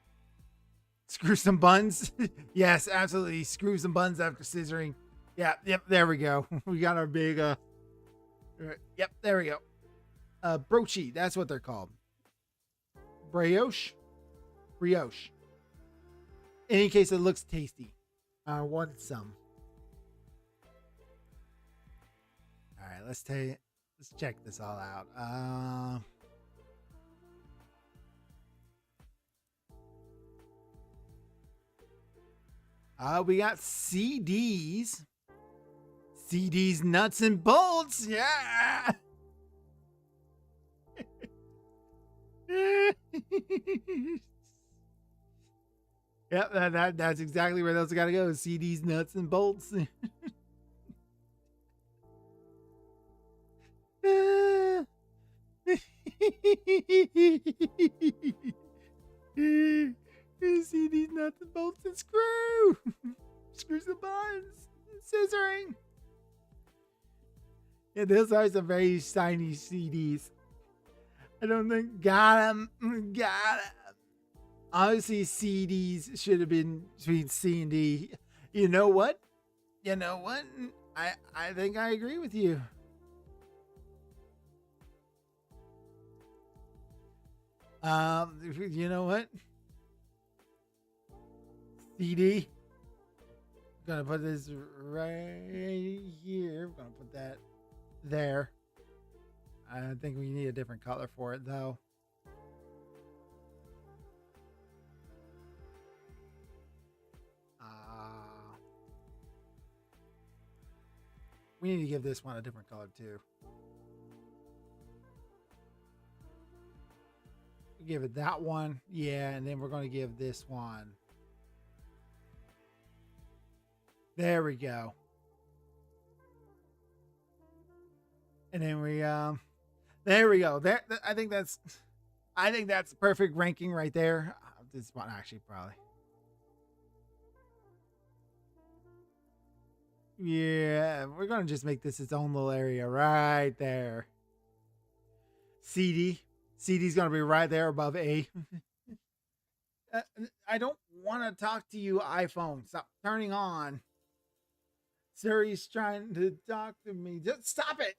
Screw some buns. Yes, absolutely. Screw some buns after scissoring. Yeah, yep, there we go. We got our big yep, there we go. Brochi, that's what they're called. Brioche. brioche. In any case, it looks tasty. I want some. All right, let's check this all out. We got CDs. CDs, nuts and bolts. Yeah. Yep, that's exactly where those gotta go. CDs, nuts, and bolts. CDs, nuts, and bolts, and screw. Screws and buttons. Scissoring. Yeah, those are some very shiny CDs. I don't think got him. Obviously, CDs should have been between C and D. You know what? I think I agree with you. You know what? CD. Gonna put this right here. I'm gonna put that there. I think we need a different color for it, though. We need to give this one a different color, too. Give it that one. Yeah, and then we're going to give this one. There we go. And then we there we go. There, I think that's the perfect ranking right there. This one actually probably. Yeah, we're gonna just make this its own little area right there. CD's gonna be right there above A. I don't want to talk to you, iPhone. Stop turning on. Siri's trying to talk to me. Just stop it.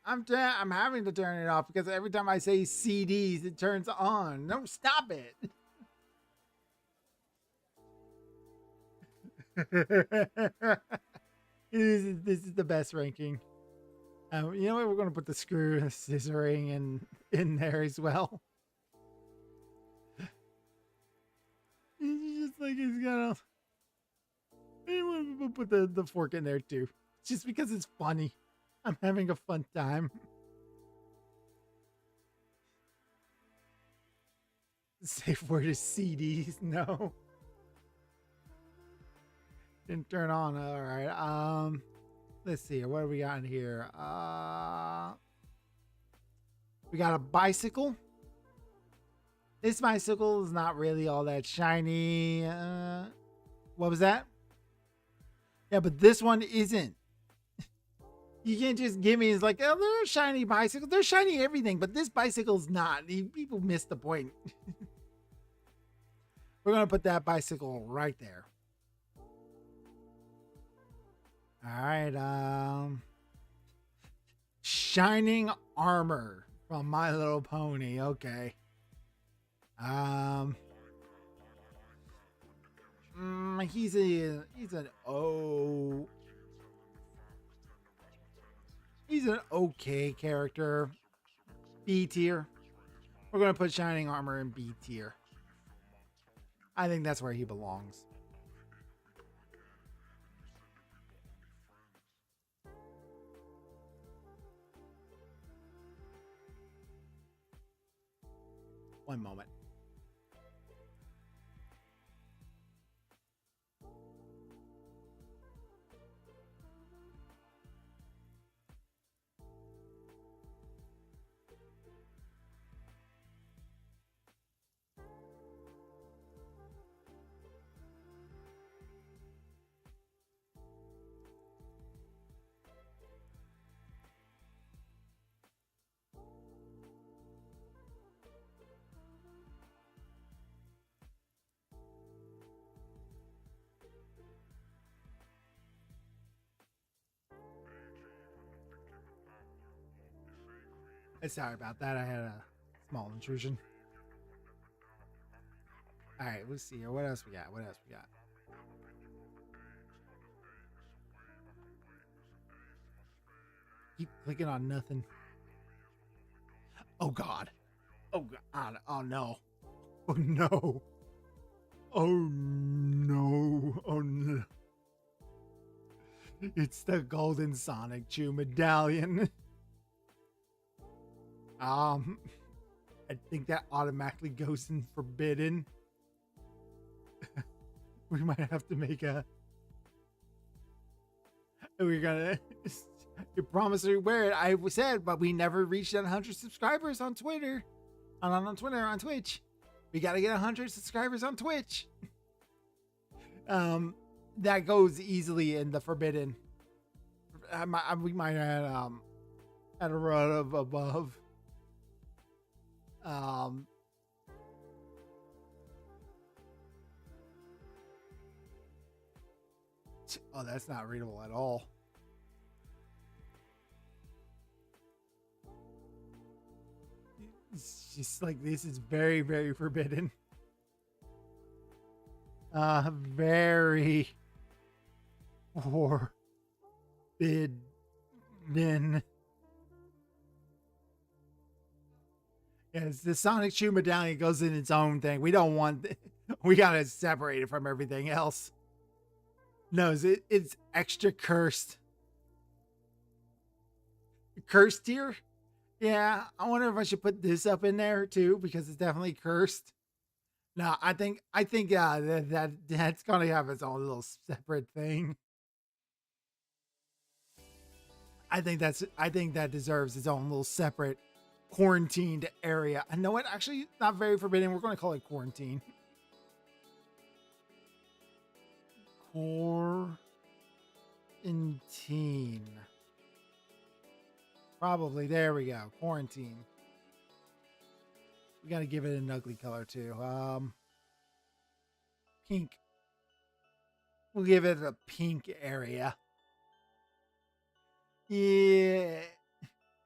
I'm having to turn it off because every time I say CDs, it turns on. No, stop it. This is the best ranking. You know what? We're going to put the screw scissoring in there as well. It's just like he's gonna. We'll put the fork in there too, just because it's funny. I'm having a fun time. Safe word is CDs. No. Didn't turn on. All right. Let's see. What do we got in here? We got a bicycle. This bicycle is not really all that shiny. What was that? Yeah, but this one isn't. You can't just give me, it's like, oh, they're shiny bicycles. They're shiny everything, but this bicycle's not. People miss the point. We're going to put that bicycle right there. All right. Shining armor from My Little Pony. Okay. He's an okay character. B tier. We're gonna put Shining Armor in B tier. I think that's where he belongs. One moment. Sorry about that. I had a Small intrusion. All right, let's see here. What else we got? What else we got? Keep clicking on nothing. Oh God. Oh God. Oh no. Oh no. Oh no. Oh no. It's the Golden Sonic Chew medallion. I think that automatically goes in forbidden. We might have to make a. We're gonna. You promised to wear it. I said, but we never reached 100 subscribers on Twitter. On Twitter, on Twitch. We got to get 100 subscribers on Twitch. That goes easily in the forbidden. We might add at a run of above. Oh, that's not readable at all. It's just like this is very, very forbidden. Very forbidden. Yes, the Sonic Chew medallion goes in its own thing. We don't want. We gotta separate it from everything else. No, it's extra cursed. Cursed tier? Yeah, I wonder if I should put this up in there too because it's definitely cursed. No, I think that's gonna have its own little separate thing. I think that deserves its own little separate quarantined area. I know it actually not very forbidden. We're going to call it quarantine. Quarantine. Probably. There we go. Quarantine. We got to give it an ugly color too. Pink. We'll give it a pink area. Yeah.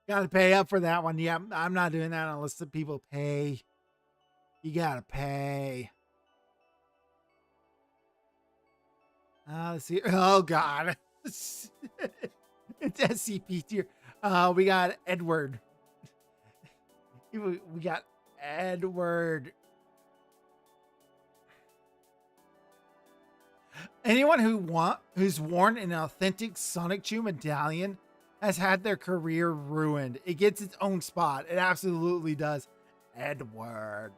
Gotta pay up for that one. Yeah, I'm not doing that unless the people pay. You gotta pay. Let's see. Oh, God. It's SCP tier. We got Edward. We got Edward. Anyone who's worn an authentic Sonic Chew medallion has had their career ruined. It gets its own spot. It absolutely does. Edward.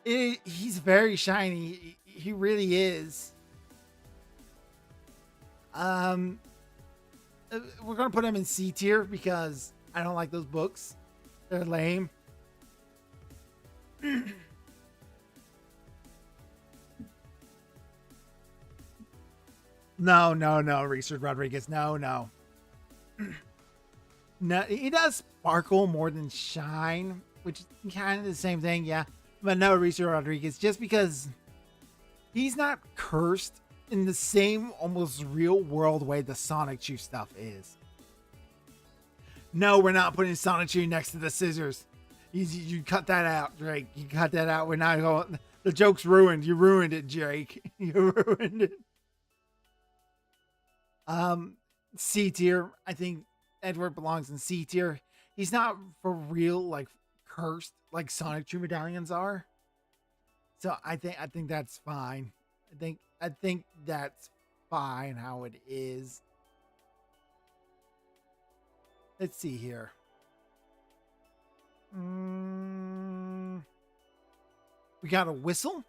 He's very shiny. He really is. We're gonna put him in C tier because I don't like those books. They're lame. No, Richard Rodriguez. No. No, he does sparkle more than shine, which is kind of the same thing, yeah. But no, Richard Rodriguez, just because he's not cursed in the same almost real world way the Sonic Chew stuff is. No, we're not putting Sonic Chew next to the scissors. You cut that out, Drake. You cut that out. We're not going. The joke's ruined. You ruined it, Jake. You ruined it. C tier. I think Edward belongs in C tier. He's not for real like cursed like Sonic Chew medallions are. So I think that's fine. I think that's fine how it is. Let's see here. We got a whistle.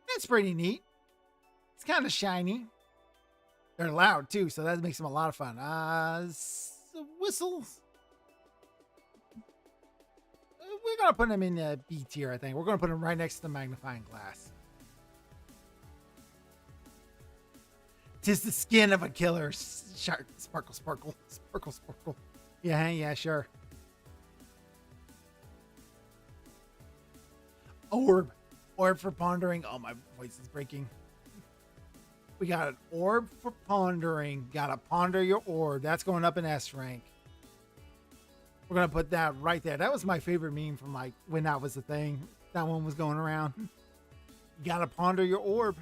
That's pretty neat. It's kind of shiny. They're loud too, so that makes them a lot of fun. Whistles. We're gonna put them in B tier. I think we're gonna put them right next to the magnifying glass. 'Tis the skin of a killer shark. Sparkle, sparkle, sparkle, sparkle. Yeah, sure. Orb for pondering. Oh, my voice is breaking. We got an orb for pondering. Gotta ponder your orb. That's going up in S rank. We're gonna put that right there. That was my favorite meme from like when that was the thing. That one was going around. You gotta ponder your orb.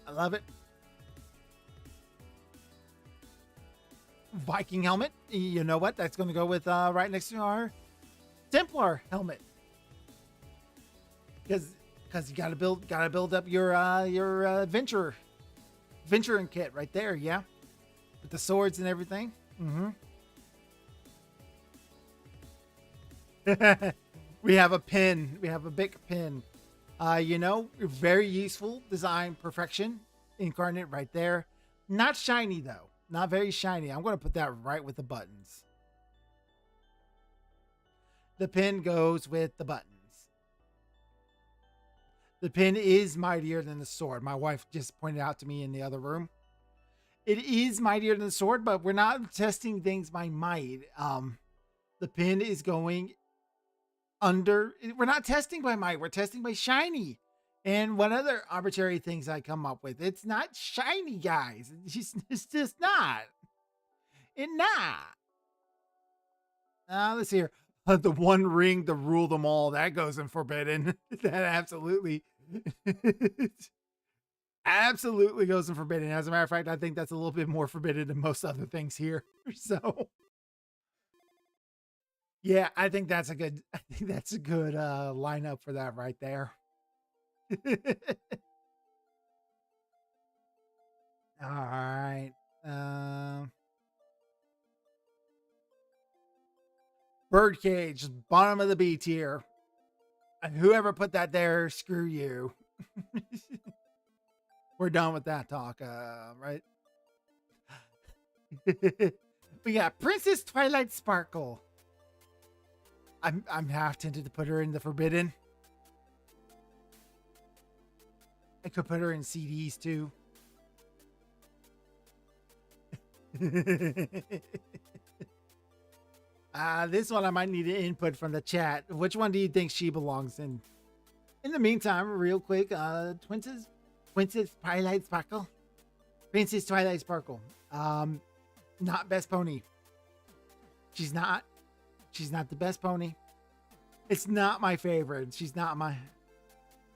I love it. Viking helmet. You know what? That's gonna go with right next to our Templar helmet. Because you gotta build up your venturing kit right there, yeah. With the swords and everything. We have a pin. We have a big pin. You know, very useful design perfection incarnate right there. Not shiny though. Not very shiny. I'm going to put that right with the buttons. The pin goes with the buttons. The pin is mightier than the sword. My wife just pointed out to me in the other room. It is mightier than the sword, but we're not testing things by might. The pin is going under. We're not testing by might. We're testing by shiny. And what other arbitrary things I come up with? It's not shiny, guys. It's just not. It's not. Let's see here. The one ring to rule them all. That goes in forbidden. That absolutely. Absolutely goes in forbidden. As a matter of fact, I think that's a little bit more forbidden than most other things here. So. Yeah, I think that's a good lineup for that right there. All right. Birdcage, bottom of the B tier. Whoever put that there, screw you. We're done with that talk, right? We got Princess Twilight Sparkle. I'm half tempted to put her in the forbidden. I could put her in CDs too. This one I might need an input from the chat. Which one do you think she belongs in? In the meantime, real quick, Princess Twilight Sparkle. Princess Twilight Sparkle. Not best pony. She's not the best pony. It's not my favorite. She's not my.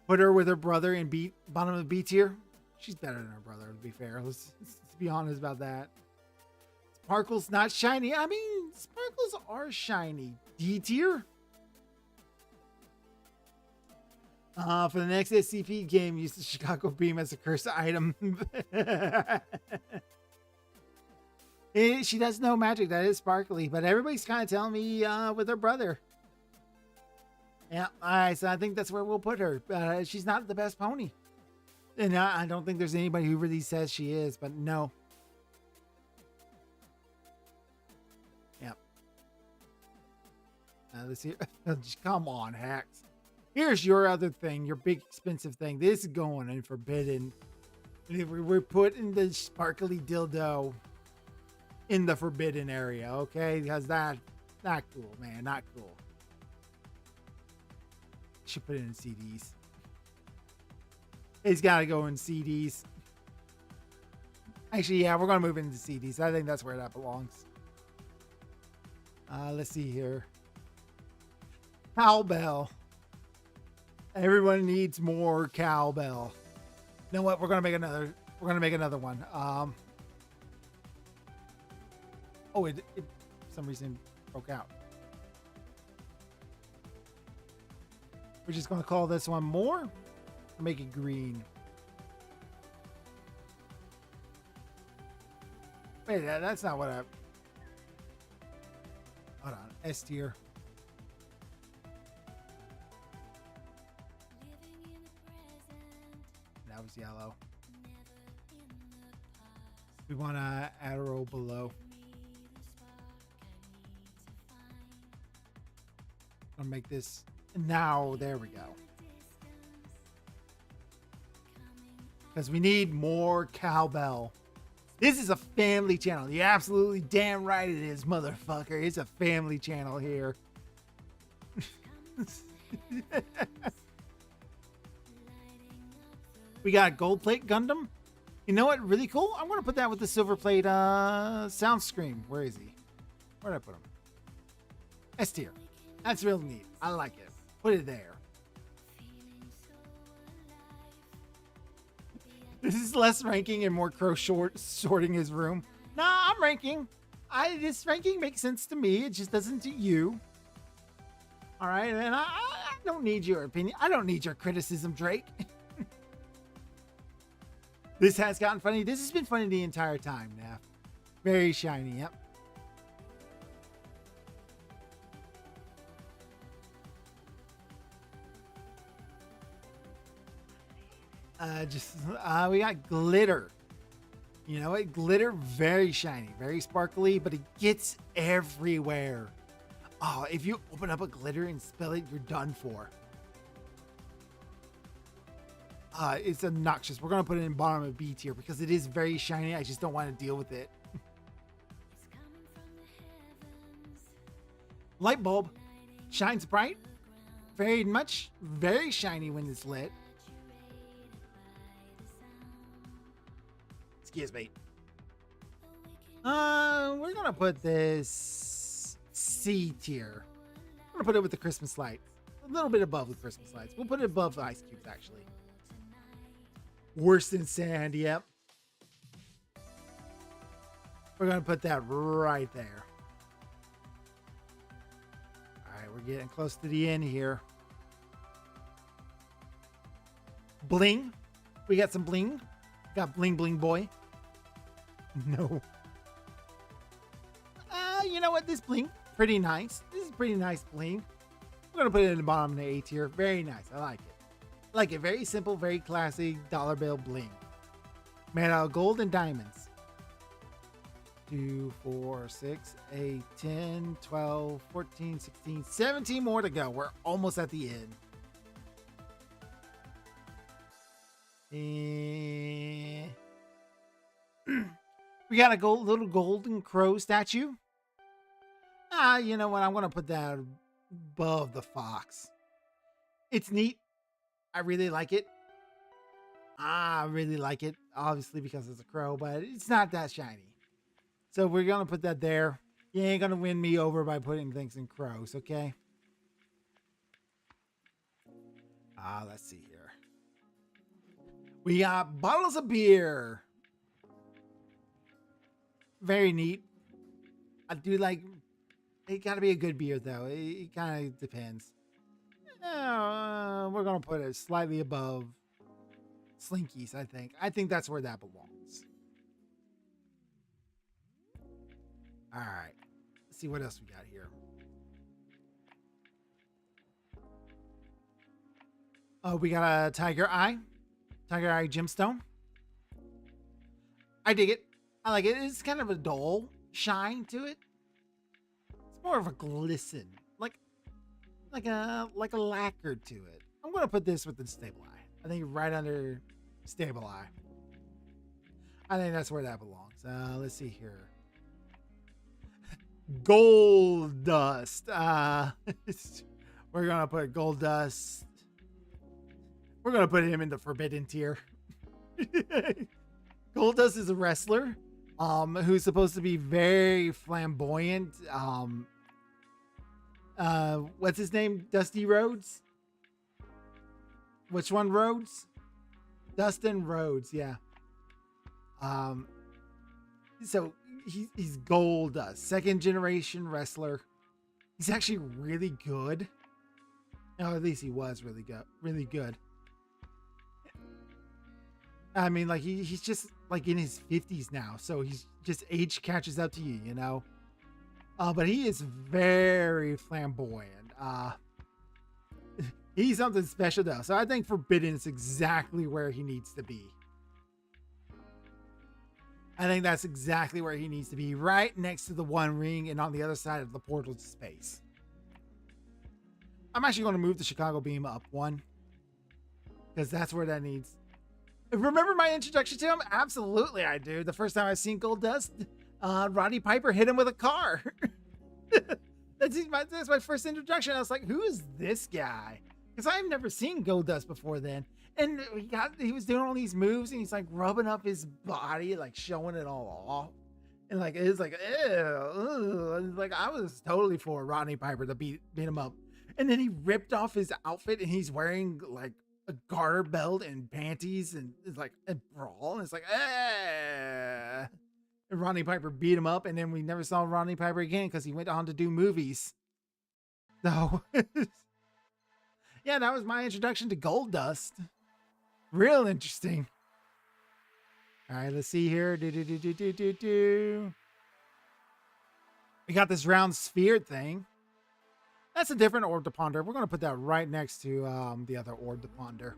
Put her with her brother in bottom of the B tier. She's better than her brother, to be fair. Let's be honest about that. Sparkle's not shiny. I mean, sparkles are shiny. D tier. For the next SCP game, use the Chicago Beam as a cursed item. She does know magic. That is sparkly, but everybody's kind of telling me with her brother. Yeah, all right, so I think that's where we'll put her. She's not the best pony. And I don't think there's anybody who really says she is, but no. Yep. Let's see. Come on, Hacks. Here's your other thing, your big expensive thing. This is going in forbidden. We're putting the sparkly dildo in the forbidden area, okay? Because that's not cool, man. Not cool. Should put it in CDs. It's got to go in CDs. Actually, yeah, we're going to move into CDs. I think that's where that belongs. Let's see here. Cowbell. Everyone needs more cowbell. You know what? We're going to make another. We're going to make another one. Oh, it for some reason broke out. We're just going to call this one more. Or make it green. Wait, that's not what I... Hold on. S tier. That was yellow. We want to add a row below. I'll make this... Now, there we go. Because we need more cowbell. This is a family channel. You're absolutely damn right it is, motherfucker. It's a family channel here. We got Gold Plate Gundam You know what? Really cool. I'm gonna put that with the silver plate sound scream. Where is he? Where'd I put him? S tier. That's real neat. I like it. Put it there. This is less ranking and more Crow sorting his room. Nah, I'm ranking. This ranking makes sense to me. It just doesn't to you. All right, and I don't need your opinion. I don't need your criticism, Drake. This has gotten funny. This has been funny the entire time, Neff. Very shiny, yep. We got glitter. You know what? Glitter, very shiny, very sparkly, but it gets everywhere. Oh, if you open up a glitter and spill it, you're done for. It's obnoxious. We're going to put it in bottom of B tier because it is very shiny. I just don't want to deal with it. Light bulb shines bright, very much, very shiny when it's lit. Excuse me. We're gonna put this C tier. I'm gonna put it with the Christmas lights, a little bit above the Christmas lights. We'll put it above the ice cubes, actually. Worse than sand, yep. We're gonna put that right there. All right, we're getting close to the end here. Bling. We got some bling. Got bling bling boy. No. You know what? This bling, pretty nice. This is pretty nice bling. We're gonna put it in the bottom of the A tier. Very nice. I like it. Like it. Very simple, very classy dollar bill bling. Made out of gold and diamonds. 2, 4, 6, 8, 10, 12, 14, 16, 17 more to go. We're almost at the end. We got a little golden crow statue. You know what? I'm going to put that above the fox. It's neat. I really like it. I really like it, obviously because it's a crow, but it's not that shiny. So we're going to put that there. You ain't going to win me over by putting things in crows, okay? Let's see here. We got bottles of beer. Very neat. I do like, it got to be a good beer though. It kind of depends. We're going to put it slightly above Slinkies, I think. I think that's where that belongs. All right. Let's see what else we got here. Oh, we got a Tiger Eye gemstone. I dig it. I like it. It's kind of a dull shine to it. It's more of a glisten, like a lacquer to it. I'm gonna put this with the stable eye. I think right under stable eye. I think that's where that belongs. Let's see here. Gold dust. We're gonna put gold dust. We're gonna put him in the forbidden tier. Goldust is a wrestler who's supposed to be very flamboyant. What's his name? Dusty Rhodes? Which one, Rhodes? Dustin Rhodes, yeah. So he's Goldust, second generation wrestler. He's actually really good. No, at least he was really good. I mean, like he's just like in his 50s now, so he's just age catches up to you, you know. But he is very flamboyant. He's something special though, so I think Forbidden is exactly where he needs to be. I think that's exactly where he needs to be, right next to the One Ring and on the other side of the portal to space. I'm actually going to move the Chicago Beam up one because that's where that needs. Remember my introduction to him? Absolutely, I do. The first time I seen Goldust, Roddy Piper hit him with a car. That's my first introduction. I was like, who is this guy? Because I've never seen Goldust before then. And he was doing all these moves, and he's like rubbing up his body, like showing it all off. And like it was like, ew, like I was totally for Rodney Piper to beat him up. And then he ripped off his outfit, and he's wearing like a garter belt and panties, and it's like a brawl, and it's like, eh. And Rodney Piper beat him up, and then we never saw Rodney Piper again because he went on to do movies. So yeah, that was my introduction to Gold Dust. Real interesting. All right, let's see here. We got this round sphere thing. That's a different orb to ponder. We're going to put that right next to the other orb to ponder.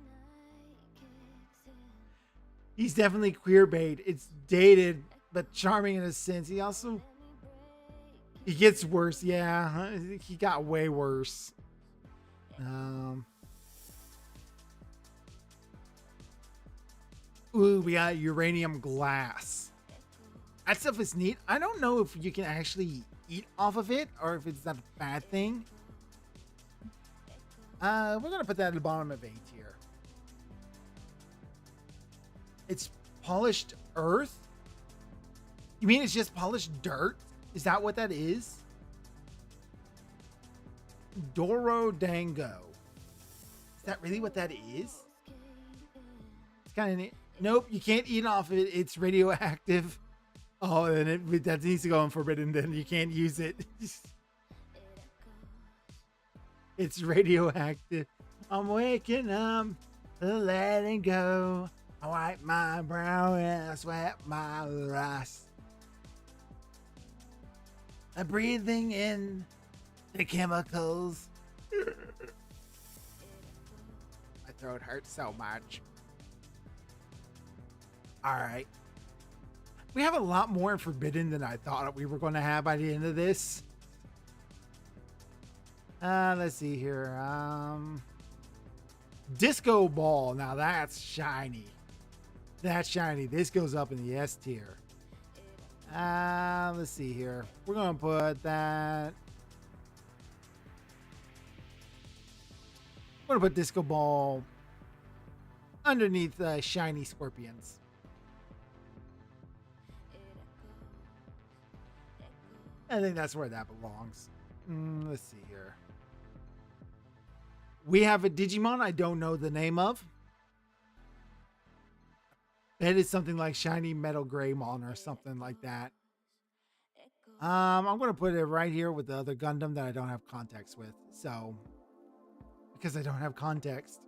He's definitely queer bait. It's dated, but charming in a sense. He gets worse. Yeah, he got way worse. Ooh, we got uranium glass. That stuff is neat. I don't know if you can actually eat off of it or if it's not a bad thing. We're gonna put that at the bottom of A tier. It's polished earth? You mean it's just polished dirt? Is that what that is? Doro Dango. Is that really what that is? It's kind of neat. Nope, you can't eat off of it. It's radioactive. Oh, then that needs to go in forbidden. Then you can't use it. It's radioactive. I'm waking up, letting go. I wipe my brow and I sweat my rice. I'm breathing in the chemicals. My throat hurts so much. All right. We have a lot more in Forbidden than I thought we were going to have by the end of this. Let's see here. Disco Ball. Now that's shiny. That's shiny. This goes up in the S tier. Let's see here. We're going to put that. We're going to put Disco Ball underneath Shiny Scorpions. I think that's where that belongs. Let's see here. We have a Digimon I don't know the name of. Bet it's something like Shiny Metal Greymon or something like that. I'm going to put it right here with the other Gundam that I don't have context with. So, because I don't have context.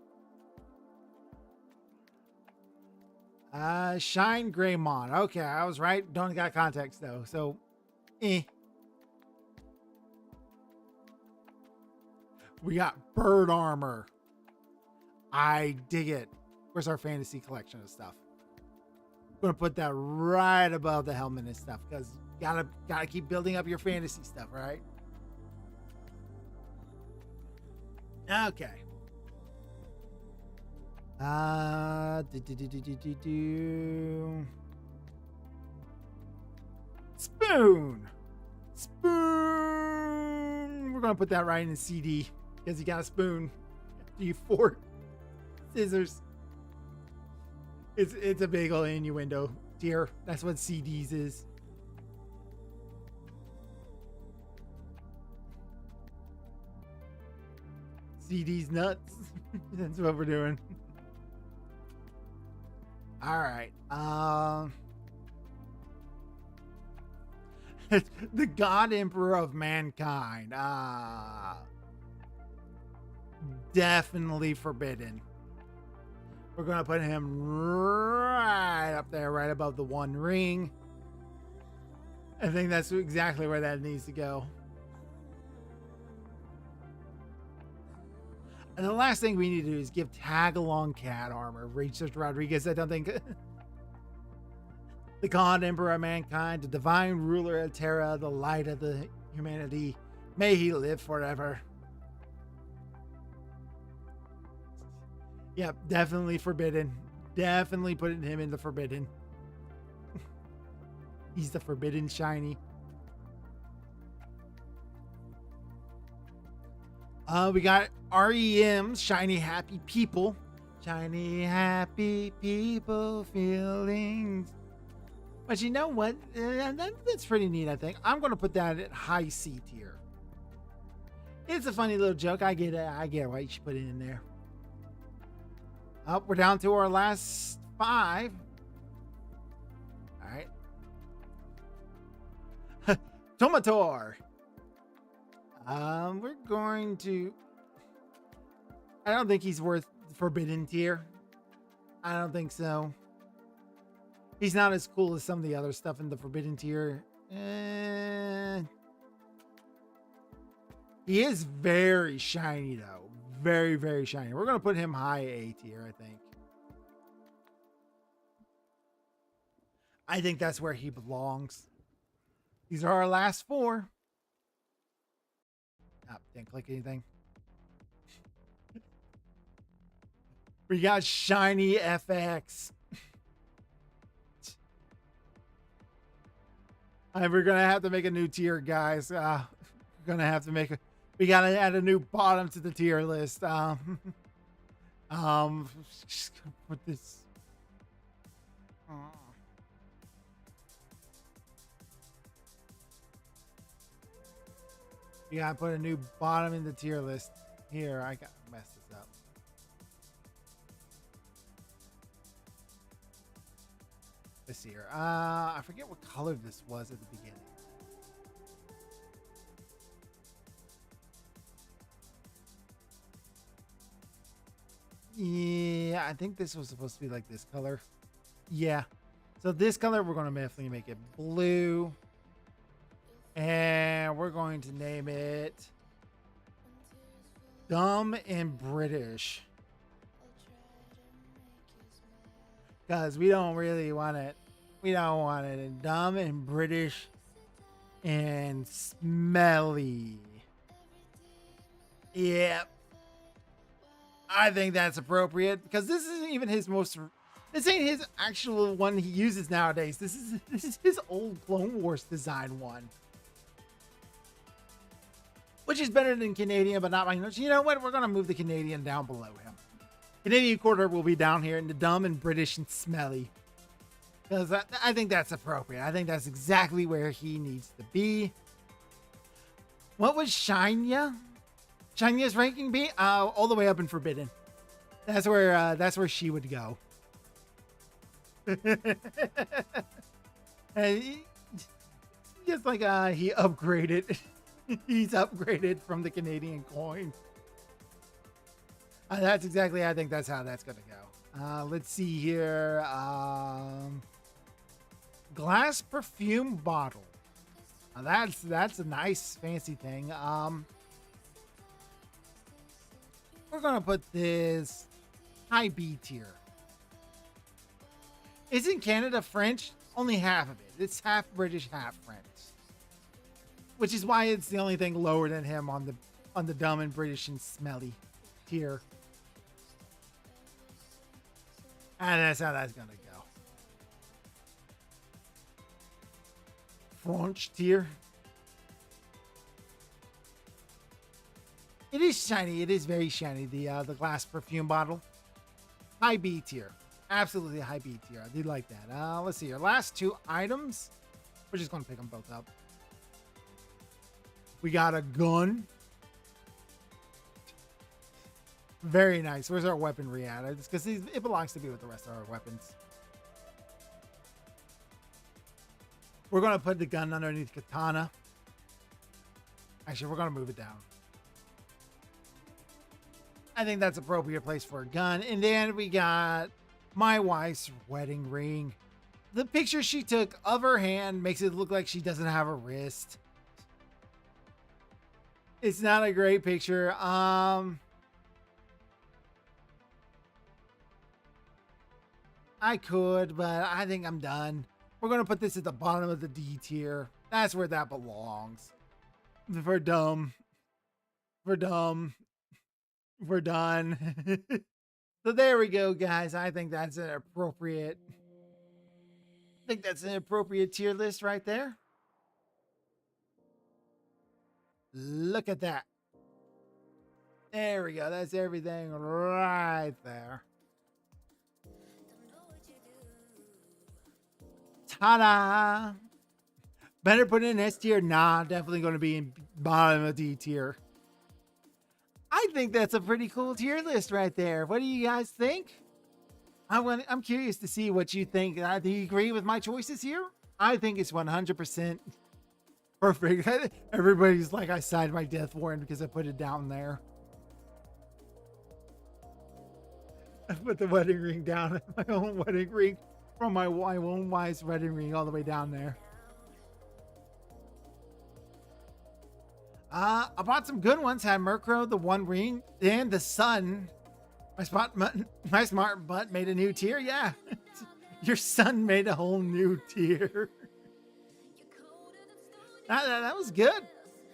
Shine Greymon. Okay, I was right. Don't got context though. So, We got bird armor. I dig it. Where's our fantasy collection of stuff? I'm gonna put that right above the helmet and stuff because gotta keep building up your fantasy stuff, right? Okay. Spoon. We're gonna put that right in the CD because you got a spoon. You 4 scissors. It's a big old innuendo tier. That's what CDs is. CDs nuts. That's what we're doing. All right. The God Emperor of Mankind. Definitely forbidden. We're going to put him right up there, right above the One Ring. I think that's exactly where that needs to go. And the last thing we need to do is give Tagalong cat armor. Richard Rodriguez, I don't think. The God Emperor of Mankind, the divine ruler of Terra, the light of the humanity. May he live forever. Yep, definitely forbidden. Definitely putting him in the forbidden. He's the forbidden shiny. We got REM's Shiny Happy People. Shiny, happy people feelings. But you know what? That's pretty neat, I think. I'm going to put that at high C tier. It's a funny little joke. I get it. I get why you should put it in there. We're down to our last 5. All right. Tomator. We're going to... I don't think he's worth forbidden tier. I don't think so. He's not as cool as some of the other stuff in the forbidden tier. He is very shiny though. Very, very shiny. We're going to put him high A tier, I think. I think that's where he belongs. These are our last 4. Oh, didn't click anything. We got Shiny FX. We're going to have to make a new tier, guys. We're going to have to make a... We got to add a new bottom to the tier list. Just gonna put this... You got to put a new bottom in the tier list. Here, I got to mess this up. This here. I forget what color this was at the beginning. Yeah, I think this was supposed to be like this color. Yeah. So this color, we're going to definitely make it blue. And we're going to name it Dumb and British. Because we don't really want it. We don't want it in dumb and British and smelly. Yep. I think that's appropriate because this isn't even his most... This ain't his actual one he uses nowadays. This is his old Clone Wars design one. Which is better than Canadian, but not my... You know what? We're going to move the Canadian down below him. Canadian quarter will be down here in the dumb and British and smelly. Because I think that's appropriate. I think that's exactly where he needs to be. What was Shania? Shania's ranking be? All the way up in Forbidden. That's where she would go. And just like he upgraded. He's upgraded from the Canadian coin. That's exactly, I think that's how that's going to go. Let's see here. Glass perfume bottle. That's a nice fancy thing. We're going to put this high B tier. Isn't Canada French? Only half of it. It's half British, half French. Which is why it's the only thing lower than him on the dumb and British and smelly tier. And that's how that's going to go. French tier. It is shiny. It is very shiny. The glass perfume bottle. High B tier. Absolutely high B tier. I do like that. Let's see. Our last 2 items. We're just going to pick them both up. We got a gun. Very nice. Where's our weaponry at? It's because it belongs to be with the rest of our weapons. We're going to put the gun underneath katana. Actually, we're going to move it down. I think that's appropriate place for a gun. And then we got my wife's wedding ring. The picture she took of her hand makes it look like she doesn't have a wrist. It's not a great picture. I could, but I think I'm done. We're going to put this at the bottom of the D tier. That's where that belongs. For dumb. For dumb. We're done. So there we go, guys. I think that's an appropriate... tier list right there. Look at that. There we go. That's everything right there. Ta-da! Better put in S tier. Nah, definitely going to be in bottom of D tier. I think that's a pretty cool tier list right there. What do you guys think? I'm curious to see what you think. Do you agree with my choices here? I think it's 100% perfect. Everybody's like, I signed my death warrant because I put it down there. I put the wedding ring down, my own wedding ring from my own wife's wedding ring all the way down there. I bought some good ones. Had Murkrow, the One Ring, and the Sun. My smart butt made a new tier. Yeah, your son made a whole new tier. That was good.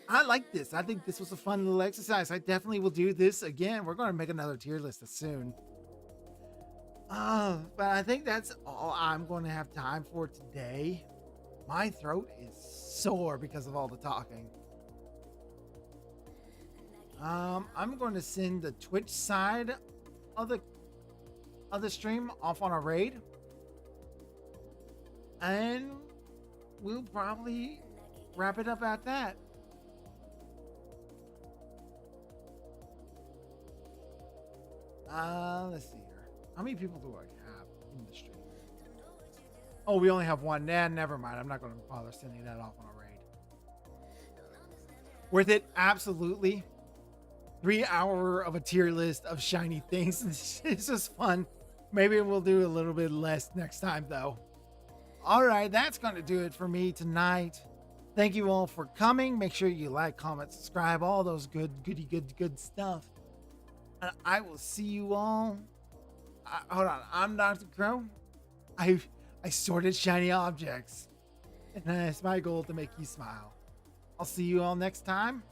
I like this. I think this was a fun little exercise. I definitely will do this again. We're going to make another tier list soon. But I think that's all I'm going to have time for today. My throat is sore because of all the talking. I'm going to send the Twitch side of the stream off on a raid. And we'll probably wrap it up at that. Let's see here. How many people do I have in the stream? Oh, we only have one. Nah, never mind. I'm not going to bother sending that off on a raid. Worth it? Absolutely. 3 hour of a tier list of shiny things. It's just fun. Maybe we'll do a little bit less next time though. All right, that's going to do it for me tonight. Thank you all for coming. Make sure you like, comment, subscribe, all those good stuff. And I will see you all. Hold on, I'm Dr. Crow. I sorted shiny objects. And it's my goal to make you smile. I'll see you all next time.